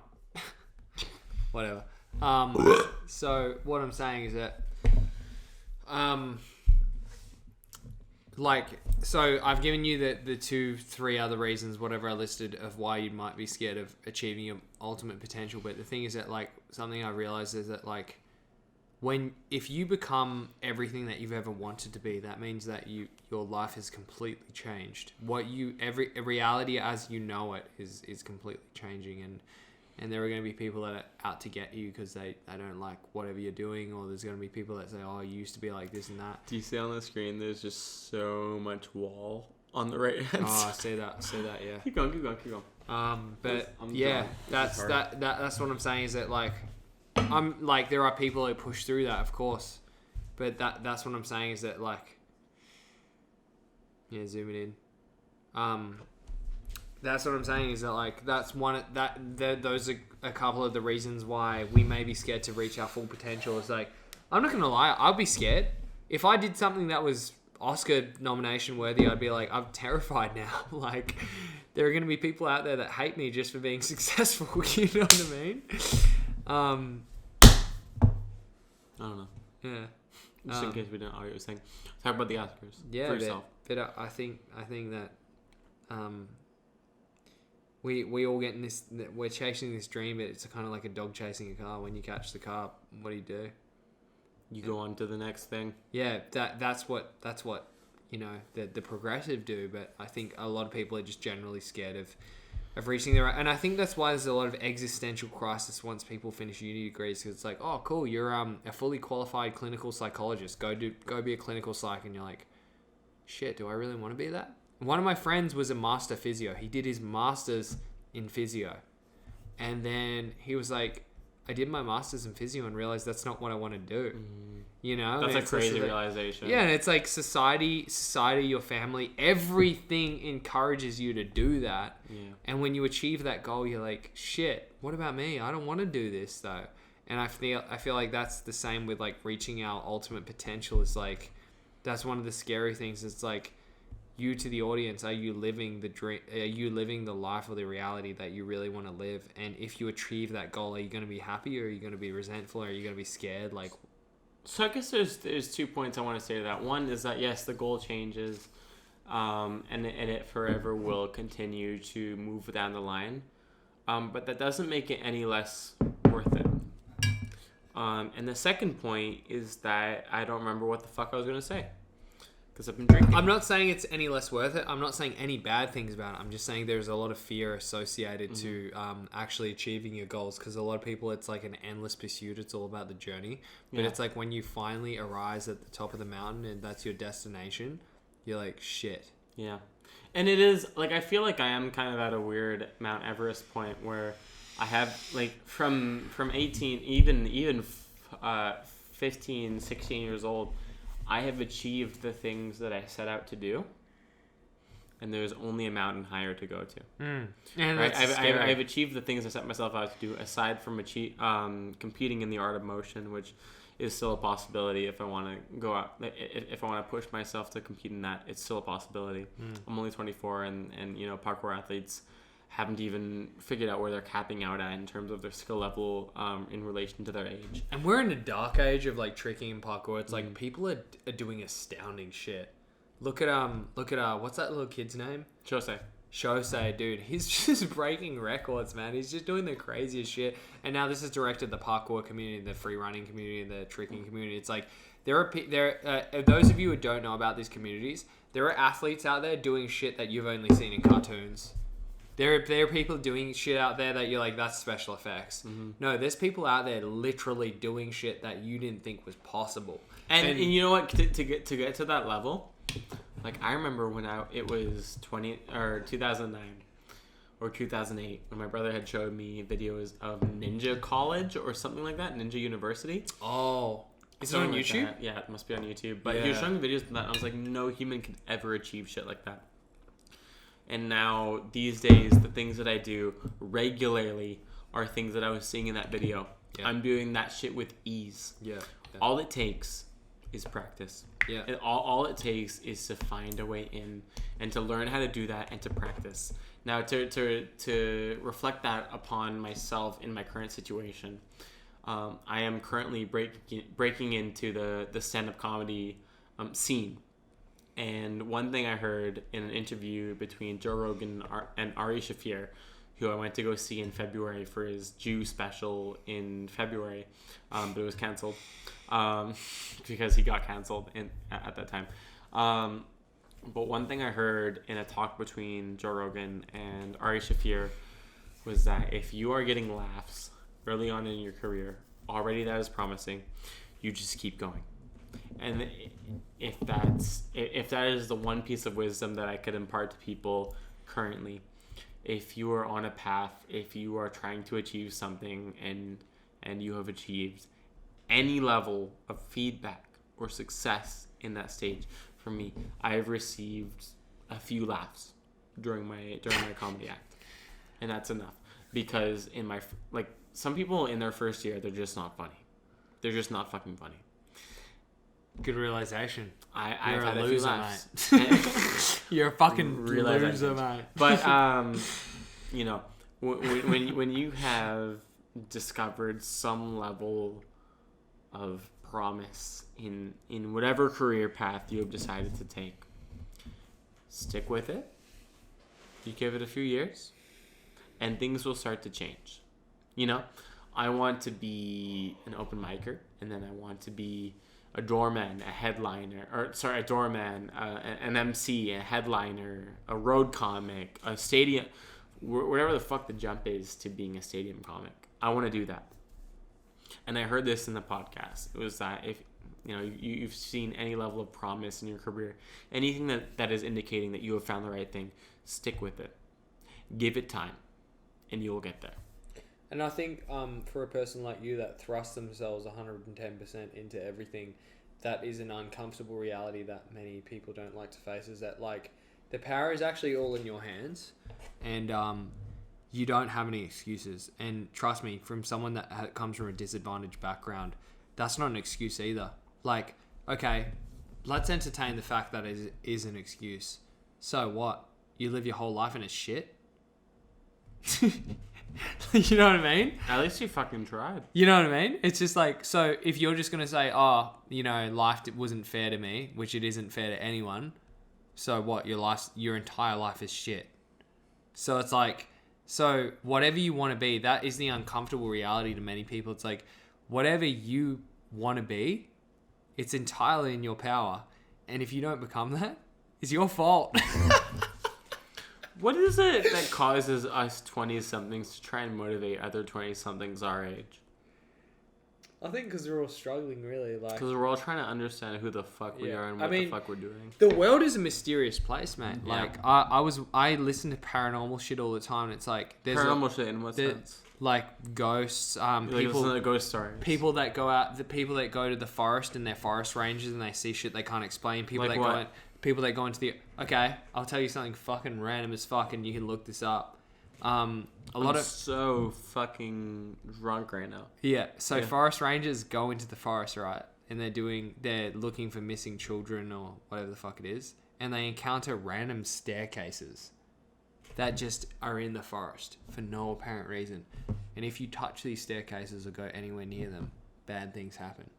Whatever. So what I'm saying is that, so I've given you the 2-3 other reasons, whatever I listed, of why you might be scared of achieving your ultimate potential. But the thing is that, like, something I realized is that, like, if you become everything that you've ever wanted to be, that means that your life has completely changed. Every reality as you know it is completely changing, and there are going to be people that are out to get you because they don't like whatever you're doing, or there's going to be people that say, oh, you used to be like this and that. Do you see on the screen? There's just so much wall on the right hand side. Oh, I see that. Yeah. Keep going. But I'm yeah, done. that's what I'm saying is that, like, I'm like, there are people who push through that, of course, but that's what I'm saying is that, like, yeah, zoom it in. That's what I'm saying is that, like, those are a couple of the reasons why we may be scared to reach our full potential. It's like, I'm not gonna lie, I'll be scared if I did something that was Oscar nomination worthy. I'd be like, I'm terrified now. Like, there are gonna be people out there that hate me just for being successful. You know what I mean? I don't know. Yeah. Just in case we didn't audio thing. Talk about the Oscars. Yeah, for yourself. but I think that we all get in this. We're chasing this dream, but it's kind of like a dog chasing a car. When you catch the car, what do? You go on to the next thing. Yeah, that's what you know the progressive do. But I think a lot of people are just generally scared of reaching their, and I think that's why there's a lot of existential crisis once people finish uni degrees, because it's like, oh, cool, you're a fully qualified clinical psychologist. Go be a clinical psych, and you're like, shit, do I really want to be that? One of my friends was a master physio. He did his master's in physio, and then he was like, I did my master's in physio and realized that's not what I want to do. You know, that's a crazy realization. Yeah, and it's like society, your family, everything encourages you to do that. Yeah. And when you achieve that goal, you're like, shit, what about me? I don't want to do this though. And I feel like that's the same with, like, reaching our ultimate potential. Is like, that's one of the scary things. It's like, you to the audience, are you living the dream? Are you living the life or the reality that you really want to live? And if you achieve that goal, are you going to be happy, or are you going to be resentful, or are you going to be scared? Like, so I guess there's 2 points I want to say to that. One is that, yes, the goal changes, and it forever will continue to move down the line, but that doesn't make it any less worth it. And the second point is that I don't remember what the fuck I was going to say, because I've been drinking. I'm not saying it's any less worth it. I'm not saying any bad things about it. I'm just saying there's a lot of fear associated to actually achieving your goals, because a lot of people, it's like an endless pursuit. It's all about the journey. But it's like when you finally arise at the top of the mountain and that's your destination, you're like, shit. Yeah. And it is, like, I feel like I am kind of at a weird Mount Everest point where I have, like, from 18, even 15, 16 years old, I have achieved the things that I set out to do, and there's only a mountain higher to go to. And right? I've achieved the things I set myself out to do, aside from competing in the art of motion, which is still a possibility if I want to go out. If I want to push myself to compete in that, it's still a possibility. I'm only 24, and you know, parkour athletes haven't even figured out where they're capping out at in terms of their skill level in relation to their age. And we're in a dark age of, like, tricking and parkour. It's like people are doing astounding shit. Look at what's that little kid's name? Shosei, dude, he's just breaking records, man. He's just doing the craziest shit. And now this has directed the parkour community, the free running community, the tricking community. It's like, there are those of you who don't know about these communities, there are athletes out there doing shit that you've only seen in cartoons. There are people doing shit out there that you're like, that's special effects. No, there's people out there literally doing shit that you didn't think was possible. And you know what? To get to that level, like I remember when it was 2009 or 2008 when my brother had showed me videos of Ninja College or something like that, Ninja University. Oh, is it on YouTube? Like yeah, it must be on YouTube. But he was showing me videos of that, and I was like, no human could ever achieve shit like that. And now these days, the things that I do regularly are things that I was seeing in that video. Yeah. I'm doing that shit with ease. Yeah. All it takes is practice. Yeah. All it takes is to find a way in and to learn how to do that and to practice. Now, to reflect that upon myself in my current situation, I am currently breaking into the stand-up comedy scene. And one thing I heard in an interview between Joe Rogan and Ari Shaffir, who I went to go see in February for his Jew special in February, but it was canceled because he got canceled at that time. But one thing I heard in a talk between Joe Rogan and Ari Shaffir was that if you are getting laughs early on in your career, already that is promising, you just keep going. And if that is the one piece of wisdom that I could impart to people currently, if you are on a path, if you are trying to achieve something and you have achieved any level of feedback or success in that stage, for me, I've received a few laughs during my comedy act, and that's enough. Because some people in their first year, they're just not funny. They're just not fucking funny. Good realization. I've had a few laughs. You're a fucking loser, mate. But when you have discovered some level of promise in whatever career path you have decided to take, stick with it. You give it a few years, and things will start to change. I want to be an open micer, and then I want to be a doorman, a doorman, an MC, a headliner, a road comic, a stadium, whatever the fuck the jump is to being a stadium comic. I want to do that. And I heard this in the podcast. It was that if you've seen any level of promise in your career, anything that is indicating that you have found the right thing, stick with it. Give it time, and you will get there. And I think for a person like you that thrusts themselves 110% into everything, that is an uncomfortable reality that many people don't like to face, is that the power is actually all in your hands, and you don't have any excuses. And trust me, from someone that comes from a disadvantaged background, that's not an excuse either. Okay, let's entertain the fact that it is an excuse. So what? You live your whole life and it's shit? You know what I mean? At least you fucking tried. You know what I mean? It's just so if you're just going to say, life wasn't fair to me, which it isn't fair to anyone, so what? Your entire life is shit. So it's so whatever you want to be, that is the uncomfortable reality to many people. It's whatever you want to be, it's entirely in your power. And if you don't become that, it's your fault. What is it that causes us 20-somethings to try and motivate other 20-somethings our age? I think because we're all struggling, really. Because we're all trying to understand who the fuck we are and what the fuck we're doing. The world is a mysterious place, man. Yeah. I listen to paranormal shit all the time, and it's there's paranormal shit in what sense? Ghosts, people listen to ghost stories. People that go out, the people that go to the forest and they're forest rangers and they see shit they can't explain. People that go into the... Okay, I'll tell you something fucking random as fuck, and you can look this up. I'm so fucking drunk right now. Yeah, forest rangers go into the forest, right? And they're looking for missing children or whatever the fuck it is. And they encounter random staircases that just are in the forest for no apparent reason. And if you touch these staircases or go anywhere near them, bad things happen.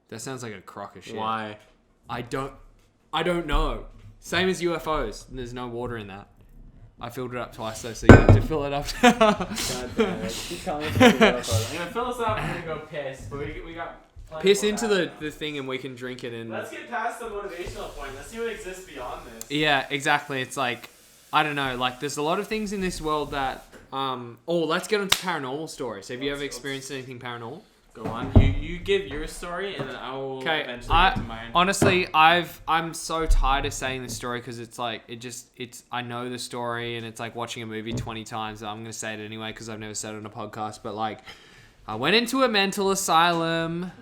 That sounds like a crock of shit. Why? I don't know. Same as UFOs. There's no water in that. I filled it up twice though, so you have to fill it up. God damn it. Keep telling us about UFOs. I'm going to fill us up and we're going to go piss. But we got piss into the thing and we can drink it. Let's get past the motivational point. Let's see what exists beyond this. Yeah, exactly. It's I don't know. There's a lot of things in this world that... let's get onto paranormal stories. Have you ever experienced anything paranormal? Go on. You give your story, and then I will eventually get to mine. Honestly, I'm so tired of saying this story because it's like I know the story and it's like watching a movie 20 times. I'm gonna say it anyway because I've never said it on a podcast. But like, I went into a mental asylum.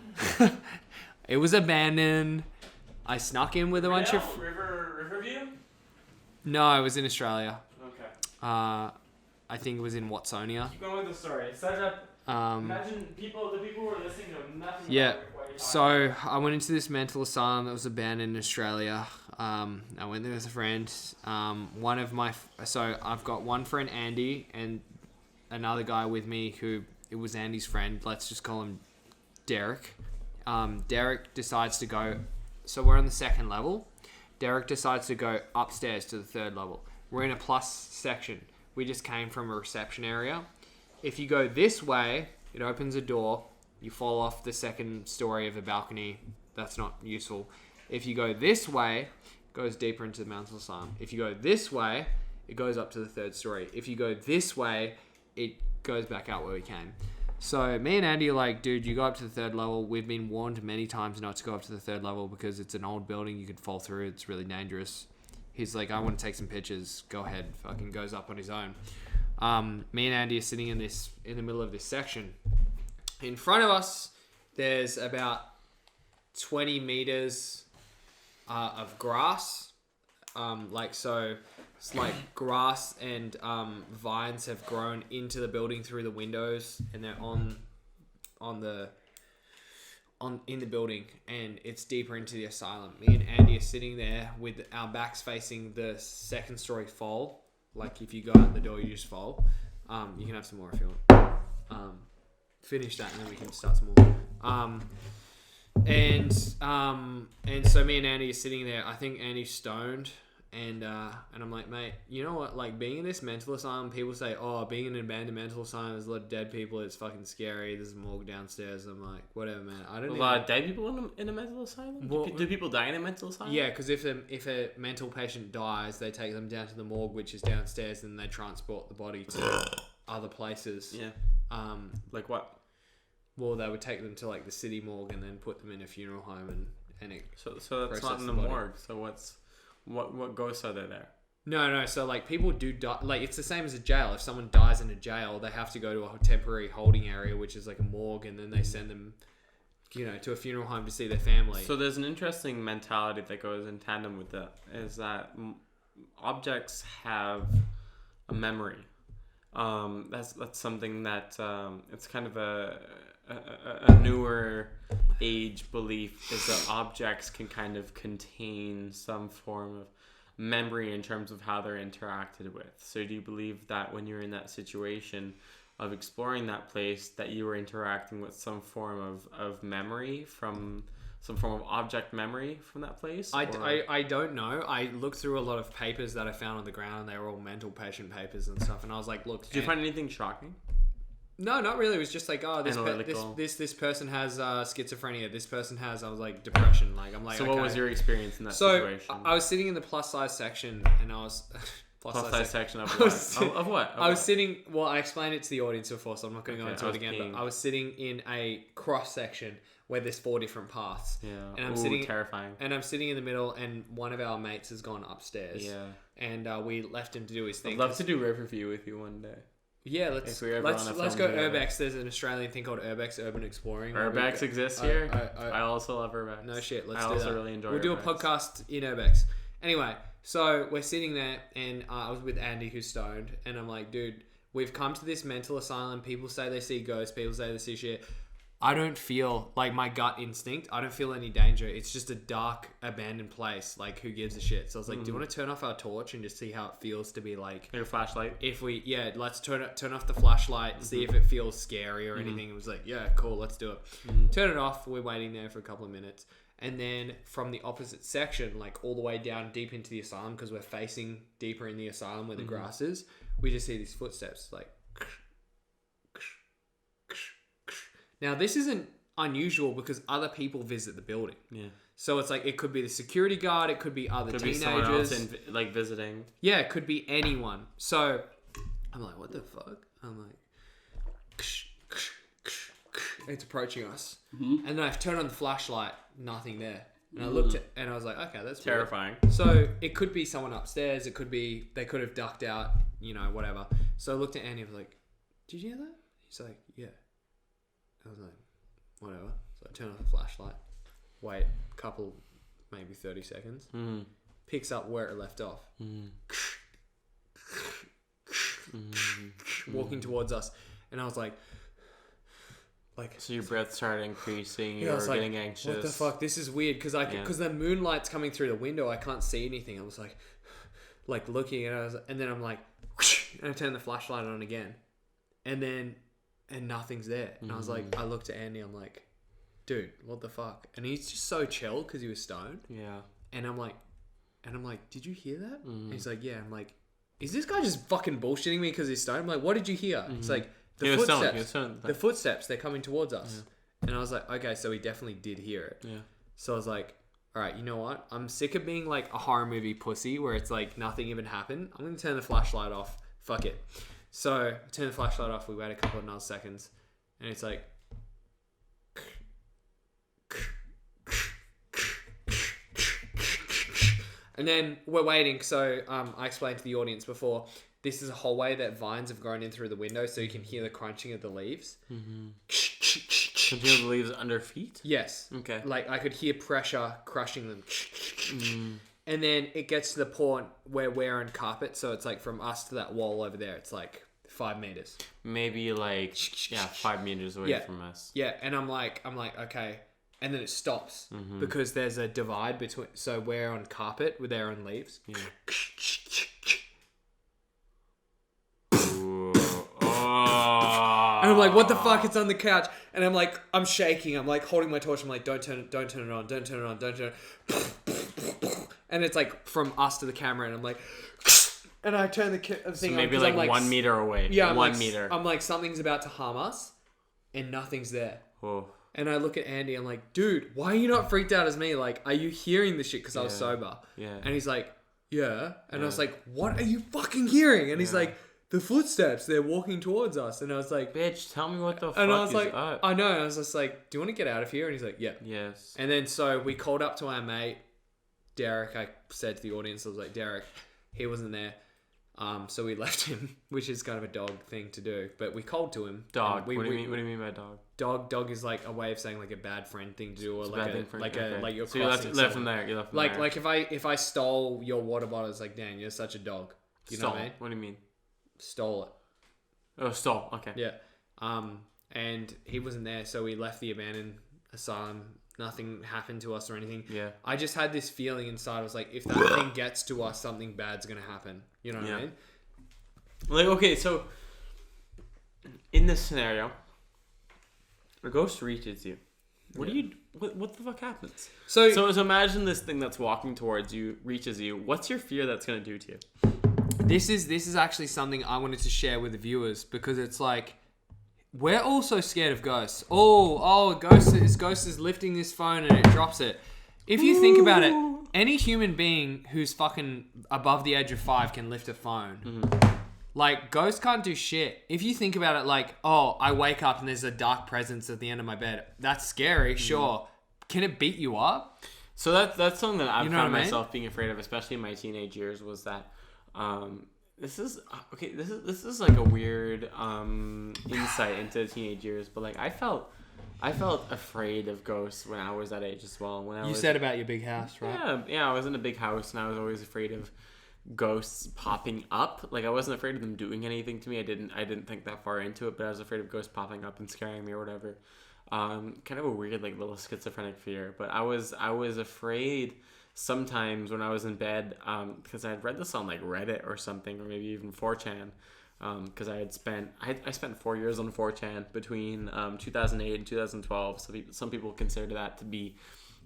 It was abandoned. I snuck in with a bunch of Riverview. No, it was in Australia. Okay. I think it was in Watsonia. Keep going with the story. Set it up. Imagine the people who are listening know nothing Yeah. about what you're talking So I went into this mental asylum that was abandoned in Australia. I went there with a friend. So I've got one friend, Andy, and another guy with me who it was Andy's friend. Let's just call him Derek. Derek decides to go. So we're on the second level. Derek decides to go upstairs to the third level. We're in a plus section. We just came from a reception area. If you go this way, it opens a door. You fall off the second story of a balcony. That's not useful. If you go this way, it goes deeper into the mental asylum. If you go this way, it goes up to the third story. If you go this way, it goes back out where we came. So me and Andy are like, dude, you go up to the third level. We've been warned many times not to go up to the third level because it's an old building. You could fall through. It's really dangerous. He's like, I want to take some pictures. Go ahead. Fucking goes up on his own. Me and Andy are sitting in the middle of this section. In front of us, there's about 20 meters of grass. It's like grass and vines have grown into the building through the windows, and they're in the building, and it's deeper into the asylum. Me and Andy are sitting there with our backs facing the second story fall. Like if you go out the door, you just fall. You can have some more if you want. Finish that, and then we can start some more. And so me and Andy are sitting there. I think Andy's stoned, and I'm like, mate, you know what? Like being in this mental asylum, people say, oh, being in an abandoned mental asylum, there's a lot of dead people. It's fucking scary. There's a morgue downstairs. I'm like, whatever, man. I don't. A lot of dead people in a mental asylum. Well, do people die in a mental asylum? Yeah, because if a mental patient dies, they take them down to the morgue, which is downstairs, and they transport the body to other places. Yeah. Like what? Well, they would take them to like the city morgue and then put them in a funeral home and so that's not in the morgue. So what ghosts are there? No. So like people do die. Like it's the same as a jail. If someone dies in a jail, they have to go to a temporary holding area, which is like a morgue, and then they send them, to a funeral home to see their family. So there's an interesting mentality that goes in tandem with that. Is that objects have a memory. That's something that it's kind of a newer age belief is that objects can kind of contain some form of memory in terms of how they're interacted with. So do you believe that when you're in that situation of exploring that place that you were interacting with some form of memory from some form of object memory from that place? I don't know. I looked through a lot of papers that I found on the ground. They were all mental patient papers and stuff. And I was like, look. Did you find anything shocking? No, not really. It was just like, oh, this person has schizophrenia. This person has, I was like, depression. Like, I'm like, so okay. What was your experience in that situation? I was sitting in the plus size section, and I was plus size section of what? Of what? I was sitting. Well, I explained it to the audience before, so I'm not going to go into it again. But I was sitting in a cross section where there's 4 different paths. Yeah. And I'm sitting terrifying. And I'm sitting in the middle, and one of our mates has gone upstairs. Yeah. And we left him to do his thing. I'd love to do Riverview with you one day. Yeah, let's go Urbex. There's an Australian thing called Urbex, Urban Exploring. Urbex exists here. I also love Urbex. No shit, let's do that. I also really enjoy Urbex. We'll do a podcast in Urbex. Anyway, so we're sitting there, and I was with Andy, who's stoned, and I'm like, dude, we've come to this mental asylum. People say they see ghosts. People say they see shit. I don't feel, like, my gut instinct, I don't feel any danger. It's just a dark, abandoned place. Like, who gives a shit? So I was like, do you want to turn off our torch and just see how it feels to be like... Your flashlight? Let's turn off the flashlight, see if it feels scary or anything. It was like, yeah, cool, let's do it. Turn it off. We're waiting there for a couple of minutes. And then from the opposite section, like all the way down deep into the asylum, because we're facing deeper in the asylum where the grass is, we just see these footsteps, like... Now, this isn't unusual because other people visit the building. Yeah. So it's like, it could be the security guard, it could be other teenagers. Be someone else visiting. Yeah, it could be anyone. So I'm like, what the fuck? I'm like, it's approaching us. And then I turned on the flashlight, nothing there. And I looked at, and I was like, okay, that's Terrifying. weird. So it could be someone upstairs. It could be, they could have ducked out, whatever. So I looked at Andy and was like, did you hear that? He's like, yeah. I was like, whatever. So I turned off the flashlight. Wait, a couple, maybe 30 seconds. Picks up where it left off. Walking towards us. And I was like, so your breath started increasing. Yeah, You I were was like, getting anxious. what the fuck? This is weird because the moonlight's coming through the window. I can't see anything. I was like looking and then I'm like, and I turned the flashlight on again, and nothing's there. And I was like, I looked at Andy. I'm like, dude, what the fuck? And he's just so chill because he was stoned. Yeah. And I'm like, did you hear that? And he's like, yeah. I'm like, is this guy just fucking bullshitting me because he's stoned? I'm like, what did you hear? He's like, the footsteps, they're coming towards us. Yeah. And I was like, okay, so he definitely did hear it. Yeah. So I was like, all right, you know what? I'm sick of being like a horror movie pussy where it's like nothing even happened. I'm going to turn the flashlight off. Fuck it. So I turned the flashlight off. We wait a couple of another seconds. And it's like... And then we're waiting. So I explained to the audience before, this is a hallway that vines have grown in through the window, so you can hear the crunching of the leaves. Can you hear the leaves under feet? Yes. Okay. Like I could hear pressure crushing them. And then it gets to the point where we're on carpet, so it's like from us to that wall over there, it's like 5 meters. Maybe 5 meters away from us. Yeah, and I'm like, okay. And then it stops because there's a divide between. So we're on carpet, they're on leaves. Yeah. And I'm like, what the fuck? It's on the couch. And I'm like, I'm shaking. I'm like holding my torch. I'm like, don't turn it on. And it's like from us to the camera. And I'm like, and I turn the thing on. So maybe like 1 meter away. Yeah, 1 meter. I'm like, something's about to harm us. And nothing's there. Oh. And I look at Andy, I'm like, dude, why are you not freaked out as me? Like, are you hearing the shit? Because I was sober. Yeah. And he's like, yeah. And I was like, what are you fucking hearing? And he's like, the footsteps, they're walking towards us. And I was like, bitch, tell me what the fuck and I was like, up. I know. And I was just like, do you want to get out of here? And he's like, yeah. Yes. And then so we called up to our mate, Derek. I said to the audience, I was like, Derek, he wasn't there. So we left him, which is kind of a dog thing to do. But we called to him. Dog. What do you mean by dog? Dog is like a way of saying like a bad friend thing to do, or like you're so you left him there. You left him there. Like if I stole your water bottle, it's like, Dan, you're such a dog. You know what I mean? What do you mean? Stole it. Oh, stole. Okay. Yeah. And he wasn't there, so we left the abandoned asylum. Nothing happened to us or anything. Yeah. I just had this feeling inside. I was like, if that thing gets to us, something bad's gonna happen. You know what I mean? Like, okay, so in this scenario, a ghost reaches you. What do you? What the fuck happens? So imagine this thing that's walking towards you reaches you. What's your fear that's gonna do to you? This is actually something I wanted to share with the viewers, because it's like, we're also scared of ghosts. Ghost is lifting this phone and it drops it. If you think about it, any human being who's fucking above the age of 5 can lift a phone. Like, ghosts can't do shit. If you think about it, like, I wake up and there's a dark presence at the end of my bed. That's scary, sure. Can it beat you up? So that's something that I've found myself being afraid of, especially in my teenage years, was that this is like a weird insight into teenage years, but like I felt afraid of ghosts when I was that age as well. You said about your big house, right? Yeah, I was in a big house and I was always afraid of ghosts popping up. Like, I wasn't afraid of them doing anything to me. I didn't think that far into it, but I was afraid of ghosts popping up and scaring me or whatever. Kind of a weird, like, little schizophrenic fear, but I was afraid sometimes when I was in bed, because I had read this on like Reddit or something, or maybe even 4chan, because I spent 4 years on 4chan between 2008 and 2012. So some people consider that to be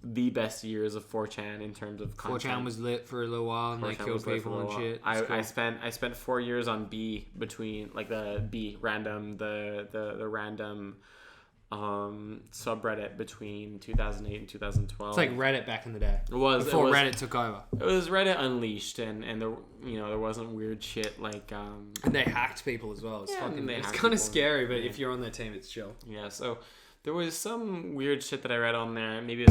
the best years of 4chan in terms of content. 4chan was lit for a little while and they killed people and shit. I spent 4 years on B, between like the B random, the random subreddit between 2008 and 2012. It's like Reddit back in the day. It was before Reddit took over. It was Reddit Unleashed, and there wasn't weird shit like and they hacked people as well. It's kind of scary, but if you're on their team, it's chill. Yeah. So There was some weird shit that I read on there. Maybe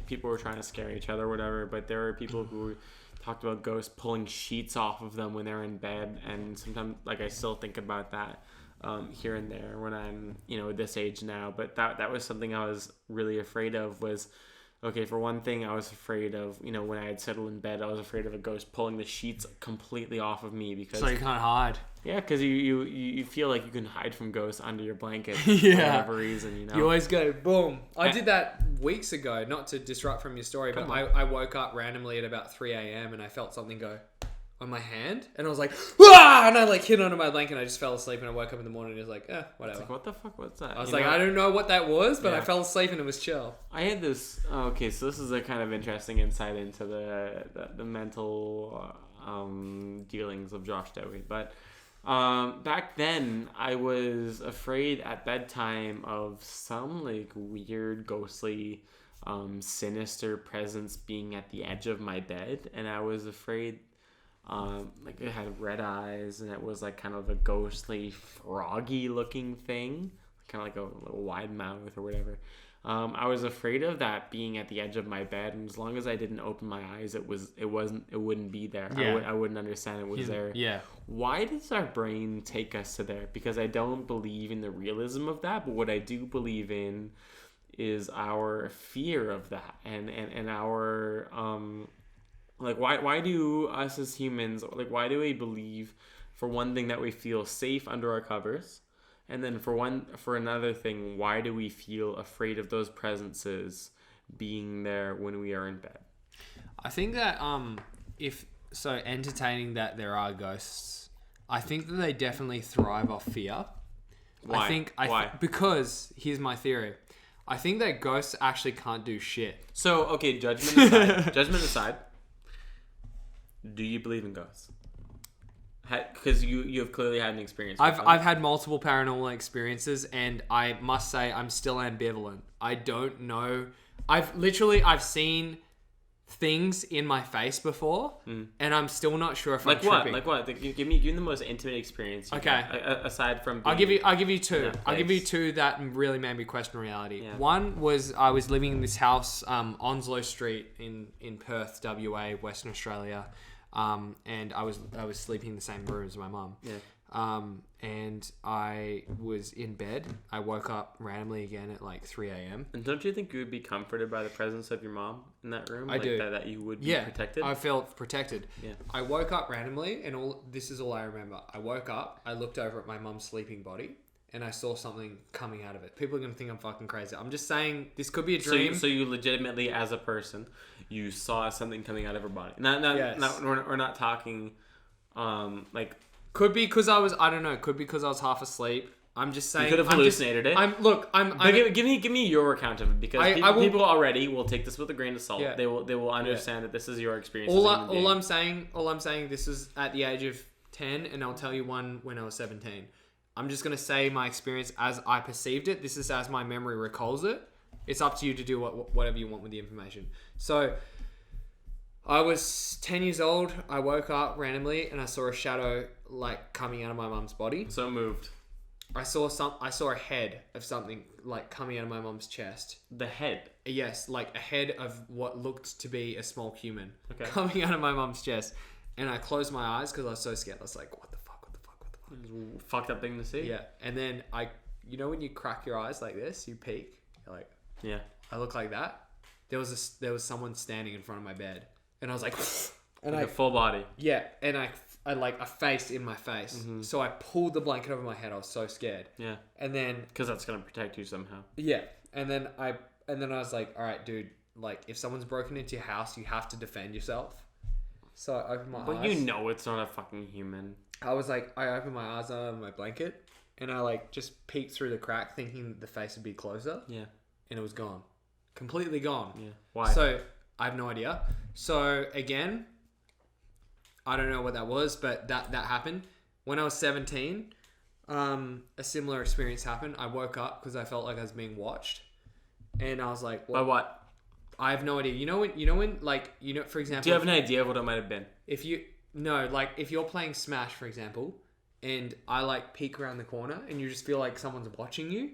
people were trying to scare each other or whatever, but there were people who talked about ghosts pulling sheets off of them when they're in bed, and sometimes, like, I still think about that here and there when I'm, this age now. But that was something I was really afraid of. Was, okay, for one thing, I was afraid of, when I had settled in bed, I was afraid of a ghost pulling the sheets completely off of me because... So you can't hide. Yeah, because you feel like you can hide from ghosts under your blanket Yeah. for whatever reason, You always go, boom. I did that weeks ago, not to disrupt from your story, but I woke up randomly at about 3 a.m. and I felt something go on my hand, and I was like, "Wah!" And I like hit onto my blanket, and I just fell asleep, and I woke up in the morning and it was like, whatever. Like, what the fuck? What's that? I was I don't know what that was, but Yeah. I fell asleep and it was chill. I had this. Okay, so this is a kind of interesting insight into the mental dealings of Josh Dohy. But back then, I was afraid at bedtime of some like weird, ghostly, sinister presence being at the edge of my bed, and I was afraid. Like it had red eyes, and it was like kind of a ghostly, froggy looking thing, kind of like a little wide mouth or whatever. I was afraid of that being at the edge of my bed, and as long as I didn't open my eyes, it wouldn't be there. Yeah. I wouldn't understand it was there. Yeah. Why does our brain take us to there? Because I don't believe in the realism of that, but what I do believe in is our fear of that, and our like, why do us as humans, like, why do we believe, for one thing, that we feel safe under our covers? And then for another thing, why do we feel afraid of those presences being there when we are in bed? I think that entertaining that there are ghosts, I think that they definitely thrive off fear. Why? Why? Because here's my theory. I think that ghosts actually can't do shit. So, okay, judgment aside, do you believe in ghosts? Because you have clearly had an experience. I've had multiple paranormal experiences, and I must say I'm still ambivalent. I don't know. I've seen things in my face before, and I'm still not sure if like I'm tripping. Like what? Give me the most intimate experience. Okay. Aside from, I'll give you two. Yeah, I'll give you thanks. two that really made me question reality. Yeah. One was I was living in this house, Onslow Street in Perth, WA, Western Australia, and I was sleeping in the same room as my mum. Yeah. And I was in bed. I woke up randomly again at like 3 a.m. And don't you think you would be comforted by the presence of your mom in that room? I do. That you would be protected? I felt protected. Yeah. I woke up randomly, and this is all I remember. I woke up, I looked over at my mum's sleeping body, and I saw something coming out of it. People are going to think I'm fucking crazy. I'm just saying, this could be a dream. So you legitimately, as a person, you saw something coming out of her body. Yes. We're not talking, like... Could be because I was, I don't know, could be because I was half asleep. I'm just saying. You could have hallucinated it. But give me your account of it, because people already will take this with a grain of salt. Yeah. They will understand that this is your experience. All I'm saying, this is at the age of 10, and I'll tell you one when I was 17. I'm just gonna say my experience as I perceived it. This is as my memory recalls it. It's up to you to do whatever you want with the information. So, I was 10 years old. I woke up randomly and I saw a shadow like coming out of my mum's body. So moved. I saw a head of something like coming out of my mum's chest. The head. Yes, like a head of what looked to be a small human coming out of my mum's chest. And I closed my eyes because I was so scared. I was like, what the fuck? Fucked up thing to see. Yeah. And then when you crack your eyes like this, you peek. You're like, yeah. I look like that. There was someone standing in front of my bed. And I was like, and like a full body. Yeah, and I like a face in my face. Mm-hmm. So I pulled the blanket over my head. I was so scared. Yeah. And then because that's gonna protect you somehow. Yeah. And then I was like, all right, dude. Like, if someone's broken into your house, you have to defend yourself. So I opened my eyes. But you know it's not a fucking human. I was like, I opened my eyes under my blanket, and I like just peeked through the crack, thinking the face would be closer. Yeah. And it was gone, completely gone. Yeah. Why? So I have no idea. So again, I don't know what that was, but that happened. When I was 17, a similar experience happened. I woke up because I felt like I was being watched. And I was like, by what? I have no idea. For example... Do you have an idea of what it might have been? If you're playing Smash, for example, and I like peek around the corner and you just feel like someone's watching you,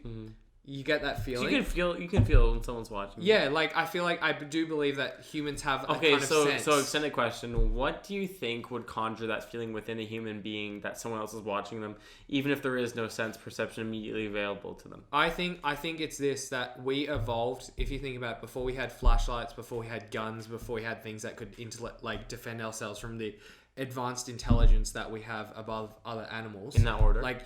You get that feeling. You can feel when someone's watching. Yeah, like I feel like I do believe that humans have a kind of sense. So extended question: what do you think would conjure that feeling within a human being that someone else is watching them, even if there is no sense perception immediately available to them? I think it's this, that we evolved. If you think about it, before we had flashlights, before we had guns, before we had things that could defend ourselves from the advanced intelligence that we have above other animals. In that order. Like,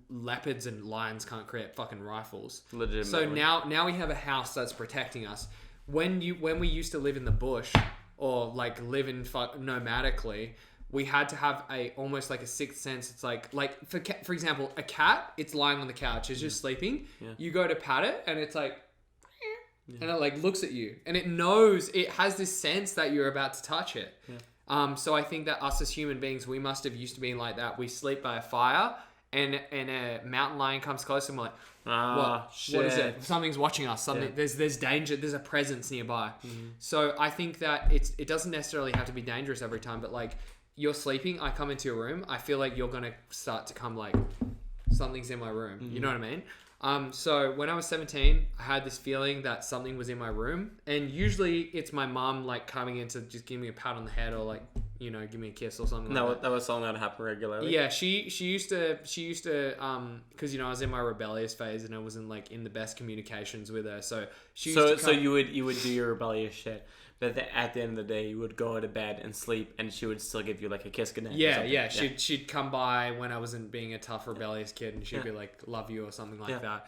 leopards and lions can't create fucking rifles. Legitimately. So now we have a house that's protecting us. When we used to live in the bush or like live in nomadically, we had to have almost like a sixth sense. It's like for example, a cat, it's lying on the couch, it's just sleeping. Yeah. You go to pat it and it's like, and it like looks at you and it knows, it has this sense that you're about to touch it. Yeah. So I think that us as human beings, we must have used to be like that. We sleep by a fire and a mountain lion comes close and we're like, shit. What is it? Something's watching us. There's danger. There's a presence nearby. Mm-hmm. So I think that it doesn't necessarily have to be dangerous every time, but like you're sleeping, I come into your room, I feel like you're going to start to come like something's in my room. Mm-hmm. You know what I mean? So when I was 17, I had this feeling that something was in my room, and usually it's my mom like coming in to just give me a pat on the head or like, give me a kiss or something. No, that was something that happened regularly. Yeah, she used to because I was in my rebellious phase and I wasn't like in the best communications with her. So you would do your rebellious shit. But at the end of the day, you would go to bed and sleep, and she would still give you like a kiss goodnight. Yeah. She'd come by when I wasn't being a tough rebellious kid, and she'd be like, "Love you" or something like that.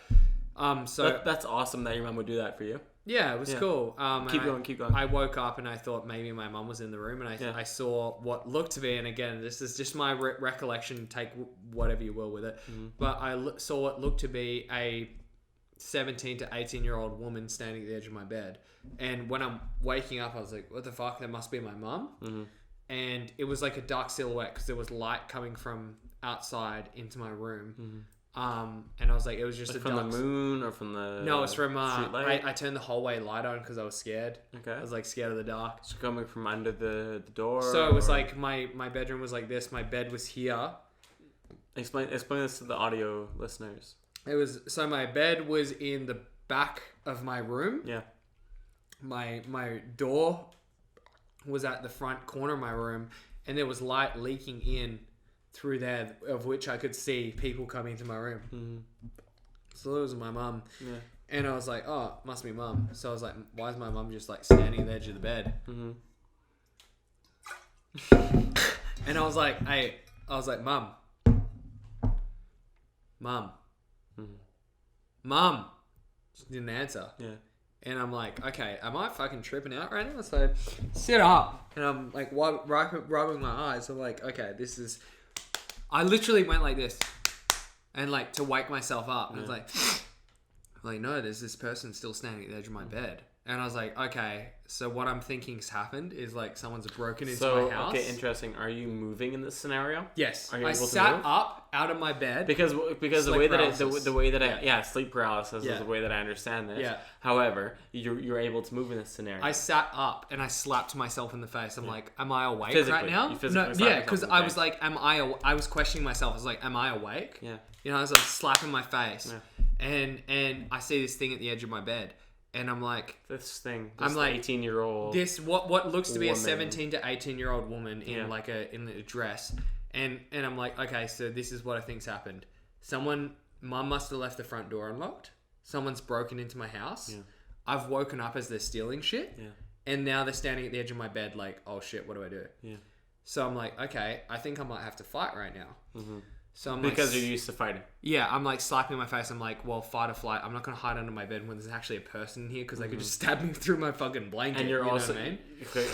So that's awesome that your mom would do that for you. Yeah, it was cool. Keep going. I woke up and I thought maybe my mum was in the room, and I saw what looked to be, and again, this is just my recollection. Take whatever you will with it, but I saw what looked to be a 17 to 18-year-old woman standing at the edge of my bed. And when I'm waking up, I was like, what the fuck? That must be my mum. Mm-hmm. And it was like a dark silhouette because there was light coming from outside into my room. Mm-hmm. And I was like, it was just like from the moon or from the... No, it's from... I turned the hallway light on because I was scared. Okay. I was like scared of the dark. So coming from under the door? So it was like my bedroom was like this. My bed was here. Explain this to the audio listeners. So my bed was in the back of my room. Yeah. My door was at the front corner of my room, and there was light leaking in through there, of which I could see people coming into my room. Mm-hmm. So it was my mum. Yeah. And I was like, oh, must be mum. So I was like, why is my mum just like standing at the edge of the bed? Mm-hmm. And I was like, mum. Mum. She didn't answer. Yeah. And I'm like, okay, am I fucking tripping out right now? So sit up. And I'm like rubbing my eyes. I'm like, okay, this is... I literally went like this. And like to wake myself up. And I was like, no, there's this person still standing at the edge of my bed. And I was like, okay, so what I'm thinking's happened is like somene's broken into my house. Okay, interesting. Are you moving in this scenario? Yes. I sat up out of my bed because the way that sleep paralysis is the way that I understand this. Yeah. However, you're able to move in this scenario. I sat up and I slapped myself in the face. I'm like, am I awake right now? Because I was like, I was questioning myself. I was like, am I awake? Yeah. I was like slapping my face, and I see this thing at the edge of my bed. And I'm like... I'm like 18-year-old... This, what looks to be a 17 to 18-year-old woman in in a dress. And I'm like, okay, so this is what I think's happened. Mum must have left the front door unlocked. Someone's broken into my house. Yeah. I've woken up as they're stealing shit. Yeah. And now they're standing at the edge of my bed like, oh shit, what do I do? Yeah. So I'm like, okay, I think I might have to fight right now. Mm-hmm. So I'm because you're used to fighting. Yeah, I'm like slapping my face. I'm like, well, fight or flight. I'm not going to hide under my bed when there's actually a person in here because they could just stab me through my fucking blanket. And you're also... Know what I mean?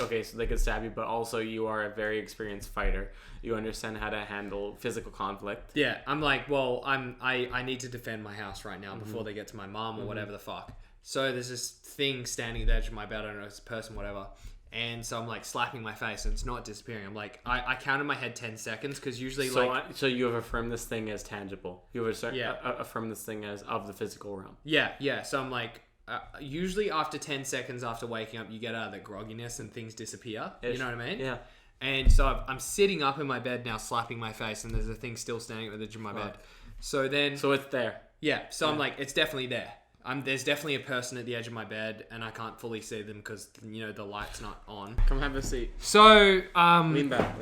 Okay, so they could stab you, but also you are a very experienced fighter. You understand how to handle physical conflict. Yeah, I'm like, well, I need to defend my house right now before they get to my mom or whatever the fuck. So there's this thing standing at the edge of my bed. I don't know, it's a person, whatever. And so I'm like slapping my face and it's not disappearing. I'm like, I count in my head 10 seconds because usually So you have affirmed this thing as tangible. You have affirmed this thing as of the physical realm. Yeah. So I'm like, usually after 10 seconds after waking up, you get out of the grogginess and things disappear. You know what I mean? Yeah. And so I'm sitting up in my bed now slapping my face and there's a thing still standing at the edge of my bed. So then... So it's there. Yeah, so I'm like, it's definitely there. There's definitely a person at the edge of my bed, and I can't fully see them because, you know, the light's not on. Come have a seat. So, Lean back.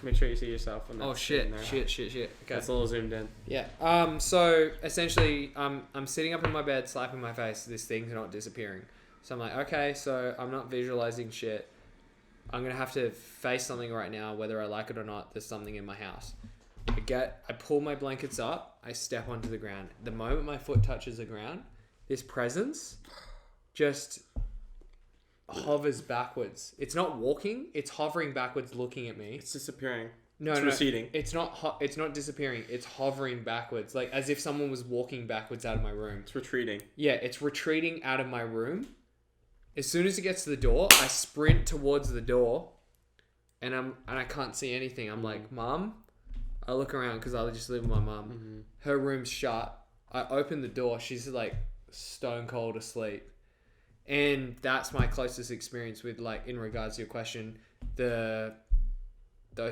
Make sure you see yourself. Oh, shit. Okay. That's a little zoomed in. Yeah. So, essentially, I'm sitting up in my bed, slapping my face. This thing's not disappearing. So, I'm like, okay, so I'm not visualizing shit. I'm going to have to face something right now, whether I like it or not. There's something in my house. I pull my blankets up, I step onto the ground. The moment my foot touches the ground, this presence just hovers backwards. It's not walking, it's hovering backwards looking at me. It's disappearing. No, it's receding. It's not disappearing. It's hovering backwards, like as if someone was walking backwards out of my room. It's retreating. Yeah, it's retreating out of my room. As soon as it gets to the door, I sprint towards the door, and I can't see anything. I'm like, Mum. I look around because I just live with my mum. Mm-hmm. Her room's shut. I open the door. She's like stone cold asleep. And that's my closest experience with, like, in regards to your question, those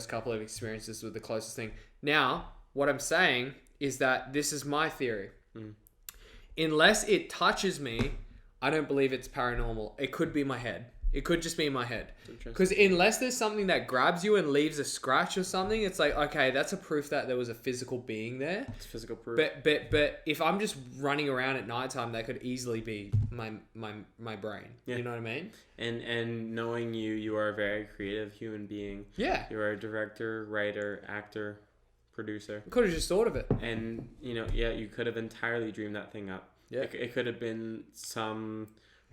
couple of experiences were the closest thing. Now, what I'm saying is that this is my theory. Unless it touches me, I don't believe it's paranormal. It could be my head. It could just be in my head. Because unless there's something that grabs you and leaves a scratch or something, it's like, okay, that's a proof that there was a physical being there. It's physical proof. But if I'm just running around at nighttime, that could easily be my brain. Yeah. You know what I mean? And knowing you are a very creative human being. Yeah. You are a director, writer, actor, producer. I could have just thought of it. And, you could have entirely dreamed that thing up. Yeah. It could have been some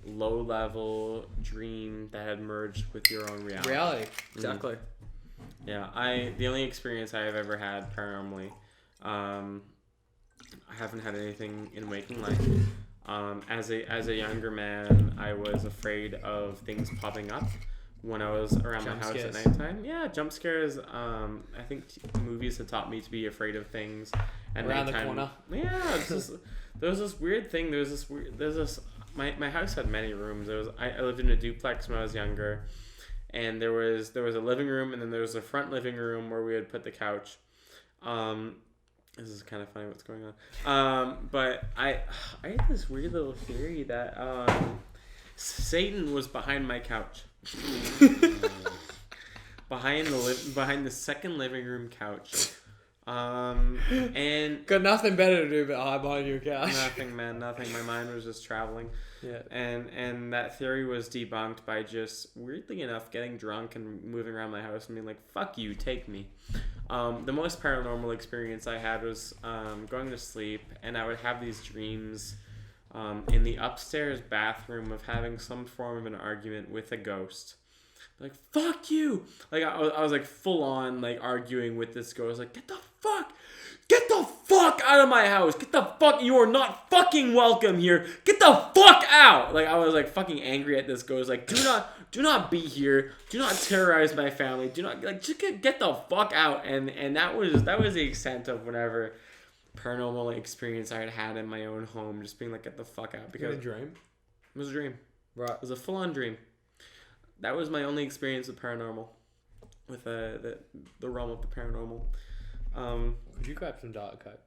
low-level dream that had merged with your own reality. Exactly. Yeah, the only experience I have ever had paranormally, I haven't had anything in waking life. As a younger man, I was afraid of things popping up when I was around my house at nighttime. Yeah, jump scares. I think movies have taught me to be afraid of things at around nighttime. The corner. Yeah, it's just, there was this weird thing. My house had many rooms. I lived in a duplex when I was younger, and there was a living room, and then there was a front living room where we would put the couch. This is kind of funny what's going on. But I had this weird little theory that Satan was behind my couch. behind the second living room couch. And got nothing better to do but hide behind your couch. Nothing. My mind was just traveling. Yeah. And that theory was debunked by just, weirdly enough, getting drunk and moving around my house and being like, fuck you, take me. The most paranormal experience I had was going to sleep, and I would have these dreams in the upstairs bathroom of having some form of an argument with a ghost. Like, fuck you! Like, I was like full on like arguing with this ghost. Like, get the fuck out of my house! You are not fucking welcome here! Get the fuck out! Like, I was like fucking angry at this ghost. Like, do not be here. Do not terrorize my family. Do not, like, just get the fuck out. And that was the extent of whatever paranormal experience I had in my own home. Just being like, get the fuck out. Because a dream? It was a dream. Right. It was a full on dream. That was my only experience with paranormal, with the realm of the paranormal. Could you grab some Diet Coke?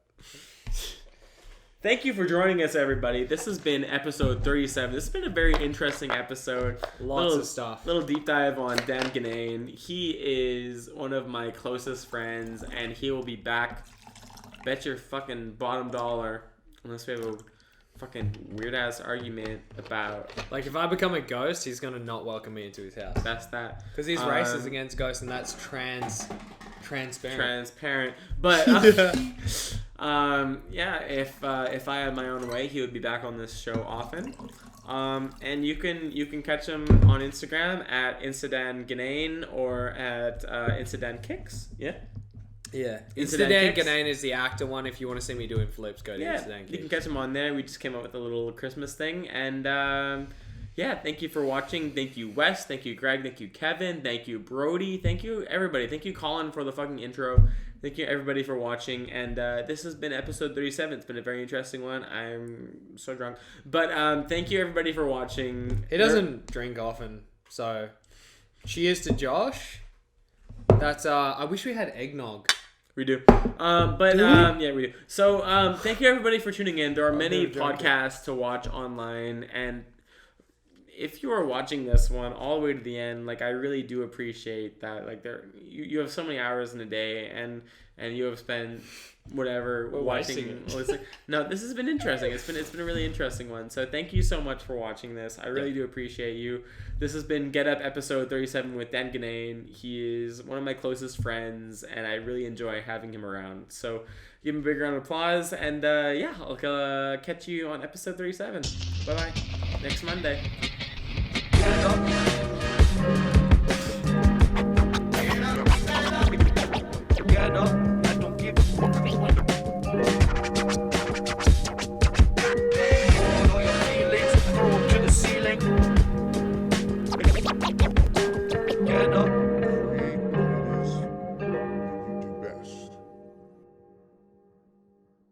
Thank you for joining us, everybody. This has been episode 37. This has been a very interesting episode. Lots of stuff. Little deep dive on Dan Ginnane. He is one of my closest friends, and he will be back. Bet your fucking bottom dollar, unless we have a fucking weird ass argument about, like, if I become a ghost, he's gonna not welcome me into his house. That's that, because he's racist against ghosts, and that's transparent. But if I had my own way, he would be back on this show often. And you can catch him on Instagram at Instadan Ginnane or at Instadan Kicks. Yeah, Instadan Ginnane is the actor one. If you want to see me doing flips, go to Instadan Kicks. You can catch him on there. We just came up with a little Christmas thing. And thank you for watching. Thank you, Wes. Thank you, Greg. Thank you, Kevin. Thank you, Brody. Thank you, everybody. Thank you, Colin, for the fucking intro. Thank you, everybody, for watching. And this has been episode 37. It's been a very interesting one. I'm so drunk. But thank you, everybody, for watching. He doesn't drink often. So, cheers to Josh. That's I wish we had eggnog. We do. Yeah, we do. So, thank you everybody for tuning in. There are many podcasts to watch online, and if you are watching this one all the way to the end, like, I really do appreciate that. Like, you have so many hours in a day, and you have spent whatever watching. No, this has been interesting. It's been a really interesting one. So thank you so much for watching this. I really do appreciate you. This has been Get Up episode 37 with Dan Ginnane. He is one of my closest friends, and I really enjoy having him around. So give him a big round of applause, and I'll catch you on episode 37. Bye bye. Next Monday.